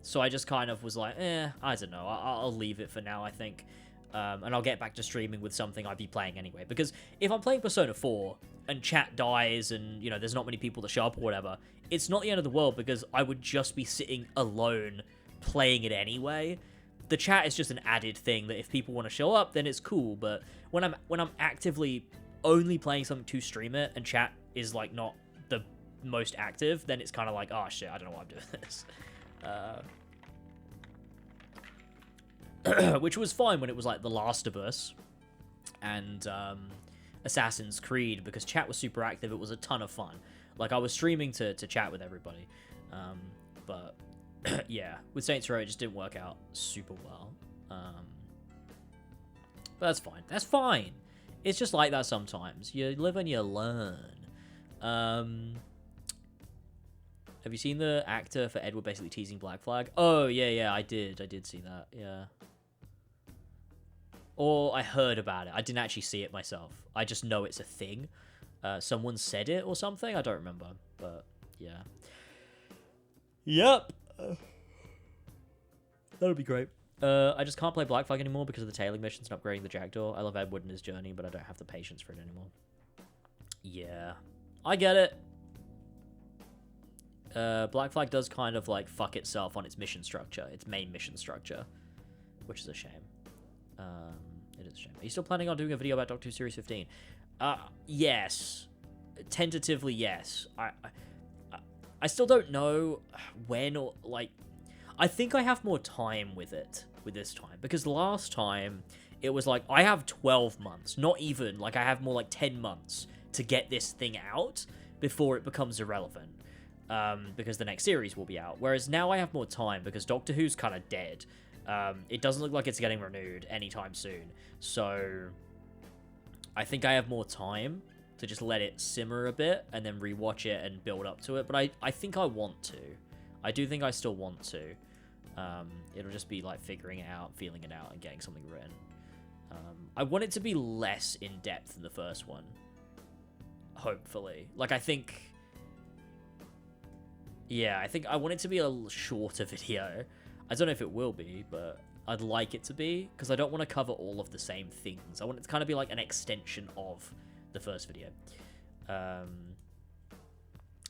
So I just kind of was like, I don't know. I'll leave it for now, I think. And I'll get back to streaming with something I'd be playing anyway. Because if I'm playing Persona 4 and chat dies and, you know, there's not many people to show up or whatever, it's not the end of the world because I would just be sitting alone playing it anyway. The chat is just an added thing that if people want to show up, then it's cool. But when I'm actively only playing something to stream it and chat is, like, not the most active, then it's kind of like, oh, shit, I don't know why I'm doing this. Which was fine when it was like The Last of Us and Assassin's Creed, because chat was super active. It was a ton of fun. Like, I was streaming to chat with everybody. But yeah, with Saints Row, it just didn't work out super well. But that's fine. That's fine. It's just like that sometimes. You live and you learn. Have you seen the actor for Edward basically teasing Black Flag? Oh, yeah, I did see that, yeah. Or I heard about it. I didn't actually see it myself. I just know it's a thing. Someone said it or something? I don't remember, but yeah. Yep. That'll be great. I just can't play Black Flag anymore because of the tailing missions and upgrading the Jackdaw. I love Edward and his journey, but I don't have the patience for it anymore. Yeah. I get it. Black Flag does kind of like fuck itself on its mission structure, its main mission structure, which is a shame. It is a shame. Are you still planning on doing a video about Doctor Who Series 15? Yes. Tentatively, yes. I still don't know when or, like... I think I have more time with it, with this time. Because last time, it was like, I have 12 months. Not even, like, I have more like 10 months to get this thing out before it becomes irrelevant. Because the next series will be out. Whereas now I have more time because Doctor Who's kind of dead. It doesn't look like it's getting renewed anytime soon. So, I think I have more time to just let it simmer a bit and then rewatch it and build up to it. But I think I want to. I do think I still want to. It'll just be like figuring it out, feeling it out, and getting something written. I want it to be less in-depth than the first one. Hopefully. Like, I think... Yeah, I think I want it to be a shorter video. I don't know if it will be, but I'd like it to be, because I don't want to cover all of the same things. I want it to kind of be like an extension of the first video. I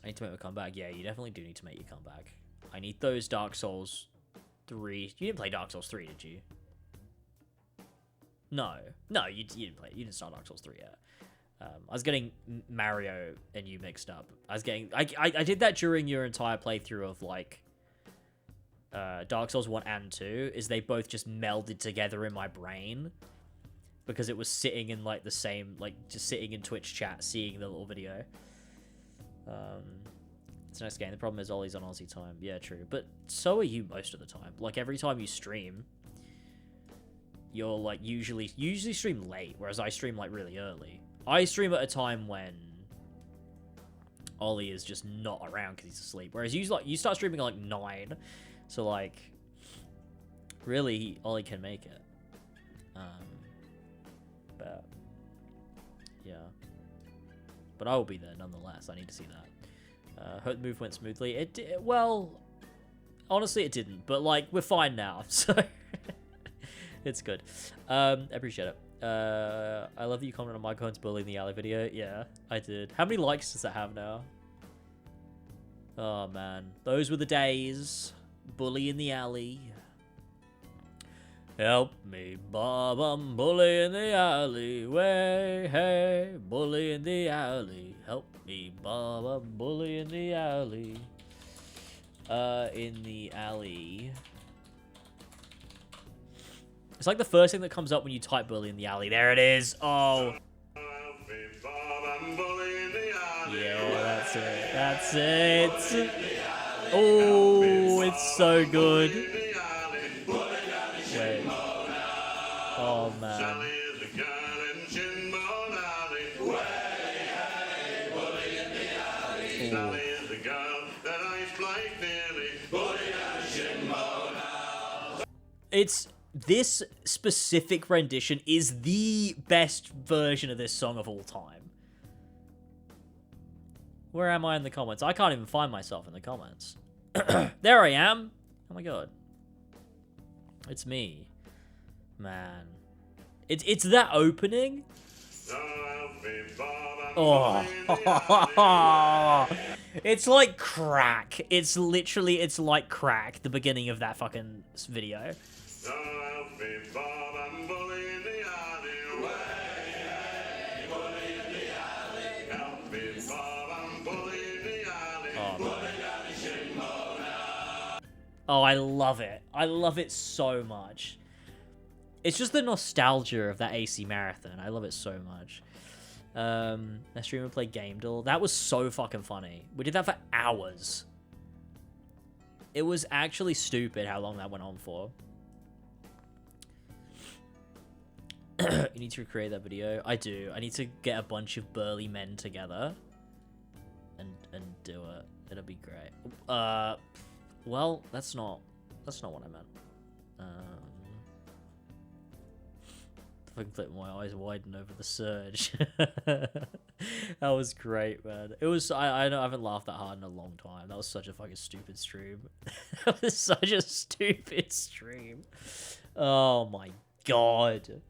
need to make my comeback. Yeah, you definitely do need to make your comeback. I need those Dark Souls 3. You didn't play Dark Souls 3, did you? No, you didn't play. You didn't start Dark Souls 3 yet. I was getting Mario and you mixed up. I did that during your entire playthrough of like Dark Souls 1 and 2, is they both just melded together in my brain because it was sitting in like the same, like just sitting in Twitch chat, seeing the little video. It's a nice game. The problem is Ollie's on Aussie time. Yeah, true. But so are you most of the time. Like every time you stream, you're like usually stream late, whereas I stream like really early. I stream at a time when Ollie is just not around because he's asleep. Whereas you start streaming at like 9, so like really Ollie can make it. But yeah, but I will be there nonetheless. I need to see that. Hope the move went smoothly. Well, honestly, it didn't. But like we're fine now, so it's good. I appreciate it. I love that you commented on my Cohen's Bully in the Alley video. Yeah, I did. How many likes does that have now? Oh, man. Those were the days. Bully in the alley. Help me, Bob, I'm bully in the alleyway. Hey, bully in the alley. Help me, Bob, I'm bully in the alley. In the alley. It's like the first thing that comes up when you type bully in the alley. There it is. Oh. Yeah, that's it. That's it. Oh, it's so good. Wait. Oh, man. It's... This specific rendition is the best version of this song of all time. Where am I in the comments? I can't even find myself in the comments. There I am. Oh my god. It's me. Man. It's that opening. Oh. It's like crack. It's literally, it's like crack, the beginning of that fucking video. Oh, I love it. I love it so much. It's just the nostalgia of that AC marathon. I love it so much. That streamer played Game Duel. That was so fucking funny. We did that for hours. It was actually stupid how long that went on for. You need to recreate that video. I do. I need to get a bunch of burly men together and do it. It'll be great. Well, that's not what I meant. Fucking flip my eyes widen over the surge. That was great, man. It was. I haven't laughed that hard in a long time. That was such a fucking stupid stream. That was such a stupid stream. Oh my god.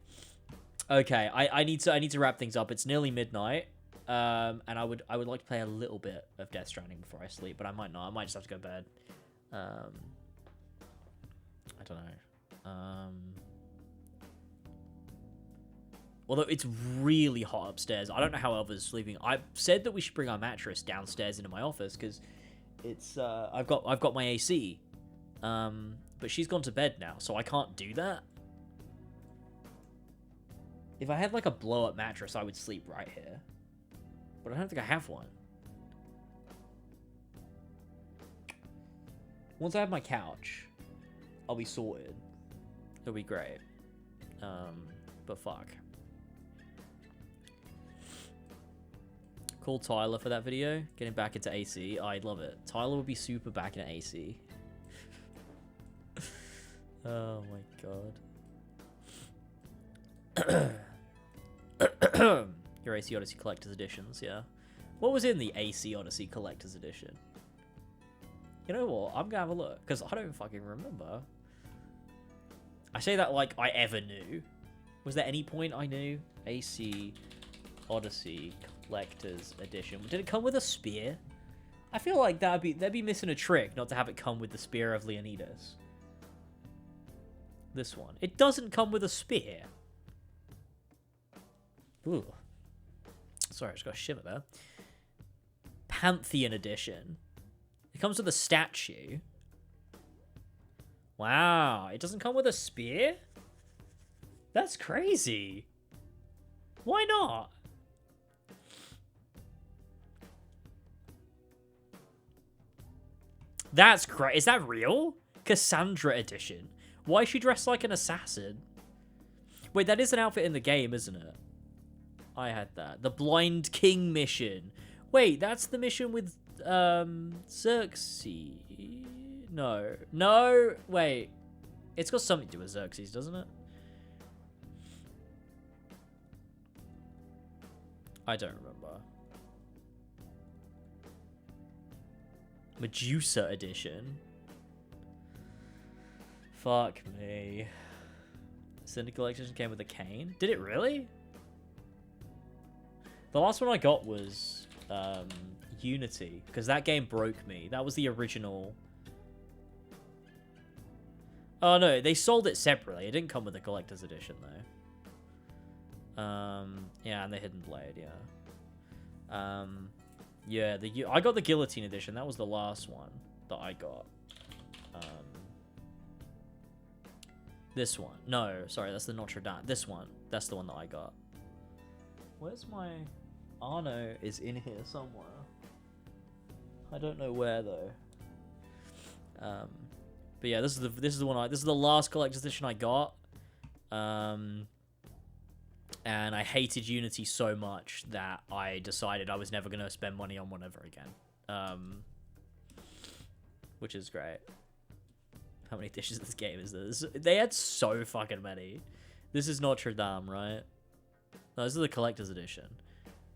Okay, I need to wrap things up. It's nearly midnight. And I would like to play a little bit of Death Stranding before I sleep, but I might not. I might just have to go to bed. I don't know. Although it's really hot upstairs. I don't know how Elva's sleeping. I said that we should bring our mattress downstairs into my office because it's I've got my AC. But she's gone to bed now, so I can't do that. If I had like a blow-up mattress, I would sleep right here. But I don't think I have one. Once I have my couch, I'll be sorted. It'll be great. But fuck. Call Tyler for that video. Getting back into AC. I'd love it. Tyler would be super back into AC. Oh my god. Your AC Odyssey Collector's Editions, yeah. What was in the AC Odyssey Collector's Edition? You know what? I'm gonna have a look, because I don't fucking remember. I say that like I ever knew. Was there any point I knew? AC Odyssey Collector's Edition. Did it come with a spear? I feel like they'd be missing a trick not to have it come with the Spear of Leonidas. This one. It doesn't come with a spear. Ooh. Sorry, I just got a shiver there. Pantheon Edition. It comes with a statue. Wow, it doesn't come with a spear? That's crazy. Why not? That's great. Is that real? Cassandra Edition. Why is she dressed like an assassin? Wait, that is an outfit in the game, isn't it? I had that. The Blind King mission. Wait, that's the mission with Xerxes. No. No, wait. It's got something to do with Xerxes, doesn't it? I don't remember. Medusa Edition. Fuck me. Syndicate Edition came with a cane. Did it really? The last one I got was Unity, because that game broke me. That was the original. Oh no, they sold it separately. It didn't come with a collector's edition though. Yeah, and the Hidden Blade, yeah. Yeah, I got the Guillotine edition. That was the last one that I got. This one. No, sorry, that's the Notre Dame. This one. That's the one that I got. Where's my... Arno is in here somewhere. I don't know where though. But yeah, this is the last collector's edition I got. And I hated Unity so much that I decided I was never gonna spend money on one ever again. Which is great. How many editions of this game is this? They had so fucking many. This is Notre Dame, right? No, this is the collector's edition.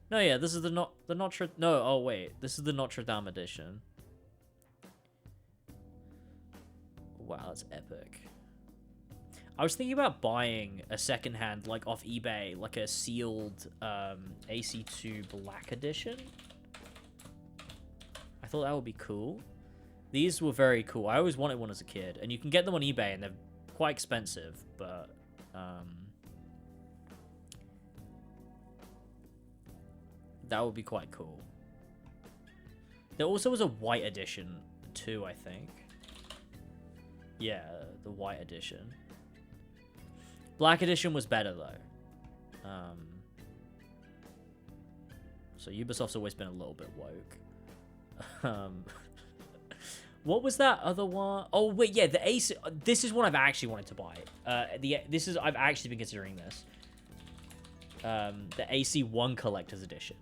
No, yeah, this is the Notre... No, oh wait. This is the Notre Dame edition. Wow, that's epic. I was thinking about buying a secondhand, like, off eBay, like a sealed AC2 Black edition. I thought that would be cool. These were very cool. I always wanted one as a kid. And you can get them on eBay, and they're quite expensive, but... that would be quite cool. There also was a white edition, too, I think. Yeah, the white edition. Black edition was better, though. So Ubisoft's always been a little bit woke. What was that other one? Oh, wait, yeah, the AC... This is one I've actually wanted to buy. I've actually been considering this. The AC1 Collector's Edition.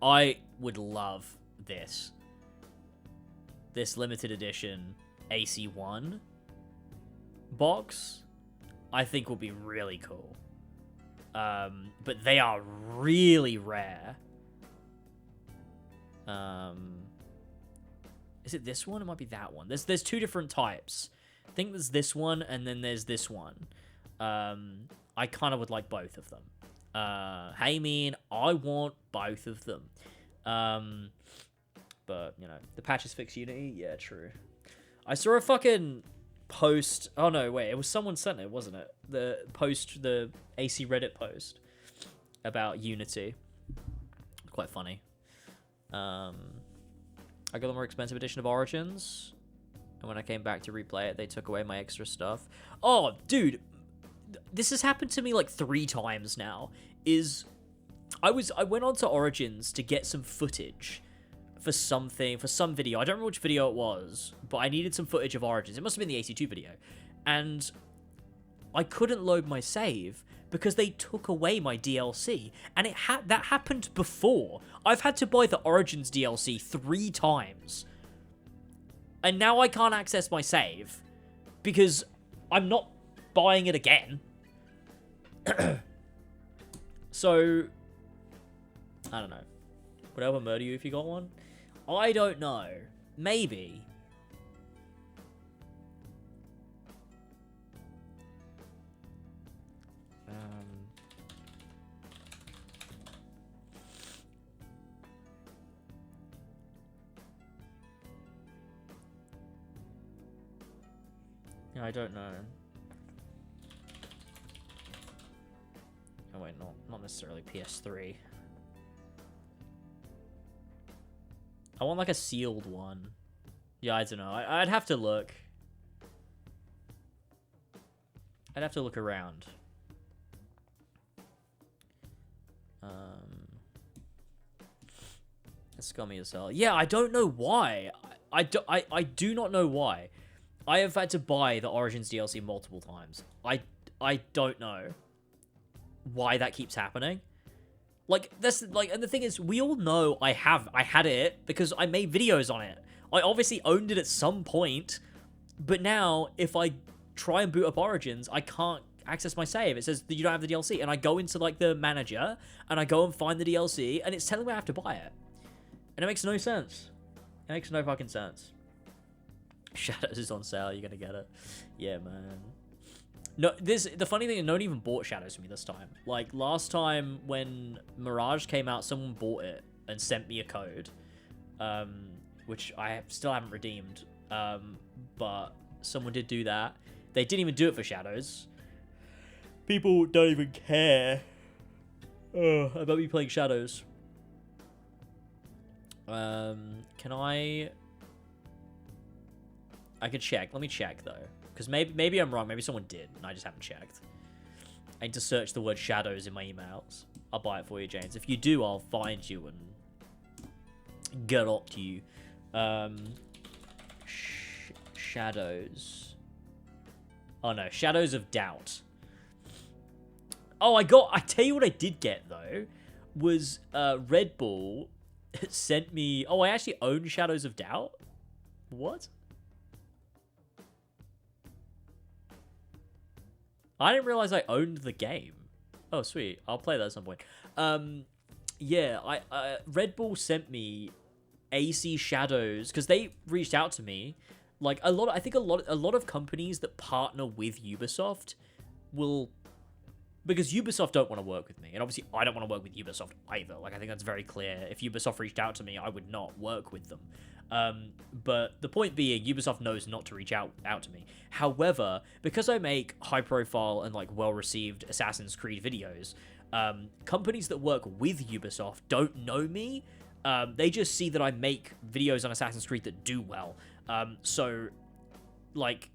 I would love this. this limited edition AC1 box, I think will be really cool. But they are really rare. Is it this one? It might be that one. There's two different types. I think there's this one, and then there's this one. I kind of would like both of them. Hey, man, I want both of them. But, you know, the patches fix Unity? Yeah, true. I saw a fucking post. Oh, no, wait. It was someone sent it, wasn't it? The AC Reddit post about Unity. Quite funny. I got the more expensive edition of Origins. And when I came back to replay it, they took away my extra stuff. Oh, dude. This has happened to me like 3 times now. I went on to Origins to get some footage for some video. I don't remember which video it was, but I needed some footage of Origins. It must have been the AC2 video. And I couldn't load my save because they took away my DLC. And that happened before. I've had to buy the Origins DLC 3 times. And now I can't access my save because I'm not buying it again. So, I don't know. Would I ever murder you if you got one? I don't know. Maybe. Yeah, I don't know. Oh wait, not necessarily PS3. I want like a sealed one. Yeah, I don't know. I'd have to look. I'd have to look around. It's scummy as hell. Yeah, I don't know why. I do not know why. I have had to buy the Origins DLC multiple times. I don't know why that keeps happening. Like, that's like, and the thing is, we all know I had it because I made videos on it. I obviously owned it at some point, but now if I try and boot up Origins, I can't access my save. It says that you don't have the DLC, and I go into like the manager and I go and find the DLC, and it's telling me I have to buy it, and it makes no sense. It makes no fucking sense. Shadows is on sale. You're gonna get it. Yeah, man. No, the funny thing is, no one even bought Shadows for me this time. Like, last time when Mirage came out, someone bought it and sent me a code, which I still haven't redeemed, but someone did do that. They didn't even do it for Shadows. People don't even care about me playing Shadows. Can I could check. Let me check, though. Because maybe I'm wrong. Maybe someone did, and I just haven't checked. I need to search the word Shadows in my emails. I'll buy it for you, James. If you do, I'll find you and get up to you. Shadows. Oh, no. Shadows of Doubt. Oh, I tell you what I did get, though, was Red Bull sent me... Oh, I actually own Shadows of Doubt? What? I didn't realize I owned the game. Oh, sweet. I'll play that at some point. Yeah, Red Bull sent me AC Shadows because they reached out to me. Like, I think a lot of companies that partner with Ubisoft will, because Ubisoft don't want to work with me, and obviously I don't want to work with Ubisoft either. Like, I think that's very clear. If Ubisoft reached out to me, I would not work with them. But the point being, Ubisoft knows not to reach out to me. However, because I make high-profile and like well-received Assassin's Creed videos, companies that work with Ubisoft don't know me. They just see that I make videos on Assassin's Creed that do well. So, like,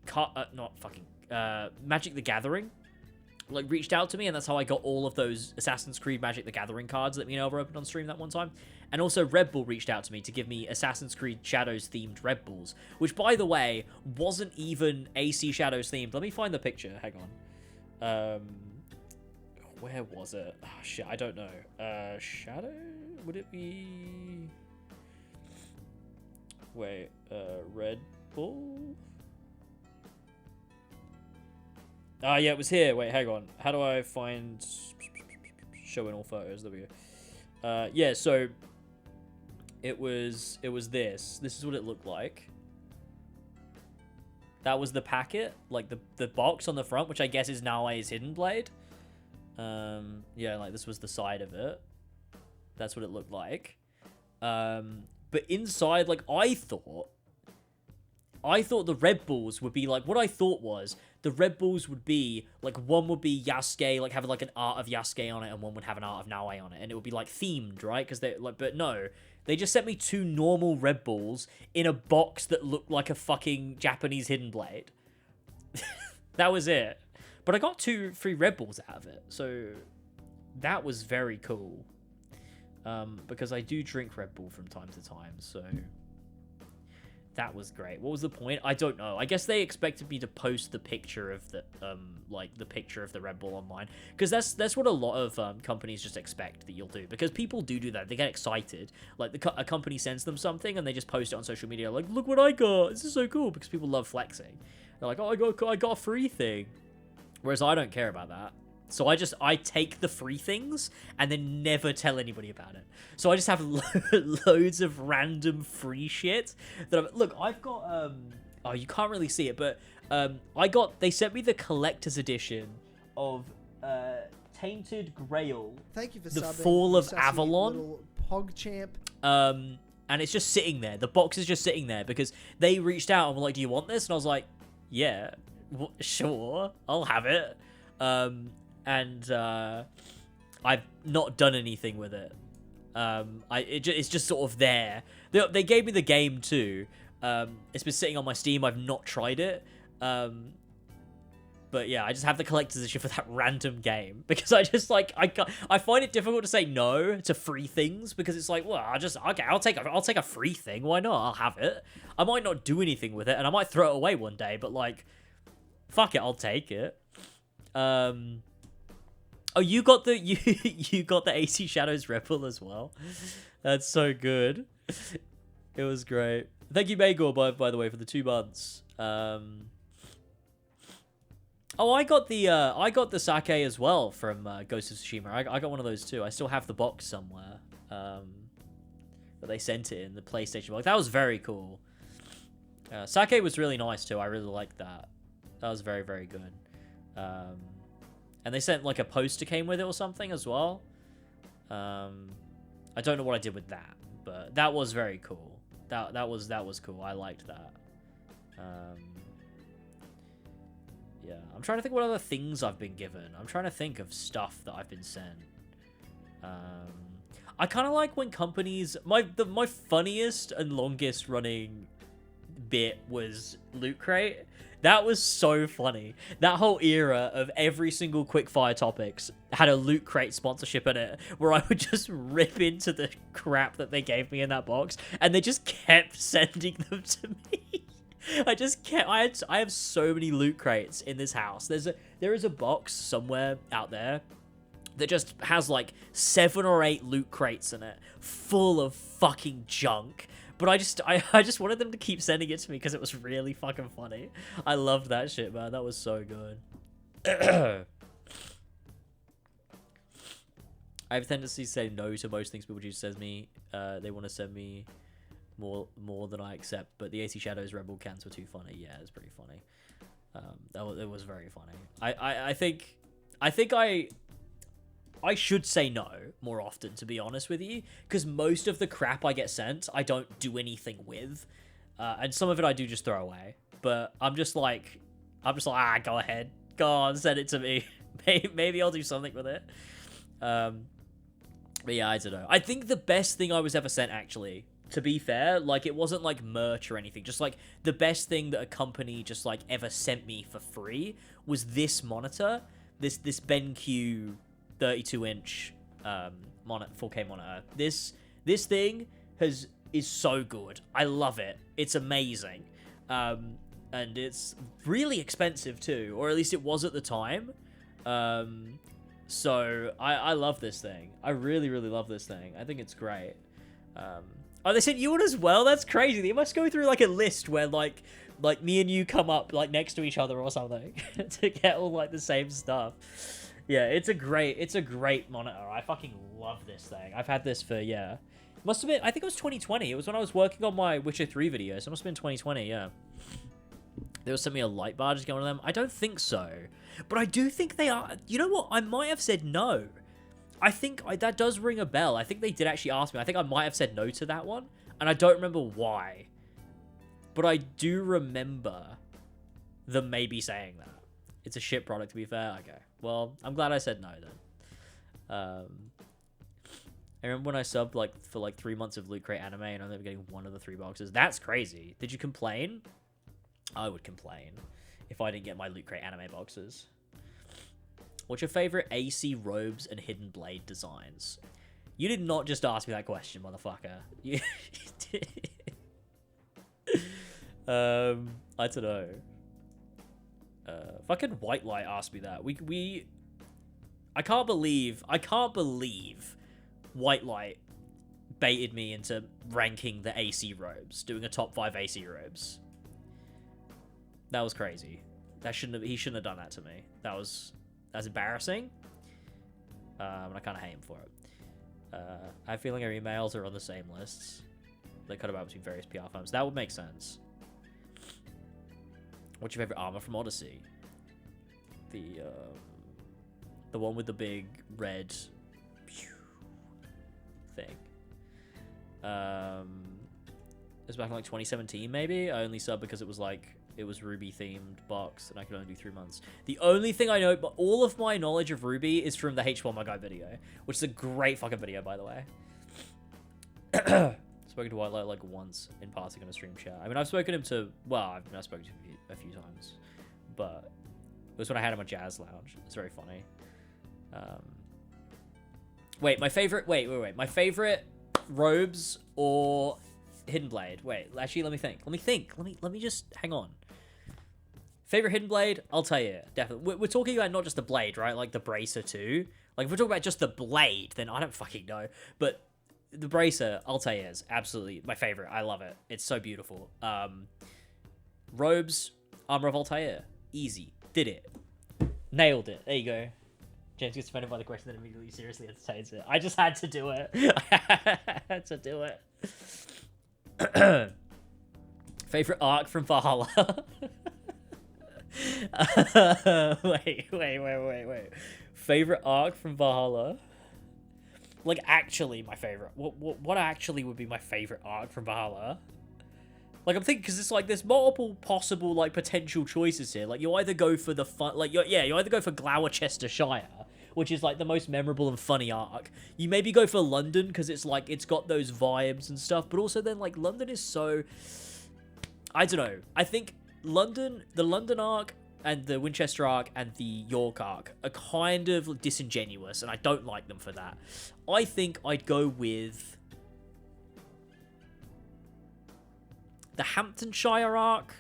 Magic the Gathering, like, reached out to me, and that's how I got all of those Assassin's Creed Magic the Gathering cards that me and Elva opened on stream that one time. And also Red Bull reached out to me to give me Assassin's Creed Shadows themed Red Bulls, which, by the way, wasn't even AC Shadows themed. Let me find the picture. Hang on. Where was it? Oh, shit, I don't know. Shadow? Would it be... Wait, Red Bull? Ah, yeah, it was here. Wait, hang on. How do I find... Showing all photos. There we go. Yeah, so... It was this. This is what it looked like. That was the packet. Like, the box on the front, which I guess is Naoe's Hidden Blade. Yeah, like, this was the side of it. That's what it looked like. But inside, like, I thought the Red Bulls would be, like, what I thought was, the Red Bulls would be, like, one would be Yasuke, like, having, like, an art of Yasuke on it, and one would have an art of Naoe on it, and it would be, like, themed, right? Because they, like, but no, they just sent me 2 normal Red Bulls in a box that looked like a fucking Japanese Hidden Blade. That was it. But I got 2 free Red Bulls out of it, so that was very cool. Because I do drink Red Bull from time to time, so that was great. What was the point? I don't know. I guess they expected me to post the picture of the like the picture of the Red Bull online, because that's what a lot of companies just expect that you'll do, because people do that. They get excited, like a company sends them something and they just post it on social media, like, look what I got, this is so cool, because people love flexing. They're like, oh, I got a free thing, whereas I don't care about that. So I take the free things and then never tell anybody about it. So I just have loads of random free shit that look, I've got oh, you can't really see it, but they sent me the collector's edition of Tainted Grail. Thank you for The subbing, Fall you of sassy Avalon. little Pog champ. And it's just sitting there. The box is just sitting there because they reached out and were like, "Do you want this?" And I was like, "Yeah, sure, I'll have it." And I've not done anything with it. It's just sort of there. They gave me the game too. It's been sitting on my Steam. I've not tried it. But yeah, I just have the collector's edition for that random game because I just like I find it difficult to say no to free things because it's like, well, I'll take a free thing. Why not? I'll have it. I might not do anything with it, and I might throw it away one day. But like, fuck it, I'll take it. Oh, you got the you got the AC Shadows Rebel as well. That's so good. It was great. Thank you, Magor, by the way, for the 2 months. Oh, I got the sake as well from Ghost of Tsushima. I got one of those too. I still have the box somewhere. But they sent it in the PlayStation box. That was very cool. Sake was really nice too. I really liked that. That was very, very good. And they sent like a poster came with it or something as well. I don't know what I did with that, but that was very cool. That was cool. I liked that. Yeah, I'm trying to think what other things I've been given. I'm trying to think of stuff that I've been sent. I kind of like when companies... My funniest and longest running bit was Loot Crate. That was so funny. That whole era of every single Quickfire Topics had a Loot Crate sponsorship in it, where I would just rip into the crap that they gave me in that box, and they just kept sending them to me. I have so many Loot Crates in this house. There is a box somewhere out there that just has like 7 or 8 Loot Crates in it, full of fucking junk. But I just wanted them to keep sending it to me because it was really fucking funny. I loved that shit, man. That was so good. I have a tendency to say no to most things people do. Says me, they want to send me more than I accept. But the AC Shadows Rebel cans were too funny. Yeah, it's pretty funny. It was very funny. I think I should say no more often, to be honest with you, because most of the crap I get sent, I don't do anything with, and some of it I do just throw away. But I'm just like, go ahead, go on, send it to me. Maybe I'll do something with it. But yeah, I don't know. I think the best thing I was ever sent, actually, to be fair, like, it wasn't like merch or anything. Just like the best thing that a company just like ever sent me for free was this monitor, this BenQ 32-inch 4K monitor. This thing is so good. I love it. It's amazing. And it's really expensive too, or at least it was at the time. So I love this thing. I really, really love this thing. I think it's great. Oh, they sent you one as well? That's crazy. They must go through like a list where like me and you come up like next to each other or something to get all like the same stuff. Yeah, it's a great monitor. I fucking love this thing. I've had this for, yeah. Must have been, I think it was 2020. It was when I was working on my Witcher 3 video, so it must have been 2020, yeah. They were sending me a light bar, just get one of them. I don't think so. But I do think they are. You know what? I might have said no. I think that does ring a bell. I think they did actually ask me. I think I might have said no to that one. And I don't remember why. But I do remember them maybe saying that. It's a shit product, to be fair. Okay. Well, I'm glad I said no, then. I remember when I subbed for 3 months of Loot Crate anime and I'm only getting one of the 3 boxes. That's crazy. Did you complain? I would complain if I didn't get my Loot Crate anime boxes. What's your favorite AC robes and hidden blade designs? You did not just ask me that question, motherfucker. You did. I don't know. Fucking White Light asked me that. I can't believe White Light baited me into ranking the AC robes, doing a top 5 AC robes. That was crazy. He shouldn't have done that to me. That's embarrassing. And I kind of hate him for it. I have a feeling our emails are on the same lists. They cut about between various PR firms. That would make sense. What's your favorite armor from Odyssey? The one with the big red thing. It was back in like 2017, maybe. I only subbed because it was Ruby themed box and I could only do 3 months. The only thing I know, but all of my knowledge of Ruby is from the H1 My Guide video, which is a great fucking video, by the way. Spoken to White Light like once in passing on a stream chat. I mean, I've spoken to him I've spoken to him a few times, but it was when I had him on Jazz Lounge. It's very funny. Wait, my favorite robes or Hidden Blade? Wait, actually, let me think. Let me just hang on. Favorite Hidden Blade? Altair, definitely. We're talking about not just the blade, right? Like the bracer too. Like if we're talking about just the blade, then I don't fucking know. But the bracer, Altair is absolutely my favorite. I love it. It's so beautiful. Robes, Armor of Altair. Easy. Did it. Nailed it. There you go. James gets offended by the question that immediately seriously entertains it. I just had to do it. I had to do it. Favorite arc from Valhalla? Wait. Favorite arc from Valhalla? Like, actually my favorite. What actually would be my favorite arc from Valhalla? Like, I'm thinking, because it's like, there's multiple possible, like, potential choices here. Like, you either go for the fun, like, you either go for Gloucester Shire, which is, like, the most memorable and funny arc. You maybe go for London, because it's, like, it's got those vibes and stuff, but also then, like, London is so, I don't know. I think the London arc and the Winchester arc and the York arc are kind of disingenuous, and I don't like them for that. I think I'd go with the Hamptonshire arc,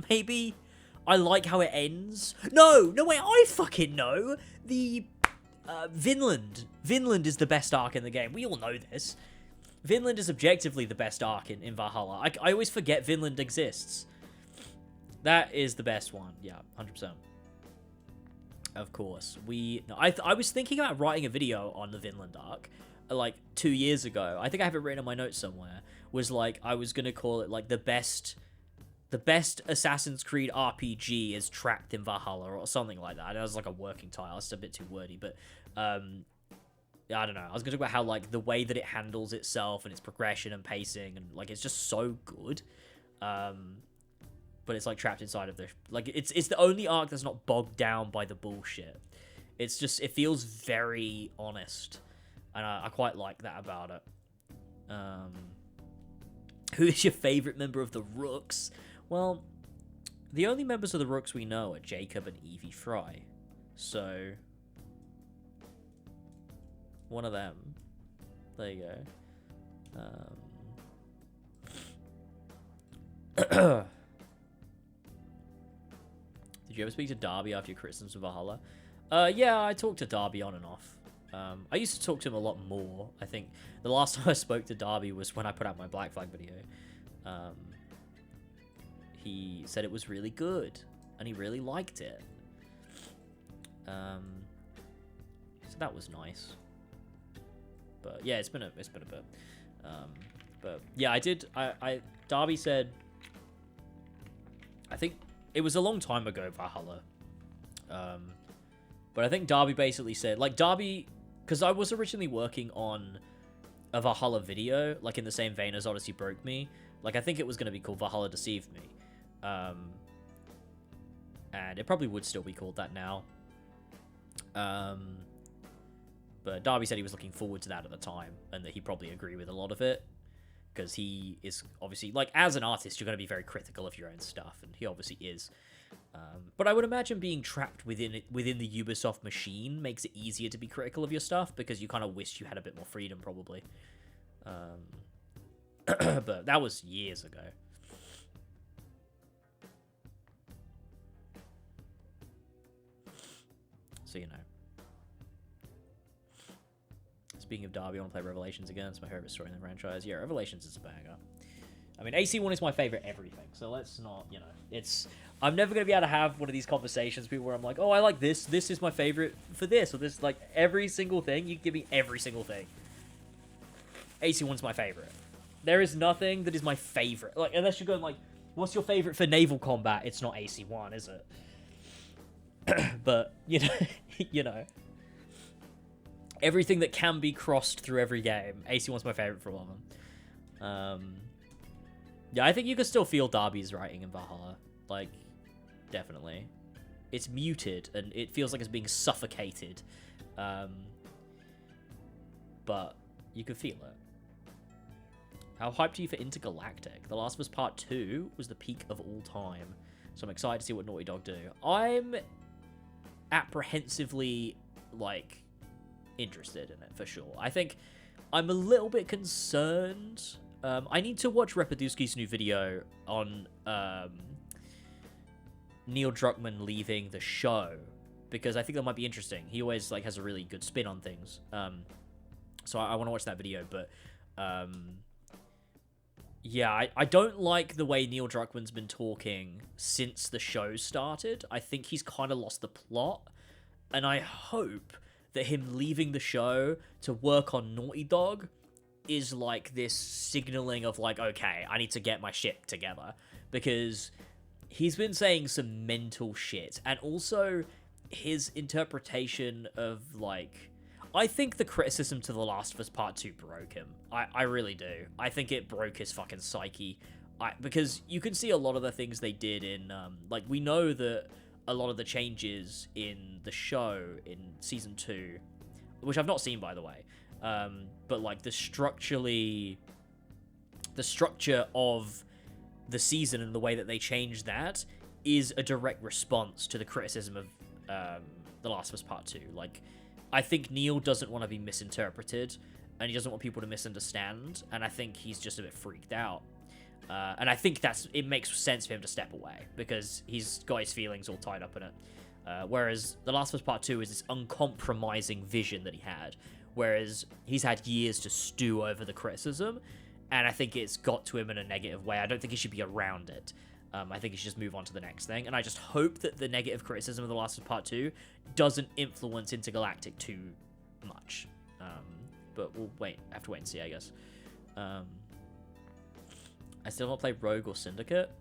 maybe. I like how it ends. No, wait, I fucking know. The Vinland. Vinland is the best arc in the game. We all know this. Vinland is objectively the best arc in Valhalla. I always forget Vinland exists. That is the best one. Yeah, 100%. Of course. I was thinking about writing a video on the Vinland arc, like 2 years ago. I think I have it written in my notes somewhere. Was like, I was gonna call it like the best Assassin's Creed RPG is trapped in Valhalla or something like that. I know it was like a working title. It's a bit too wordy, but I don't know. I was gonna talk about how like the way that it handles itself and its progression and pacing and like it's just so good. But it's like trapped inside of it's the only arc that's not bogged down by the bullshit. It's just, it feels very honest, and I quite like that about it. Who is your favorite member of the Rooks? Well, the only members of the Rooks we know are Jacob and Evie Fry. So, one of them. There you go. Did you ever speak to Darby after your criticisms of Valhalla? Yeah, I talked to Darby on and off. I used to talk to him a lot more. I think the last time I spoke to Darby was when I put out my Black Flag video. He said it was really good, and he really liked it. So that was nice. But yeah, it's been a bit. But yeah, Darby said, I think it was a long time ago, Valhalla. But I think Darby basically said, like, Darby, because I was originally working on a Valhalla video, like in the same vein as Odyssey Broke Me. Like, I think it was going to be called Valhalla Deceived Me. And it probably would still be called that now. But Darby said he was looking forward to that at the time, and that he probably agreed with a lot of it. Because he is obviously, like, as an artist, you're going to be very critical of your own stuff, and he obviously is. But I would imagine being trapped within the Ubisoft machine makes it easier to be critical of your stuff, because you kind of wish you had a bit more freedom, probably. But that was years ago. So, you know. Speaking of Darby, I want to play Revelations again. It's my favorite story in the franchise. Yeah, Revelations is a banger. I mean, AC1 is my favorite everything, so let's not, you know, it's... I'm never going to be able to have one of these conversations people where I'm like, oh, I like this is my favorite for this, or this, like, every single thing. You can give me every single thing. AC1's my favorite. There is nothing that is my favorite. Like, unless you're going, like, what's your favorite for naval combat? It's not AC1, is it? But, you know, you know. Everything that can be crossed through every game. AC1's my favorite for all of them. Yeah, I think you can still feel Darby's writing in Valhalla. Like, definitely. It's muted, and it feels like it's being suffocated. But you can feel it. How hyped are you for Intergalactic? The Last of Us Part 2 was the peak of all time. So I'm excited to see what Naughty Dog do. I'm apprehensively, like, interested in it, for sure. I think I'm a little bit concerned. I need to watch Repadusky's new video on Neil Druckmann leaving the show, because I think that might be interesting. He always, like, has a really good spin on things. So I want to watch that video, but yeah, I don't like the way Neil Druckmann's been talking since the show started. I think he's kind of lost the plot, and I hope that him leaving the show to work on Naughty Dog is like this signaling of, like, okay, I need to get my shit together, because he's been saying some mental shit, and also his interpretation of, like, I think the criticism to The Last of Us Part 2 broke him. I really do. I think it broke his fucking psyche. Because you can see a lot of the things they did in, like, we know that a lot of the changes in the show in Season 2, which I've not seen, by the way, but, like, the structure of the season and the way that they changed that is a direct response to the criticism of The Last of Us Part 2. Like, I think Neil doesn't want to be misinterpreted, and he doesn't want people to misunderstand, and I think he's just a bit freaked out. And I think it makes sense for him to step away, because he's got his feelings all tied up in it. Whereas The Last of Us Part 2 is this uncompromising vision that he had, whereas he's had years to stew over the criticism, and I think it's got to him in a negative way. I don't think he should be around it. I think he should just move on to the next thing, and I just hope that the negative criticism of The Last of Us Part 2 doesn't influence Intergalactic too much. But we'll have to wait and see, I guess. I still want to play Rogue or Syndicate.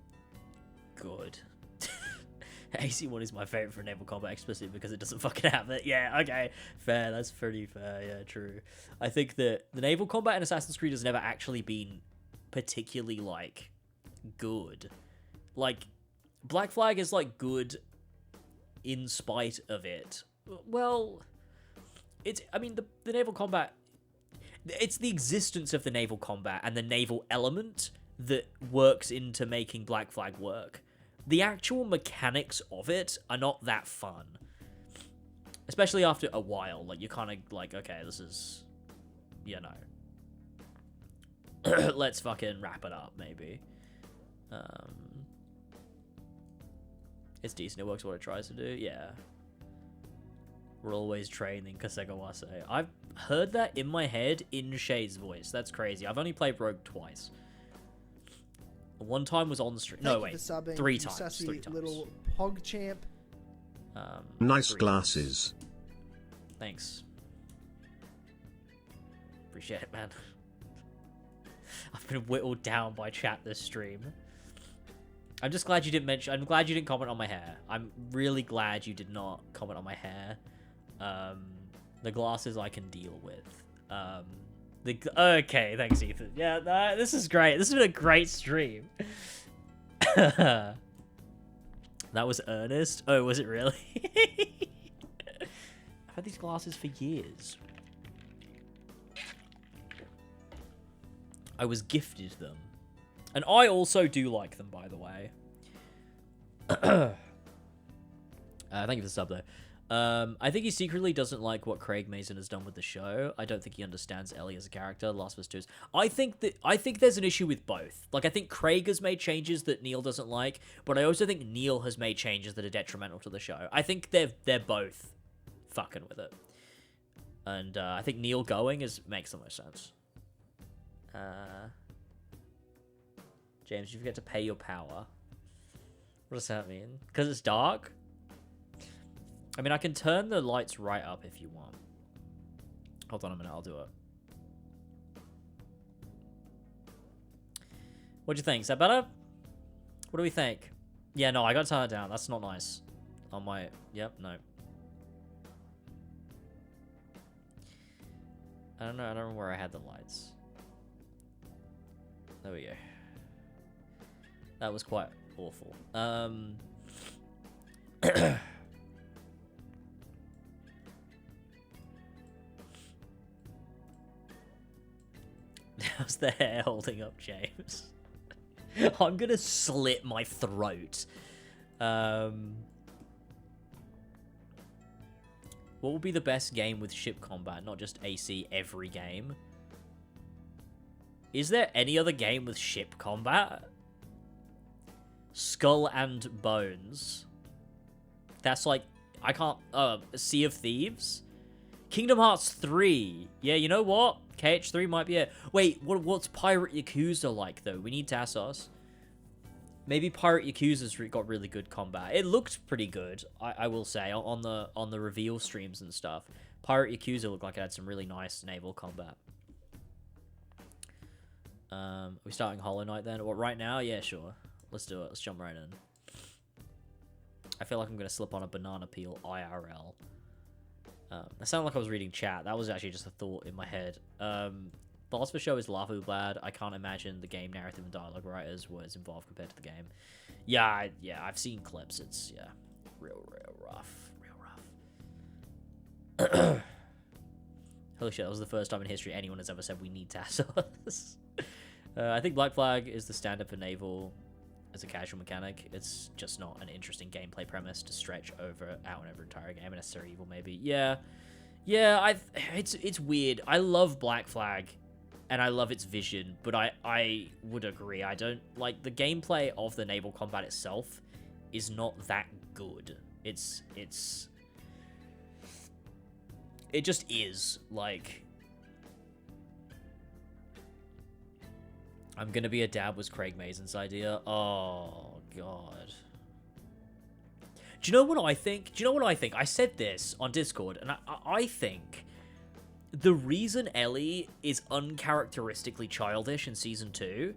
Good. AC1 is my favorite for naval combat explicitly because it doesn't fucking have it. Yeah, okay. Fair, that's pretty fair. Yeah, true. I think that the naval combat in Assassin's Creed has never actually been particularly, like, good. Like, Black Flag is, like, good in spite of it. Well, I mean, the naval combat, it's the existence of the naval combat and the naval element that works into making Black Flag work. The actual mechanics of it are not that fun. Especially after a while. Like, you're kind of like, okay, this is, you know. Let's fucking wrap it up, maybe. It's decent. It works what it tries to do. Yeah. We're always training Kasegawase. I've heard that in my head in Shay's voice. That's crazy. I've only played Rogue twice. One time was on the stream. No, wait. Three times. Three times. Little pog champ. Nice glasses. Thanks. Appreciate it, man. I've been whittled down by chat this stream. I'm just glad you didn't mention... I'm glad you didn't comment on my hair. I'm really glad you did not comment on my hair. The glasses I can deal with. Okay, thanks, Ethan. Yeah, this is great. This has been a great stream. That was earnest? Oh, was it really? I've had these glasses for years. I was gifted them. And I also do like them, by the way. Thank you for the sub, though. I think he secretly doesn't like what Craig Mazin has done with the show. I don't think he understands Ellie as a character. Last of Us 2's. I think there's an issue with both. Like, I think Craig has made changes that Neil doesn't like, but I also think Neil has made changes that are detrimental to the show. I think they're both fucking with it. And I think Neil going makes the most sense. James, you forget to pay your power. What does that mean? Because it's dark? I mean, I can turn the lights right up if you want. Hold on a minute, I'll do it. What do you think? Is that better? What do we think? Yeah, no, I gotta turn it down. That's not nice. On my... Yep, no. I don't know. I don't know where I had the lights. There we go. That was quite awful. How's the hair holding up, James? I'm gonna slit my throat. What will be the best game with ship combat, not just AC every game? Is there any other game with ship combat? Skull and Bones. That's like, I can't, Sea of Thieves? Kingdom Hearts 3. Yeah, you know what? KH3 might be it. Wait, what's Pirate Yakuza like, though? We need Tassos. Maybe Pirate Yakuza's got really good combat. It looked pretty good, I will say, on the reveal streams and stuff. Pirate Yakuza looked like it had some really nice naval combat. Are we starting Hollow Knight then? What, right now? Yeah, sure. Let's do it. Let's jump right in. I feel like I'm going to slip on a banana peel IRL. That sounded like I was reading chat. That was actually just a thought in my head. The Last of Us show is laughably bad. I can't imagine the game narrative and dialogue writers was involved compared to the game. Yeah, I've seen clips. It's, yeah, real rough. Real rough. Holy shit, that was the first time in history anyone has ever said we need Tassos. I think Black Flag is the standard for naval as a casual mechanic. It's just not an interesting gameplay premise to stretch out and over entire game. A necessary evil, maybe. Yeah. It's weird. I love Black Flag, and I love its vision, but I would agree. I don't like the gameplay of the naval combat itself is not that good. It just is like. I'm gonna be a dad was Craig Mazin's idea. Oh, God. Do you know what I think? I said this on Discord, and I think the reason Ellie is uncharacteristically childish in Season 2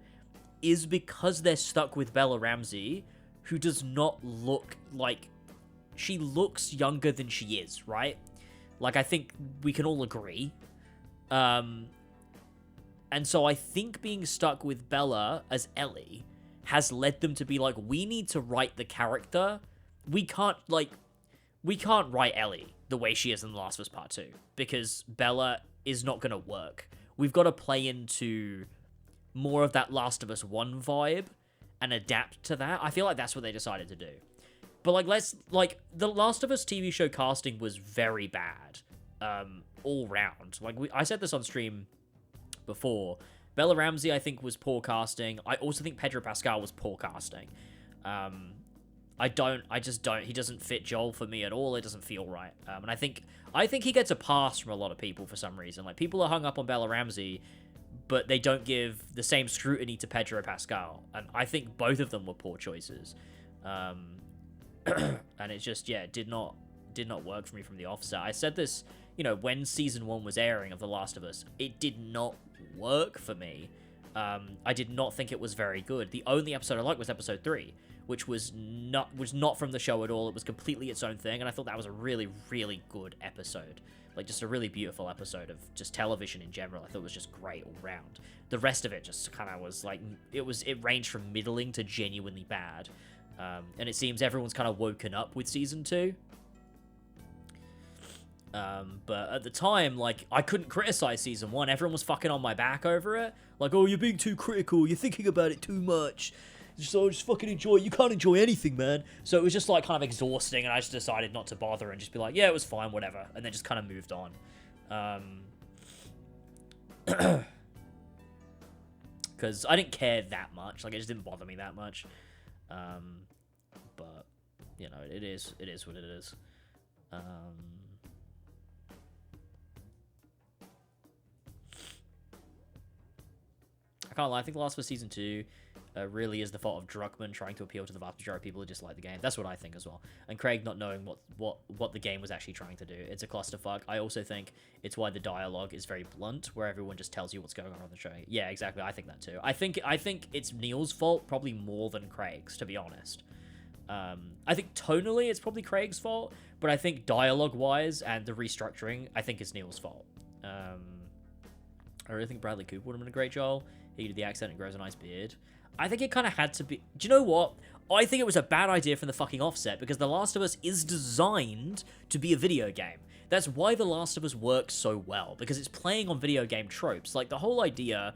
is because they're stuck with Bella Ramsey, who does not look like... She looks younger than she is, right? Like, I think we can all agree. And so I think being stuck with Bella as Ellie has led them to be like, we need to write the character. We can't write Ellie the way she is in The Last of Us Part 2, because Bella is not going to work. We've got to play into more of that Last of Us 1 vibe and adapt to that. I feel like that's what they decided to do. But the Last of Us TV show casting was very bad, all round. I said this on stream before. Bella Ramsey, I think, was poor casting. I also think Pedro Pascal was poor casting. just don't. He doesn't fit Joel for me at all. It doesn't feel right. And I think he gets a pass from a lot of people for some reason. Like, people are hung up on Bella Ramsey, but they don't give the same scrutiny to Pedro Pascal. And I think both of them were poor choices. And it just, yeah, did not work for me from the offset. I said this, when season 1 was airing of The Last of Us, it did not work for me. I did not think it was very good. The only episode I liked was episode 3, which was not from the show at all. It was completely its own thing, and I thought that was a really, really good episode. Like, just a really beautiful episode of just television in general. I thought it was just great all round. The rest of it just kind of was like, it ranged from middling to genuinely bad. And it seems everyone's kind of woken up with season 2. But at the time, like, I couldn't criticize season 1. Everyone was fucking on my back over it. Like, oh, you're being too critical. You're thinking about it too much. So just fucking enjoy it. You can't enjoy anything, man. So it was just, like, kind of exhausting, and I just decided not to bother and just be like, yeah, it was fine, whatever. And then just kind of moved on. Because I didn't care that much. Like, it just didn't bother me that much. But, it is what it is. I can't lie, I think The Last of Us Season 2 really is the fault of Druckmann trying to appeal to the vast majority of people who dislike the game. That's what I think as well. And Craig not knowing what the game was actually trying to do. It's a clusterfuck. I also think it's why the dialogue is very blunt, where everyone just tells you what's going on the show. Yeah, exactly. I think that too. I think it's Neil's fault probably more than Craig's, to be honest. I think tonally it's probably Craig's fault, but I think dialogue-wise and the restructuring, I think it's Neil's fault. I really think Bradley Cooper would have been a great Joel. He did the accent and grows a nice beard. I think it kind of had to be... Do you know what? I think it was a bad idea from the fucking offset, because The Last of Us is designed to be a video game. That's why The Last of Us works so well, because it's playing on video game tropes. Like, the whole idea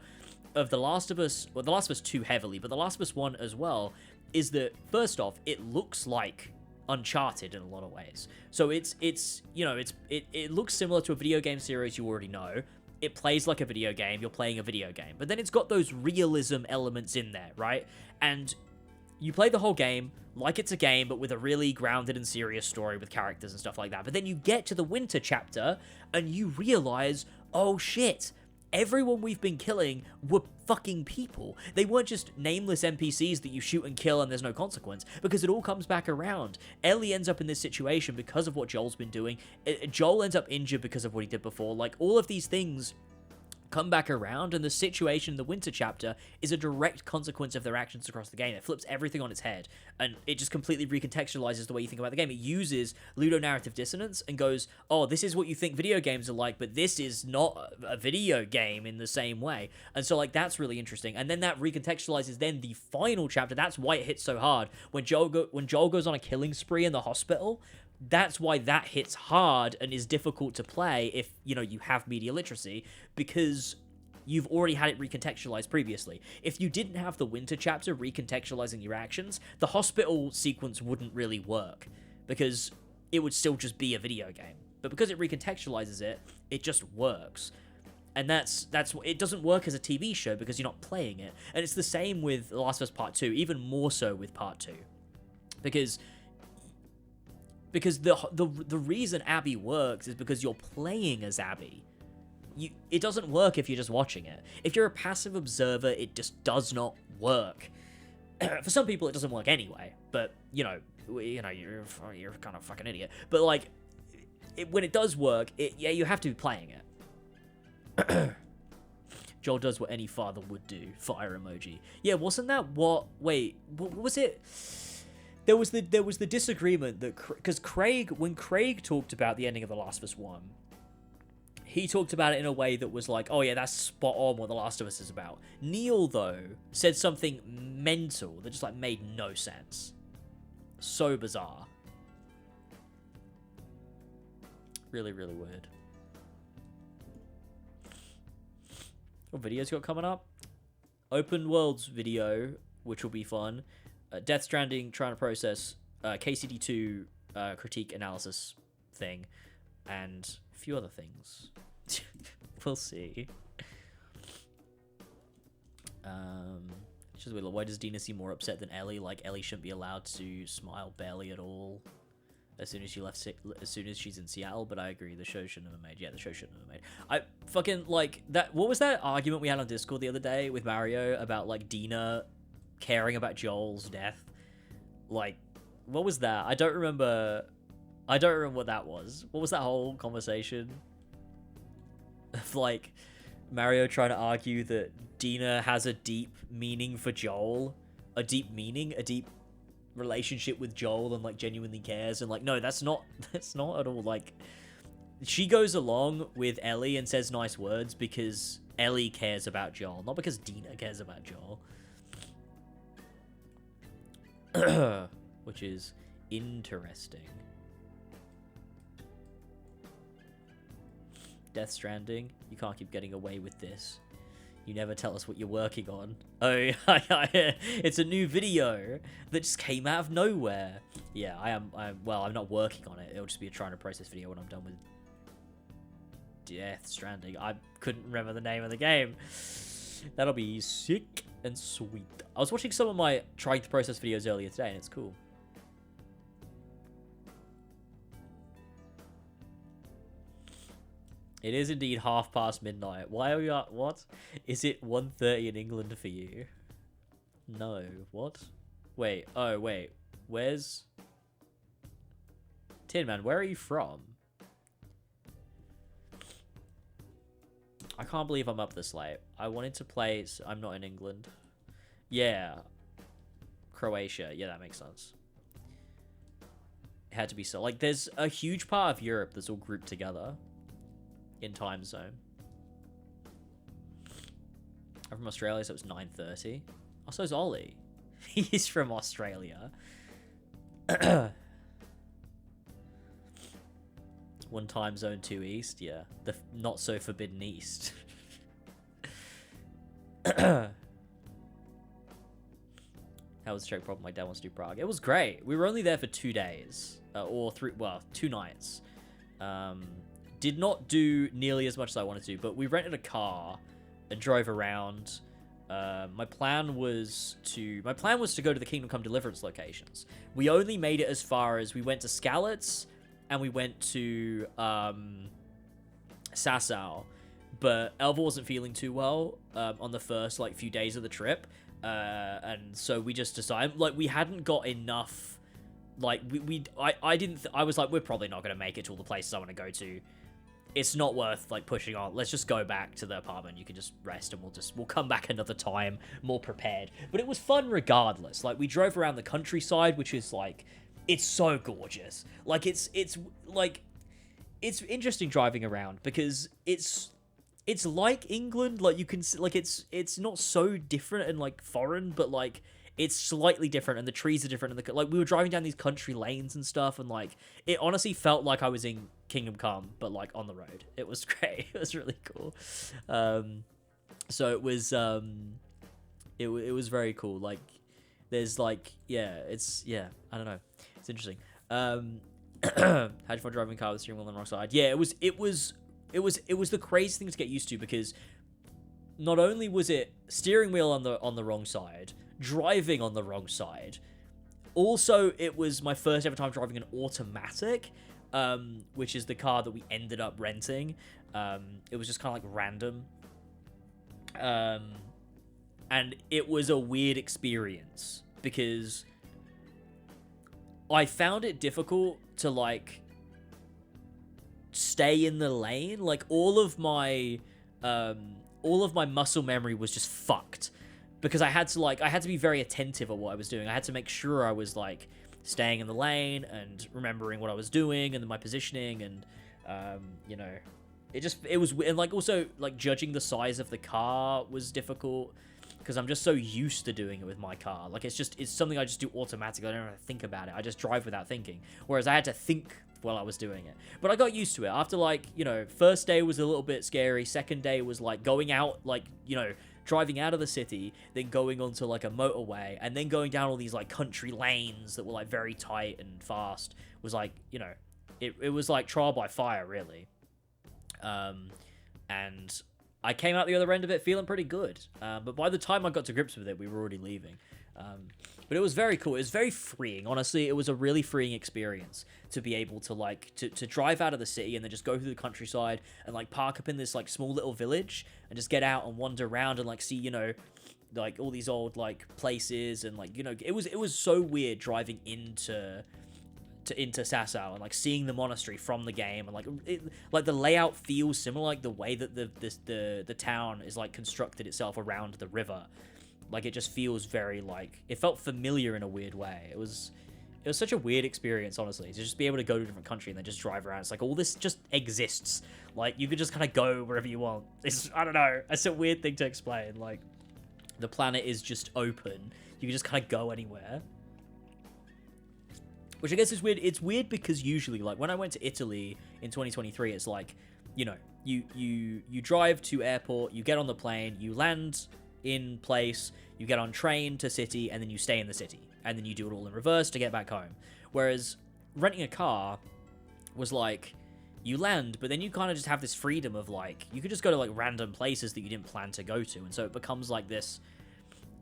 of The Last of Us... Well, The Last of Us 2 heavily, but The Last of Us 1 as well, is that, first off, it looks like Uncharted in a lot of ways. So it looks similar to a video game series you already know. It plays like a video game, you're playing a video game. But then it's got those realism elements in there, right? And you play the whole game like it's a game, but with a really grounded and serious story with characters and stuff like that. But then you get to the winter chapter, and you realize, oh shit, everyone we've been killing were fucking people. They weren't just nameless NPCs that you shoot and kill and there's no consequence, because it all comes back around. Ellie ends up in this situation because of what Joel's been doing. Joel ends up injured because of what he did before. Like, all of these things come back around, and the situation in the winter chapter is a direct consequence of their actions across the game. It flips everything on its head, and it just completely recontextualizes the way you think about the game. It uses ludonarrative dissonance and goes, oh, this is what you think video games are like, but this is not a video game in the same way. And so, like, that's really interesting. And then that recontextualizes then the final chapter. That's why it hits so hard. When Joel goes on a killing spree in the hospital, that's why that hits hard and is difficult to play if, you have media literacy, because you've already had it recontextualized previously. If you didn't have the winter chapter recontextualizing your actions, the hospital sequence wouldn't really work, because it would still just be a video game. But because it recontextualizes it, it just works. And that's it doesn't work as a TV show because you're not playing it. And it's the same with The Last of Us Part 2, even more so with Part 2. Because the reason Abby works is because you're playing as Abby. It doesn't work if you're just watching it. If you're a passive observer, it just does not work. For some people, it doesn't work anyway. But you're kind of fucking idiot. But like, when it does work, you have to be playing it. Joel does what any father would do. Fire emoji. Yeah, wasn't that what? Wait, what was it? There was the disagreement that, because when Craig talked about the ending of The Last of Us 1, he talked about it in a way that was like, oh yeah, that's spot on what The Last of Us is about. Neil, though, said something mental that just like made no sense. So bizarre. Really, really weird. What videos got coming up? Open Worlds video, which will be fun. Death Stranding, trying to process, KCD2 critique analysis thing, and a few other things. We'll see. Just weird. Like, why does Dina seem more upset than Ellie? Like, Ellie shouldn't be allowed to smile barely at all as soon as as soon as she's in Seattle. But I agree, the show shouldn't have been made. Yeah, the show shouldn't have been made. I fucking like that. What was that argument we had on Discord the other day with Mario about like Dina caring about Joel's death? Like, what was that? I don't remember what that was. What was that whole conversation? Of like Mario trying to argue that Dina has a deep meaning for Joel, a deep relationship with Joel, and like genuinely cares, and like no, that's not at all. Like, she goes along with Ellie and says nice words because Ellie cares about Joel, not because Dina cares about Joel. Which is interesting. Death Stranding, you can't keep getting away with this. You never tell us what you're working on. Oh, it's a new video that just came out of nowhere. Yeah, well, I'm not working on it. It'll just be a trying to process video when I'm done with Death Stranding. I couldn't remember the name of the game. That'll be sick and sweet. I was watching some of my trying to process videos earlier today, and it's cool. It is indeed midnight. Why are we at what? Is it 1:30 in England for you? No. What? Wait. Oh, wait. Where's... Tin Man, where are you from? I can't believe I'm up this late. I wanted to play... I'm not in England. Yeah. Croatia. Yeah, that makes sense. It had to be so. Like, there's a huge part of Europe that's all grouped together in time zone. I'm from Australia, so it's 9:30. Oh, so's Ollie. He's from Australia. One time zone 2 east, yeah. The not so forbidden east. How was the Czech problem? My dad wants to do Prague. It was great. We were only there for 2 days. Or 2 nights. Did not do nearly as much as I wanted to, but we rented a car and drove around. My plan was to go to the Kingdom Come Deliverance locations. We only made it as far as we went to Skalitz and we went to Sasau, but Elva wasn't feeling too well on the first like few days of the trip, and so we just decided like we hadn't got enough. Like I was like, we're probably not gonna make it to all the places I want to go to. It's not worth like pushing on. Let's just go back to the apartment. You can just rest, and we'll come back another time more prepared. But it was fun regardless. Like, we drove around the countryside, which is like, it's so gorgeous. Like, it's interesting driving around because it's like England. Like, you can like it's not so different and like foreign, but like it's slightly different, and the trees are different. And like we were driving down these country lanes and stuff, and like it honestly felt like I was in Kingdom Come, but like on the road. It was great. It was really cool. So it was it was very cool. Like there's like I don't know. It's interesting. How'd you find driving a car with the steering wheel on the wrong side? Yeah, it was the crazy thing to get used to, because not only was it steering wheel on the wrong side, driving on the wrong side, also it was my first ever time driving an automatic, which is the car that we ended up renting. It was just kind of like random, and it was a weird experience because I found it difficult to like stay in the lane. Like all of my muscle memory was just fucked because I had to be very attentive at what I was doing. I had to make sure I was like staying in the lane and remembering what I was doing and my positioning, and it was, and like also like judging the size of the car was difficult because I'm just so used to doing it with my car. Like it's something I just do automatically. I don't have to think about it. I just drive without thinking. Whereas I had to think while I was doing it. But I got used to it. After like, first day was a little bit scary. Second day was like going out, like, driving out of the city, then going onto like a motorway, and then going down all these like country lanes that were like very tight and fast. Was like, it was like trial by fire, really. And I came out the other end of it feeling pretty good. But by the time I got to grips with it, we were already leaving. But it was very cool. It was very freeing. Honestly, it was a really freeing experience to be able to, like, to drive out of the city and then just go through the countryside and, like, park up in this, like, small little village and just get out and wander around and, like, see, you know, like, all these old, like, places and, like, you know, it was so weird driving into Sasau and, like, seeing the monastery from the game and, like, the layout feels similar, like, the way that the town is, like, constructed itself around the river. Like, it just feels very, like, it felt familiar in a weird way. It was such a weird experience, honestly, to just be able to go to a different country and then just drive around. It's like, all this just exists. Like, you could just kind of go wherever you want. It's, I don't know, it's a weird thing to explain. Like, the planet is just open. You can just kind of go anywhere. Which I guess is weird. It's weird because usually, like, when I went to Italy in 2023, it's like, you know, you drive to airport, you get on the plane, you land in place, you get on train to city, and then you stay in the city. And then you do it all in reverse to get back home. Whereas renting a car was like, you land, but then you kind of just have this freedom of, like, you could just go to, like, random places that you didn't plan to go to. And so it becomes like this,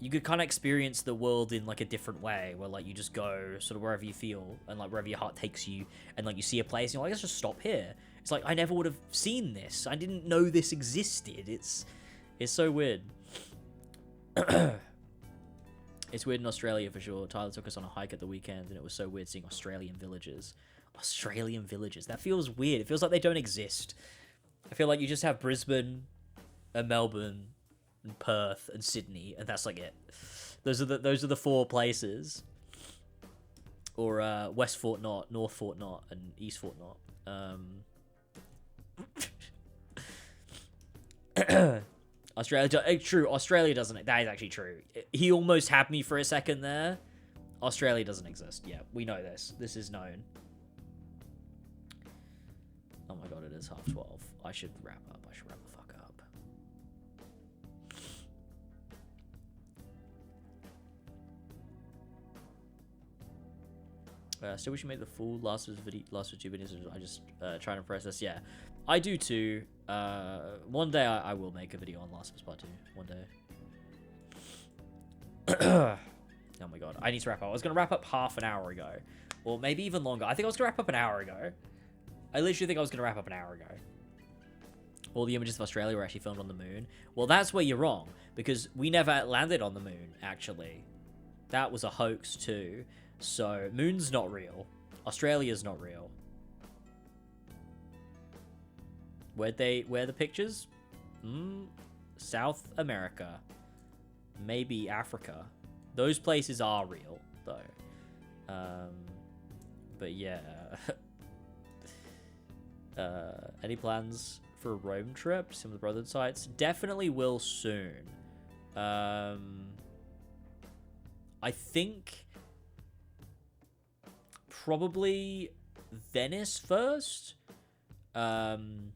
you could kind of experience the world in, like, a different way, where, like, you just go sort of wherever you feel and, like, wherever your heart takes you, and, like, you see a place and you're like, let's just stop here. It's like, I never would have seen this. I didn't know this existed. It's so weird. It's weird in Australia for sure. Tyler took us on a hike at the weekend and it was so weird seeing Australian villages. Australian villages. That feels weird. It feels like they don't exist. I feel like you just have Brisbane and Melbourne and Perth and Sydney, and that's like it. Those are the four places. Or West Fort Knott, North Fort Knott, and East Fort Knott. Australia, true. Australia doesn't. That is actually true. He almost had me for a second there. Australia doesn't exist. Yeah, we know this. This is known. Oh my god, it is 12:30. I should wrap up. I should wrap the fuck up. Still wish you made the full last of 2 videos. I just trying to press this. Yeah, I do too. One day I will make a video on Last of Us Part 2. One day. Oh my god, I need to wrap up. I was gonna wrap up half an hour ago, or maybe even longer. I think I was gonna wrap up an hour ago. I literally think I was gonna wrap up an hour ago. All the images of Australia were actually filmed on the moon. Well, that's where you're wrong, because we never landed on the moon. Actually, that was a hoax too. So moon's not real. Australia's not real. Where the pictures? South America. Maybe Africa. Those places are real, though. But yeah. Any plans for a Rome trip? Some of the Brotherhood sites? Definitely will soon. I think probably Venice first. Then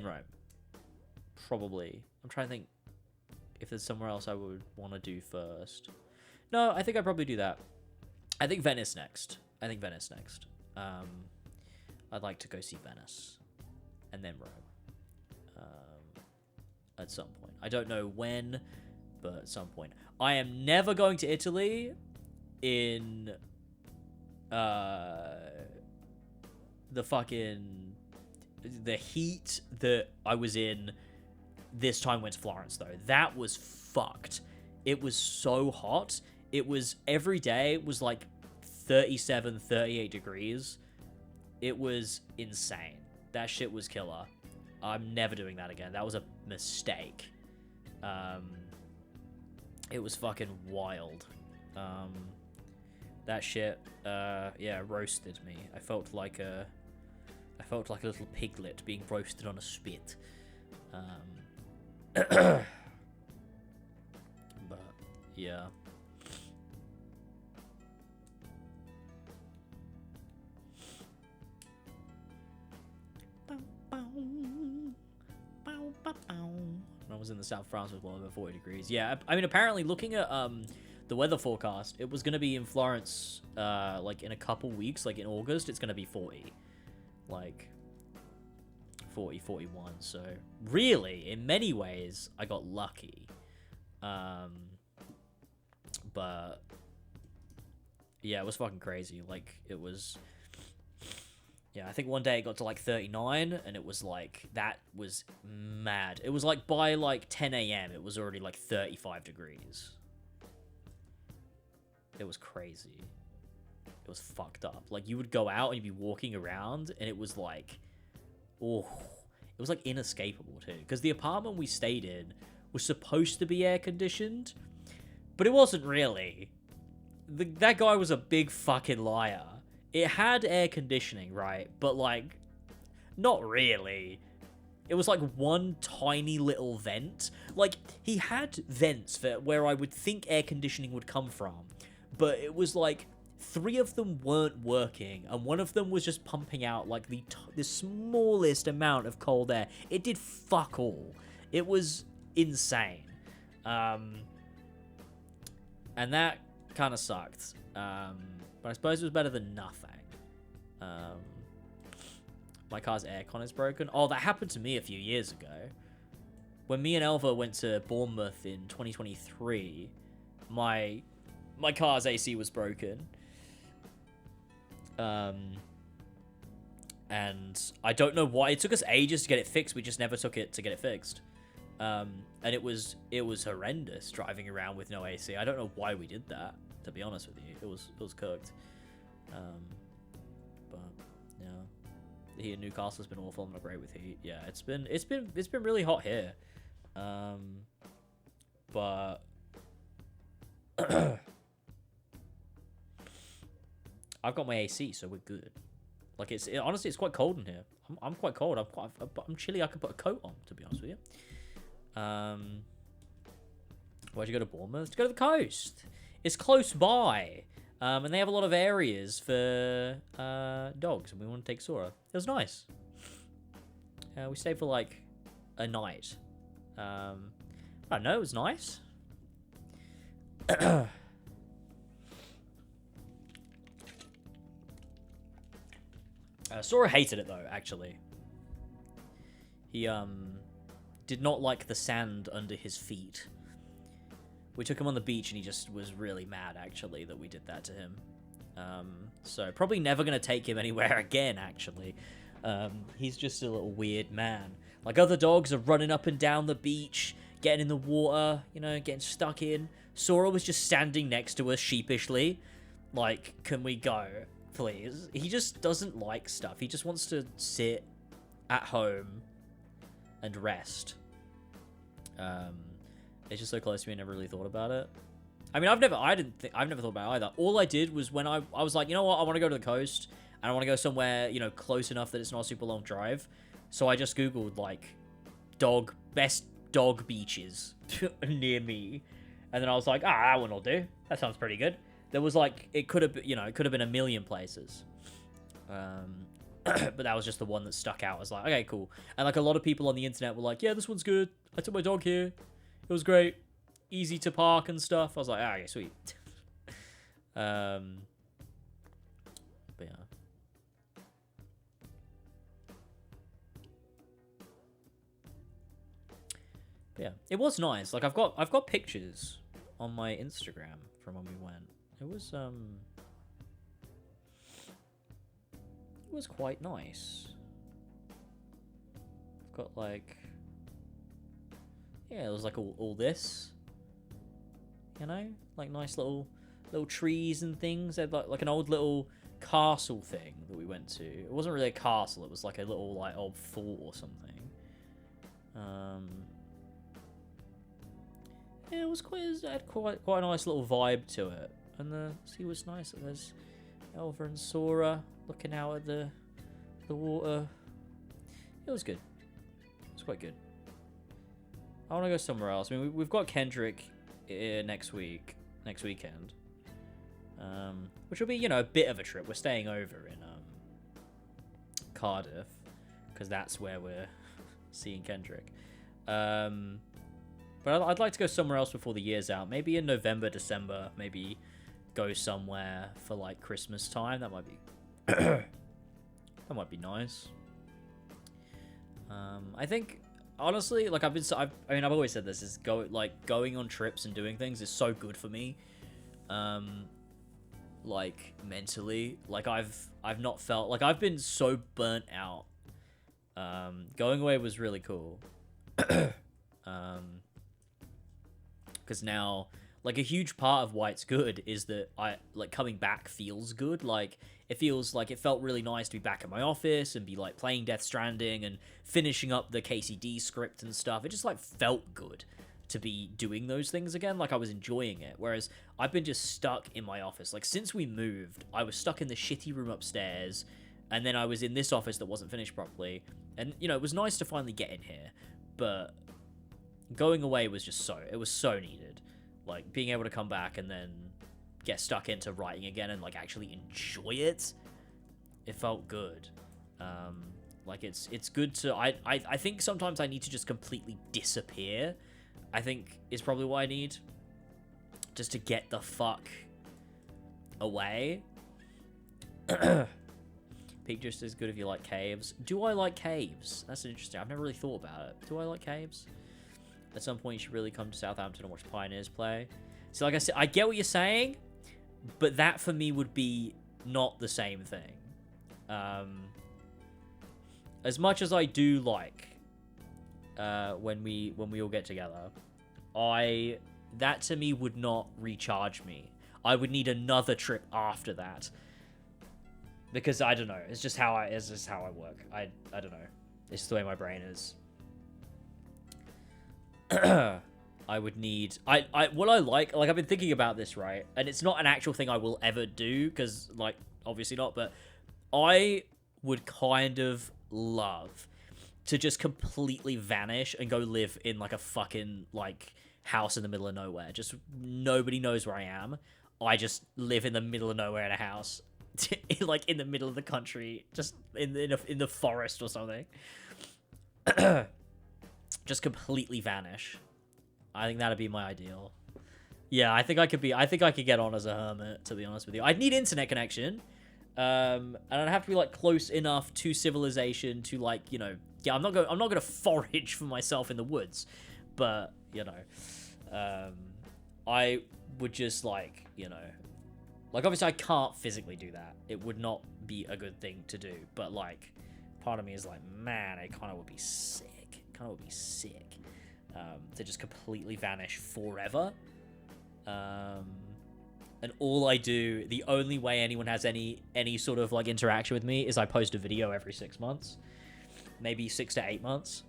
Rome. Probably. I'm trying to think if there's somewhere else I would want to do first. No, I think I'd probably do that. I think Venice next. I'd like to go see Venice. And then Rome. At some point. I don't know when, but at some point. I am never going to Italy in the heat that I was in this time. Went to Florence though. That was fucked. It was so hot. It was every day was like 37, 38 degrees. It was insane. That shit was killer. I'm never doing that again. That was a mistake. It was fucking wild. That shit, yeah, roasted me. I felt like a little piglet being roasted on a spit. But yeah. I was in the south of France, it was well over 40 degrees. Yeah, I mean, apparently looking at the weather forecast, it was going to be in Florence like in a couple weeks, like in August, it's going to be 40. Like 40, 41. So really, in many ways, I got lucky. But yeah, it was fucking crazy. Like, it was... Yeah, I think one day it got to like 39, and it was like, that was mad. It was like by like 10 a.m. it was already like 35 degrees. It was crazy. It was fucked up. Like, you would go out and you'd be walking around, and it was like, oh, it was like inescapable too. Because the apartment we stayed in was supposed to be air conditioned, but it wasn't really. That guy was a big fucking liar. It had air conditioning, right? But, like, not really. It was, like, one tiny little vent. Like, he had vents for where I would think air conditioning would come from. But it was, like, 3 of them weren't working. And one of them was just pumping out, like, the smallest amount of cold air. It did fuck all. It was insane. And that kind of sucked. But I suppose it was better than nothing. My car's aircon is broken. Oh, that happened to me a few years ago. When me and Elva went to Bournemouth in 2023, my car's AC was broken. And I don't know why. It took us ages to get it fixed. We just never took it to get it fixed. And it was horrendous driving around with no AC. I don't know why we did that, to be honest with you. It was cooked. But yeah, the heat in Newcastle has been awful. I'm not great with heat. Yeah, it's been really hot here. But I've got my AC, so we're good. Like, honestly, it's quite cold in here. I'm quite cold. I'm chilly. I can put a coat on, to be honest with you. Where'd you go to Bournemouth? To go to the coast. It's close by. And they have a lot of areas for dogs, and we want to take Sora. It was nice. We stayed for like a night. I don't know, it was nice. Sora hated it though, actually. He did not like the sand under his feet. We took him on the beach and he just was really mad, actually, that we did that to him. So probably never going to take him anywhere again, actually. He's just a little weird man. Like, other dogs are running up and down the beach, getting in the water, you know, getting stuck in. Sora was just standing next to us sheepishly. Like, can we go, please? He just doesn't like stuff. He just wants to sit at home and rest. It's just so close to me, I never really thought about it. I mean, I've never thought about it either. All I did was when I was like, you know what, I want to go to the coast, and I want to go somewhere, you know, close enough that it's not a super long drive. So I just Googled, like, best dog beaches near me. And then I was like, that one will do. That sounds pretty good. There was, like, it could have been a million places. But that was just the one that stuck out. I was like, okay, cool. And, like, a lot of people on the internet were like, yeah, this one's good. I took my dog here. It was great. Easy to park and stuff. I was like, okay, sweet. But yeah. But yeah, it was nice. Like, I've got pictures on my Instagram from when we went. It was quite nice. I've got like, yeah, it was like all this, you know, like nice little trees and things. They had like an old little castle thing that we went to. It wasn't really a castle. It was like a little like old fort or something. Yeah, it had quite a nice little vibe to it, and the sea was nice. There's Elva and Sora looking out at the water. It was good. It was quite good. I want to go somewhere else. I mean, we've got Kendrick next weekend, which will be, you know, a bit of a trip. We're staying over in Cardiff because that's where we're seeing Kendrick. But I'd like to go somewhere else before the year's out. Maybe in November, December. Maybe go somewhere for like Christmas time. That might be that might be nice. I think honestly, like I've always said this is going on trips and doing things is so good for me. Like mentally, like I've not felt like I've been so burnt out. Going away was really cool. Because now, like, a huge part of why it's good is that coming back feels good. Like, it feels like it felt really nice to be back at my office and be, like, playing Death Stranding and finishing up the KCD script and stuff. It just, like, felt good to be doing those things again. Like, I was enjoying it. Whereas I've been just stuck in my office. Like, since we moved, I was stuck in the shitty room upstairs, and then I was in this office that wasn't finished properly. And, you know, it was nice to finally get in here, but going away was just it was so needed. Like, being able to come back and then get stuck into writing again and, like, actually enjoy it, it felt good. Like, it's good to... I think sometimes I need to just completely disappear, I think is probably what I need. Just to get the fuck away. Peak just as good if you like caves. Do I like caves? That's interesting. I've never really thought about it. Do I like caves? At some point, you should really come to Southampton and watch Pioneers play. So, like I said, I get what you're saying, but that for me would be not the same thing. As much as I do like when we all get together, that to me would not recharge me. I would need another trip after that. Because I don't know, it's just how I work. I don't know. It's just the way my brain is. I would need what I like I've been thinking about this, right? And it's not an actual thing I will ever do, because, like, obviously not, but I would kind of love to just completely vanish and go live in, like, a fucking, like, house in the middle of nowhere. Just nobody knows where I am. I just live in the middle of nowhere in a house. Like, in the middle of the country, just in the forest or something. Just completely vanish. I think that'd be my ideal. Yeah, I think I could get on as a hermit, to be honest with you. I'd need internet connection. And I'd have to be, like, close enough to civilization to, like, you know, yeah, I'm not gonna forage for myself in the woods, but, you know, I would just, like, you know, like, obviously I can't physically do that. It would not be a good thing to do, but, like, part of me is like, man, it kind of would be sick. To just completely vanish forever. And all I do, the only way anyone has any sort of, like, interaction with me is I post a video every 6 months. Maybe 6 to 8 months.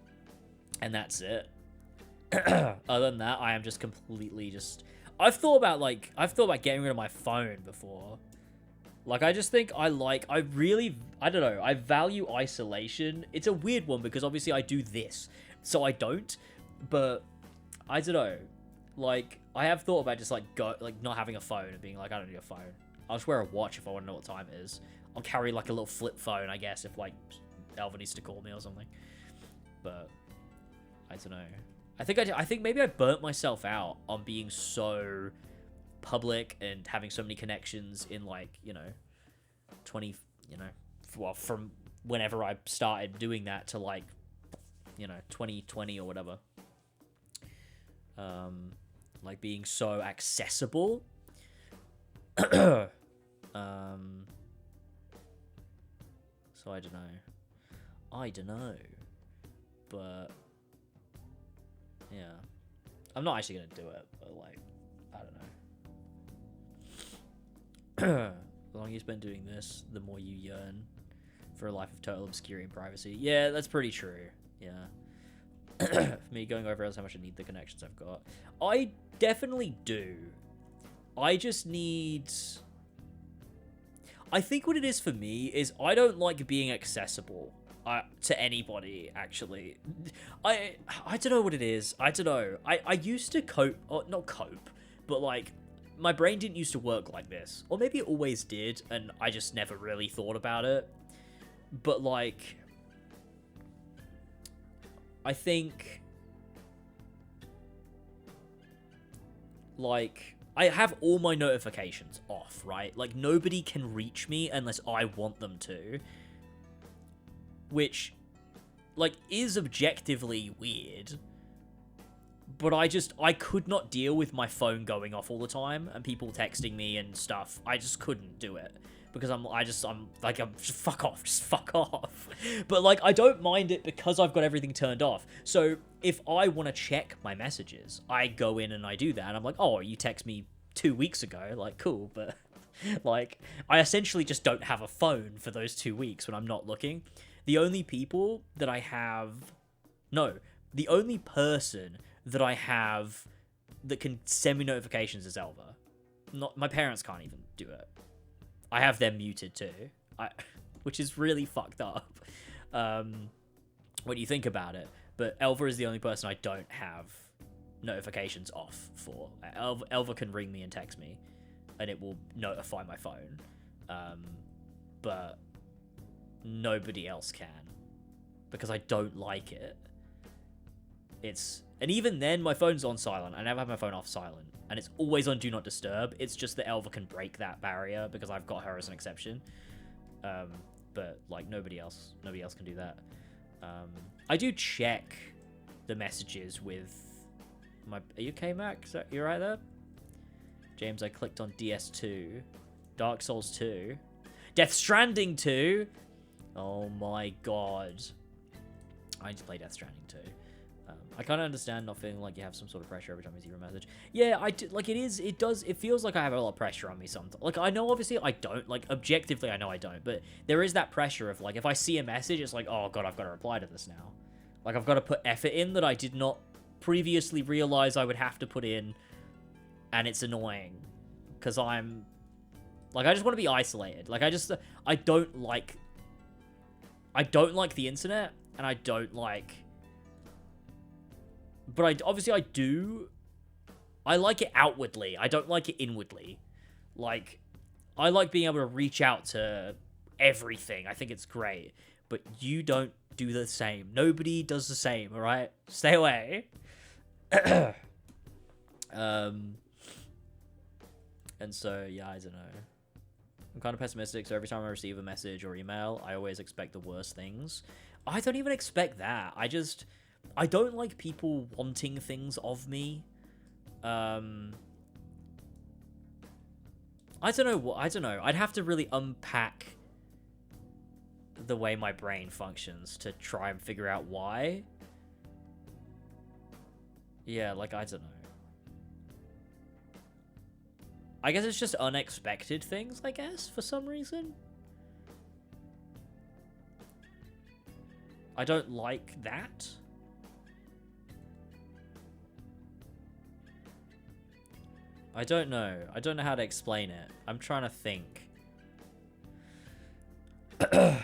And that's it. Other than that, I am just completely just... I've thought about getting rid of my phone before. Like, I just think I don't know, I value isolation. It's a weird one because obviously I do this, so I don't. But, I don't know. Like, I have thought about just, like, not having a phone and being like, I don't need a phone. I'll just wear a watch if I want to know what time it is. I'll carry, like, a little flip phone, I guess, if, like, Alva needs to call me or something. But, I don't know. I think maybe I burnt myself out on being so public and having so many connections in, like, you know, from whenever I started doing that to, like, you know, 2020 or whatever. Like, being so accessible. So I don't know. But yeah, I'm not actually gonna do it, but, like, I don't know. The longer you spend doing this, the more you yearn for a life of total obscurity and privacy. Yeah, that's pretty true. Yeah. For me, going over how much I need the connections I've got. I definitely do. I just need... I think what it is for me is I don't like being accessible to anybody, actually. I don't know what it is. I don't know. I used to cope... Or not cope, but, like, my brain didn't used to work like this. Or maybe it always did, and I just never really thought about it. But, like... I think, like, I have all my notifications off, right? Like, nobody can reach me unless I want them to. Which like, is objectively weird. But I could not deal with my phone going off all the time and people texting me and stuff. I just couldn't do it. Because I'm just fuck off. But, like, I don't mind it because I've got everything turned off. So, if I want to check my messages, I go in and I do that. And I'm like, oh, you text me 2 weeks ago. Like, cool. But, like, I essentially just don't have a phone for those 2 weeks when I'm not looking. The only people that I have... No, the only person that I have that can send me notifications is Elva. My parents can't even do it. I have them muted too, which is really fucked up when you think about it. But Elva is the only person I don't have notifications off for. Elva can ring me and text me, and it will notify my phone. But nobody else can, because I don't like it. And even then, my phone's on silent. I never have my phone off silent. And it's always on Do Not Disturb. It's just that Elva can break that barrier because I've got her as an exception. But, like, nobody else can do that. I do check the messages with my... Are you okay, Mac? You right there? James, I clicked on DS2. Dark Souls 2. Death Stranding 2! Oh my god. I need to play Death Stranding 2. I kind of understand not feeling like you have some sort of pressure every time you see a message. Yeah, it feels like I have a lot of pressure on me sometimes. Like, I know obviously I don't, like, objectively I know I don't, but there is that pressure of, like, if I see a message, it's like, oh god, I've got to reply to this now. Like, I've got to put effort in that I did not previously realize I would have to put in, and it's annoying. Because I'm, like, I just want to be isolated. Like, I don't like the internet, and I don't like... But I do. I like it outwardly. I don't like it inwardly. Like, I like being able to reach out to everything. I think it's great. But you don't do the same. Nobody does the same, alright? Stay away. And so, yeah, I don't know. I'm kind of pessimistic, so every time I receive a message or email, I always expect the worst things. I don't even expect that. I don't like people wanting things of me. I don't know. I'd have to really unpack the way my brain functions to try and figure out why. Yeah, like, I don't know. I guess it's just unexpected things, I guess, for some reason. I don't like that. I don't know. I don't know how to explain it. I'm trying to think. I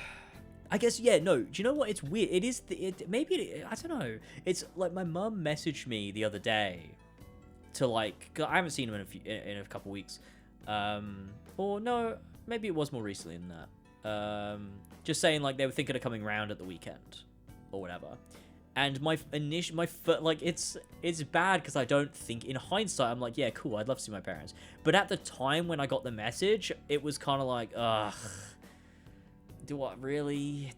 guess, yeah, no. Do you know what? It's weird. It is... I don't know. It's like my mum messaged me the other day to, like... 'cause I haven't seen him in a couple weeks. Or no, maybe it was more recently than that. Just saying, like, they were thinking of coming round at the weekend. Or whatever. And it's bad because I don't think, in hindsight, I'm like, yeah, cool, I'd love to see my parents. But at the time when I got the message, it was kind of like, ugh, do I really,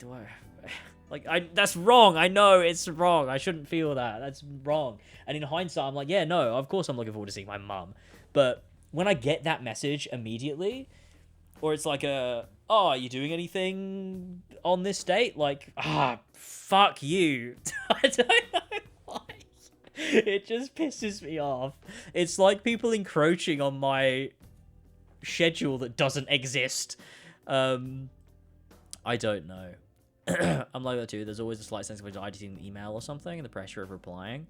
that's wrong. I know it's wrong. I shouldn't feel that. That's wrong. And in hindsight, I'm like, yeah, no, of course I'm looking forward to seeing my mum. But when I get that message immediately, or it's like oh, are you doing anything on this date? Like, fuck you. I don't know why. It just pisses me off. It's like people encroaching on my schedule that doesn't exist. I don't know. I'm like that too. There's always a slight sense of anxiety seeing the email or something and the pressure of replying.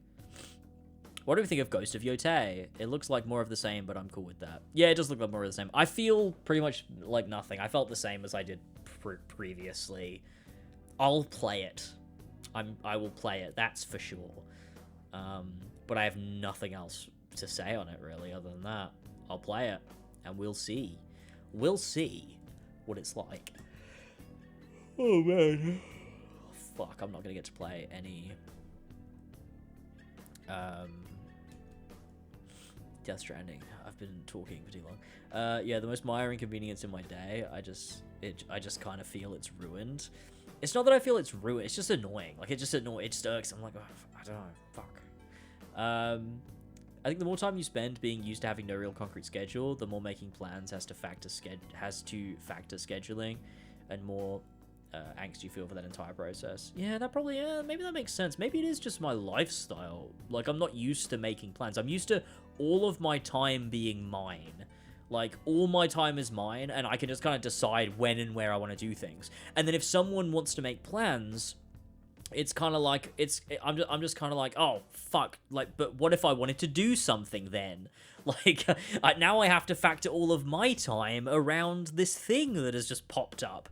What do we think of Ghost of Yotei? It looks like more of the same, but I'm cool with that. Yeah, it does look like more of the same. I feel pretty much like nothing. I felt the same as I did previously. I'll play it. I will play it, that's for sure. But I have nothing else to say on it, really, other than that. I'll play it, and we'll see. We'll see what it's like. Oh, man. Fuck, I'm not gonna get to play any... Death Stranding. I've been talking for too long. Yeah, the most minor inconvenience in my day. I just kind of feel it's ruined. It's not that I feel it's ruined. It's just annoying. Like, it just annoys. It just irks. I'm like, oh, I don't know. Fuck. I think the more time you spend being used to having no real concrete schedule, the more making plans has to factor scheduling, and more angst you feel for that entire process. Yeah, that probably, maybe that makes sense. Maybe it is just my lifestyle. Like, I'm not used to making plans. I'm used to all of my time being mine. Like, all my time is mine, and I can just kind of decide when and where I want to do things. And then if someone wants to make plans, it's kind of like, I'm just kind of like, oh, fuck. Like, but what if I wanted to do something then? Like, now I have to factor all of my time around this thing that has just popped up.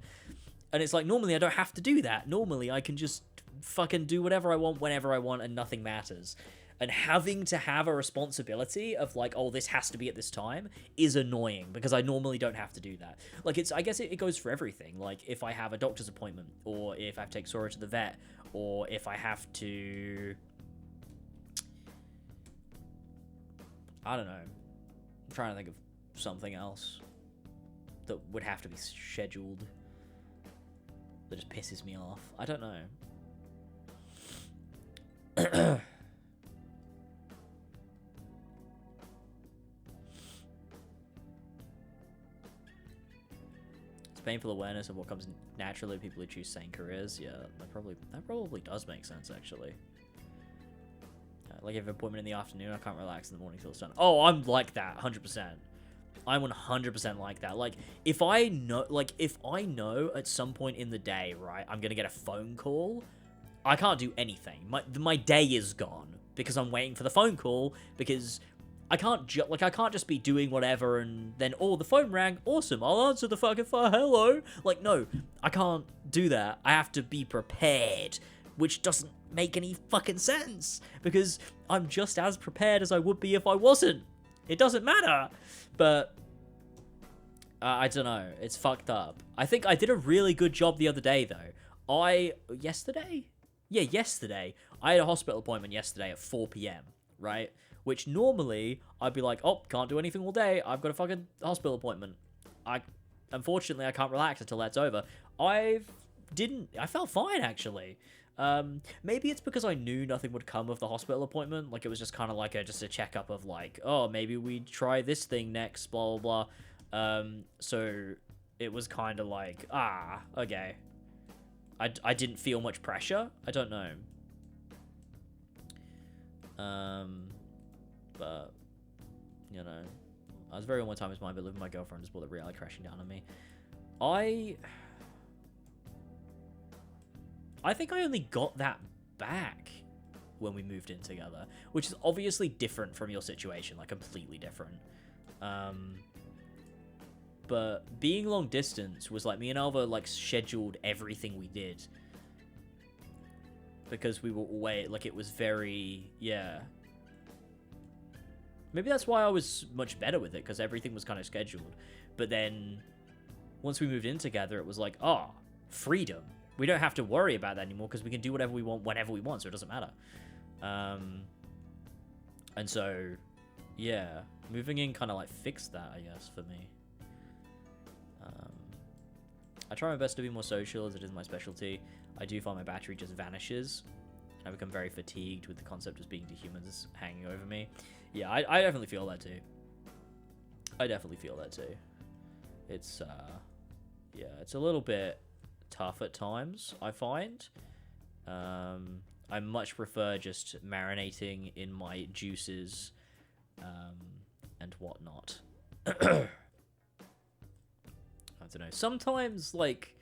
And it's like, normally I don't have to do that. Normally I can just fucking do whatever I want, whenever I want, and nothing matters. And having to have a responsibility of like, oh, this has to be at this time is annoying, because I normally don't have to do that. Like, I guess it goes for everything. Like, if I have a doctor's appointment, or if I have to take Sora to the vet, or if I have to, I don't know. I'm trying to think of something else that would have to be scheduled that just pisses me off. I don't know. Painful awareness of what comes naturally to people who choose sane careers. Yeah, that probably does make sense, actually. Like, if I have an appointment in the afternoon, I can't relax in the morning till it's done. Oh, I'm like that, 100%. I'm 100% like that. Like, if I know at some point in the day, right, I'm gonna get a phone call, I can't do anything. My day is gone because I'm waiting for the phone call, because I can't just be doing whatever and then, oh, the phone rang, awesome, I'll answer the fucking phone, hello. Like, no, I can't do that. I have to be prepared, which doesn't make any fucking sense, because I'm just as prepared as I would be if I wasn't. It doesn't matter. But I don't know, it's fucked up. I think I did a really good job the other day, though. Yesterday, I had a hospital appointment yesterday at 4 p.m, right? Which normally, I'd be like, oh, can't do anything all day, I've got a fucking hospital appointment. Unfortunately, I can't relax until that's over. I felt fine, actually. Maybe it's because I knew nothing would come of the hospital appointment. Like, it was just kind of like just a checkup of like, oh, maybe we try this thing next, blah, blah, blah. So it was kind of like, okay. I didn't feel much pressure. I don't know. But, you know, I was very on my time as mine, but living with my girlfriend just brought the reality crashing down on me. I think I only got that back when we moved in together, which is obviously different from your situation, like completely different. But being long distance was like, me and Alva like scheduled everything we did, because we were away. Like, it was very, yeah. Maybe that's why I was much better with it, because everything was kind of scheduled. But then, once we moved in together, it was like, oh, freedom. We don't have to worry about that anymore, because we can do whatever we want, whenever we want, so it doesn't matter. And so, yeah, moving in kind of like fixed that, I guess, for me. I try my best to be more social, as it is my specialty. I do find my battery just vanishes. I become very fatigued with the concept of being dehumans hanging over me. Yeah, I definitely feel that too. It's, yeah, it's a little bit tough at times, I find. I much prefer just marinating in my juices, and whatnot. I don't know. Sometimes, like,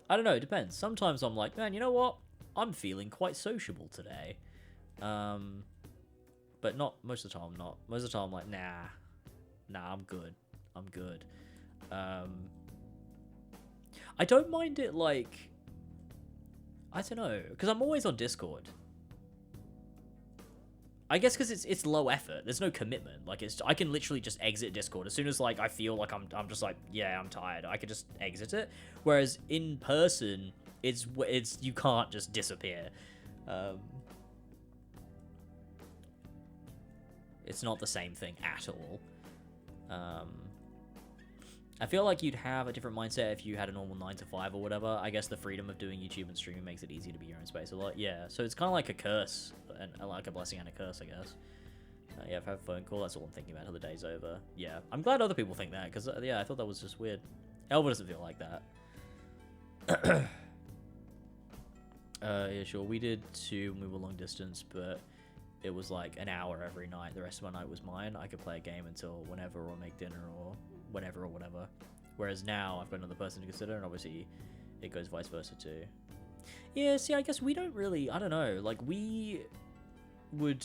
I don't know, it depends. Sometimes I'm like, man, you know what? I'm feeling quite sociable today. But not most of the time. I'm not. Most of the time I'm like, nah, I'm good. I don't mind it, like, I don't know, because I'm always on Discord. I guess because it's low effort. There's no commitment. Like, I can literally just exit Discord as soon as like I feel like I'm just like, yeah, I'm tired. I could just exit it. Whereas in person, it's you can't just disappear. It's not the same thing at all. I feel like you'd have a different mindset if you had a normal 9 to 5 or whatever. I guess the freedom of doing YouTube and streaming makes it easy to be your own space a lot. Yeah, so it's kind of like a curse, and like a blessing and a curse, I guess. Yeah, if I have a phone call, that's all I'm thinking about till the day's over. Yeah, I'm glad other people think that, because, yeah, I thought that was just weird. Elva doesn't feel like that. Yeah, sure, we did too when we were long distance, but it was like an hour every night. The rest of my night was mine. I could play a game until whenever, or make dinner, or whenever, or whatever. Whereas now, I've got another person to consider, and obviously, it goes vice versa too. Yeah, see, I guess we don't really, I don't know, like, we would,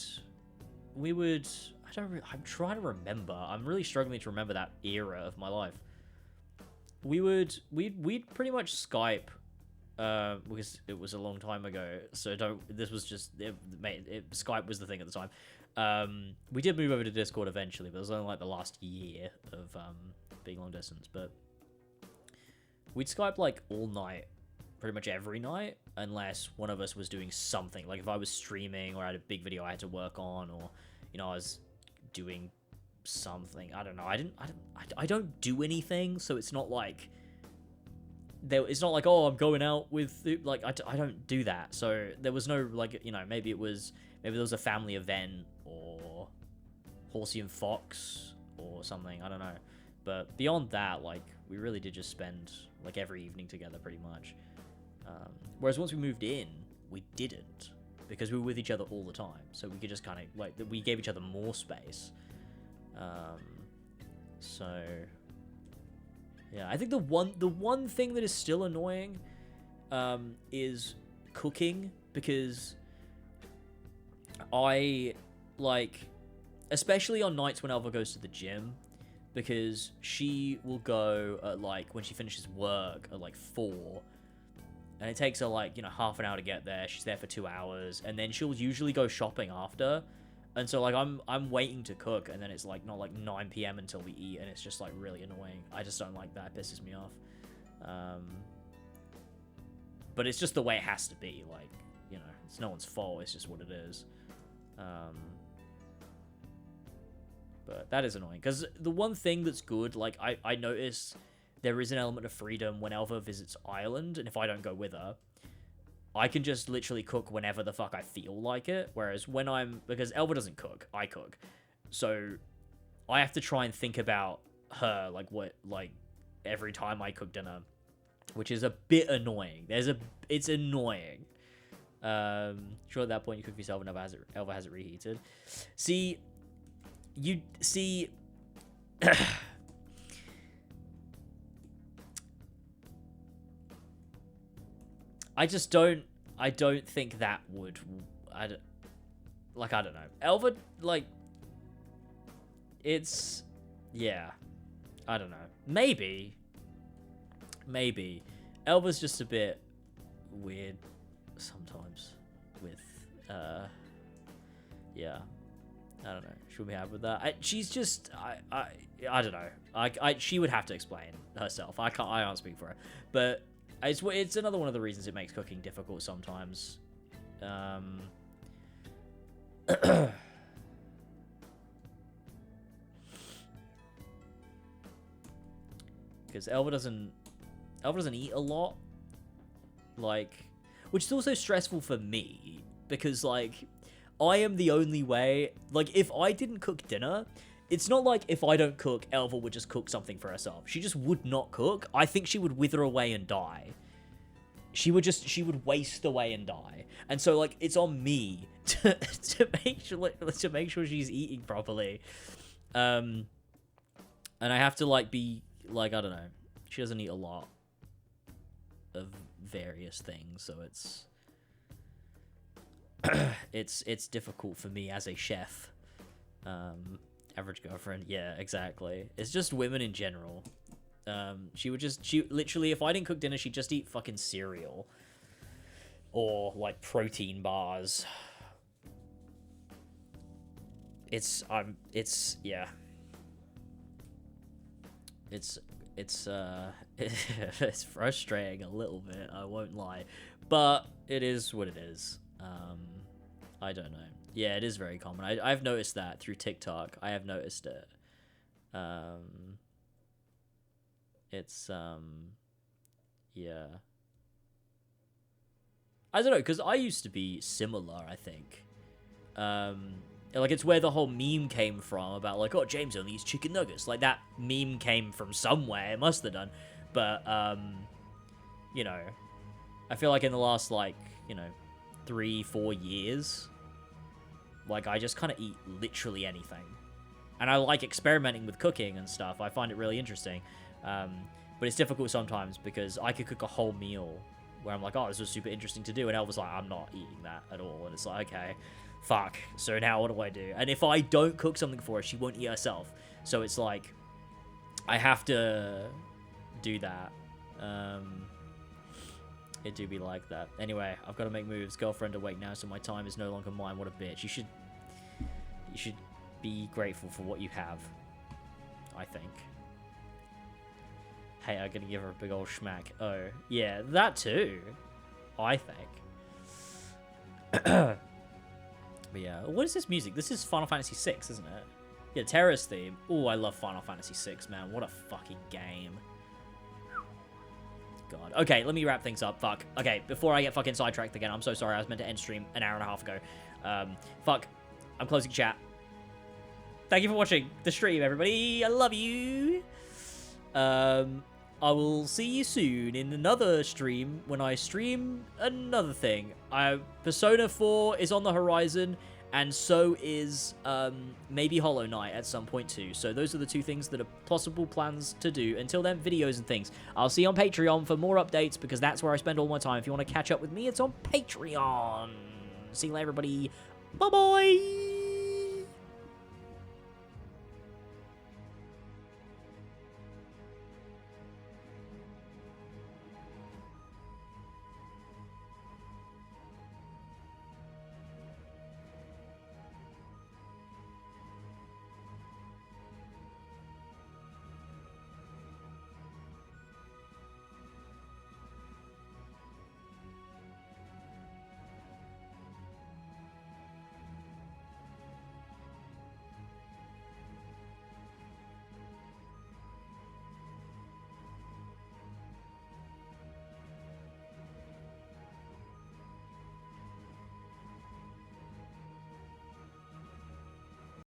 I'm trying to remember. I'm really struggling to remember that era of my life. We'd pretty much Skype, because it was a long time ago, so Skype was the thing at the time. We did move over to Discord eventually, but it was only like the last year of, being long distance, but we'd Skype like all night, pretty much every night, unless one of us was doing something. Like if I was streaming or I had a big video I had to work on, or, you know, I was doing something. I don't know. I don't do anything, so it's not like it's not like, oh, I'm going out with, like, I don't do that. So there was no, like, you know, maybe there was a family event or Horsey and Fox or something. I don't know. But beyond that, like, we really did just spend like every evening together pretty much. Whereas once we moved in, we didn't, because we were with each other all the time. So we could just kind of, like, we gave each other more space. So yeah, I think the one thing that is still annoying is cooking, because I, like, especially on nights when Alva goes to the gym, because she will go at, like, when she finishes work at like 4, and it takes her, like, you know, half an hour to get there. She's there for 2 hours, and then she'll usually go shopping after. And so, like, I'm waiting to cook, and then it's like not like 9 p.m. until we eat, and it's just like really annoying. I just don't like that. It pisses me off. But it's just the way it has to be. Like, you know, it's no one's fault. It's just what it is. But that is annoying, because the one thing that's good, like, I notice there is an element of freedom when Elva visits Ireland, and if I don't go with her, I can just literally cook whenever the fuck I feel like it. Whereas because Elva doesn't cook, I cook. So I have to try and think about her, like, every time I cook dinner, which is a bit annoying. It's annoying. Sure, at that point you cook for yourself and Elva has it reheated. I don't think that would, I don't know. Elva, like, it's, yeah, I don't know. Maybe. Elva's just a bit weird sometimes with, yeah, I don't know. She'll be happy with that. She's just, I don't know. She would have to explain herself. I can't speak for her, but it's another one of the reasons it makes cooking difficult sometimes. Because Elva doesn't eat a lot, like, which is also stressful for me, because, like, I am the only way, like, if I didn't cook dinner, it's not like if I don't cook, Elva would just cook something for herself. She just would not cook. I think she would wither away and die. She would waste away and die. And so, like, it's on me to make sure she's eating properly. And I have to, like, be, like, I don't know. She doesn't eat a lot of various things, so it's difficult for me as a chef. Average girlfriend, yeah, exactly. It's just women in general. She literally, if I didn't cook dinner, she'd just eat fucking cereal or, like, protein bars. Yeah. It's frustrating a little bit, I won't lie, but it is what it is. I don't know. Yeah, it is very common. I've noticed that through TikTok. I have noticed it. It's, yeah. I don't know, because I used to be similar, I think. Like, it's where the whole meme came from about, like, oh, James only eats chicken nuggets. Like, that meme came from somewhere. It must have done. But, you know, I feel like in the last, like, you know, 3-4 years, like, I just kind of eat literally anything. And I like experimenting with cooking and stuff. I find it really interesting. But it's difficult sometimes because I could cook a whole meal where I'm like, oh, this was super interesting to do. And Elle was like, I'm not eating that at all. And it's like, okay, fuck. So now what do I do? And if I don't cook something for her, she won't eat herself. So it's like, I have to do that. It do be like that. Anyway, I've got to make moves. Girlfriend awake now, so my time is no longer mine. What a bitch. You should be grateful for what you have, I think. Hey, I'm gonna give her a big old schmack. Oh, yeah, that too, I think. But yeah, what is this music? This is Final Fantasy VI, isn't it? Yeah, Terrace theme. Oh, I love Final Fantasy VI, man. What a fucking game. God. Okay, let me wrap things up. Fuck. Okay, before I get fucking sidetracked again, I'm so sorry. I was meant to end stream an hour and a half ago. Fuck. I'm closing chat. Thank you for watching the stream, everybody. I love you. I will see you soon in another stream when I stream another thing. Persona 4 is on the horizon, and so is maybe Hollow Knight at some point too. So those are the two things that are possible plans to do. Until then, videos and things. I'll see you on Patreon for more updates because that's where I spend all my time. If you want to catch up with me, it's on Patreon. See you later, everybody. Bye-bye.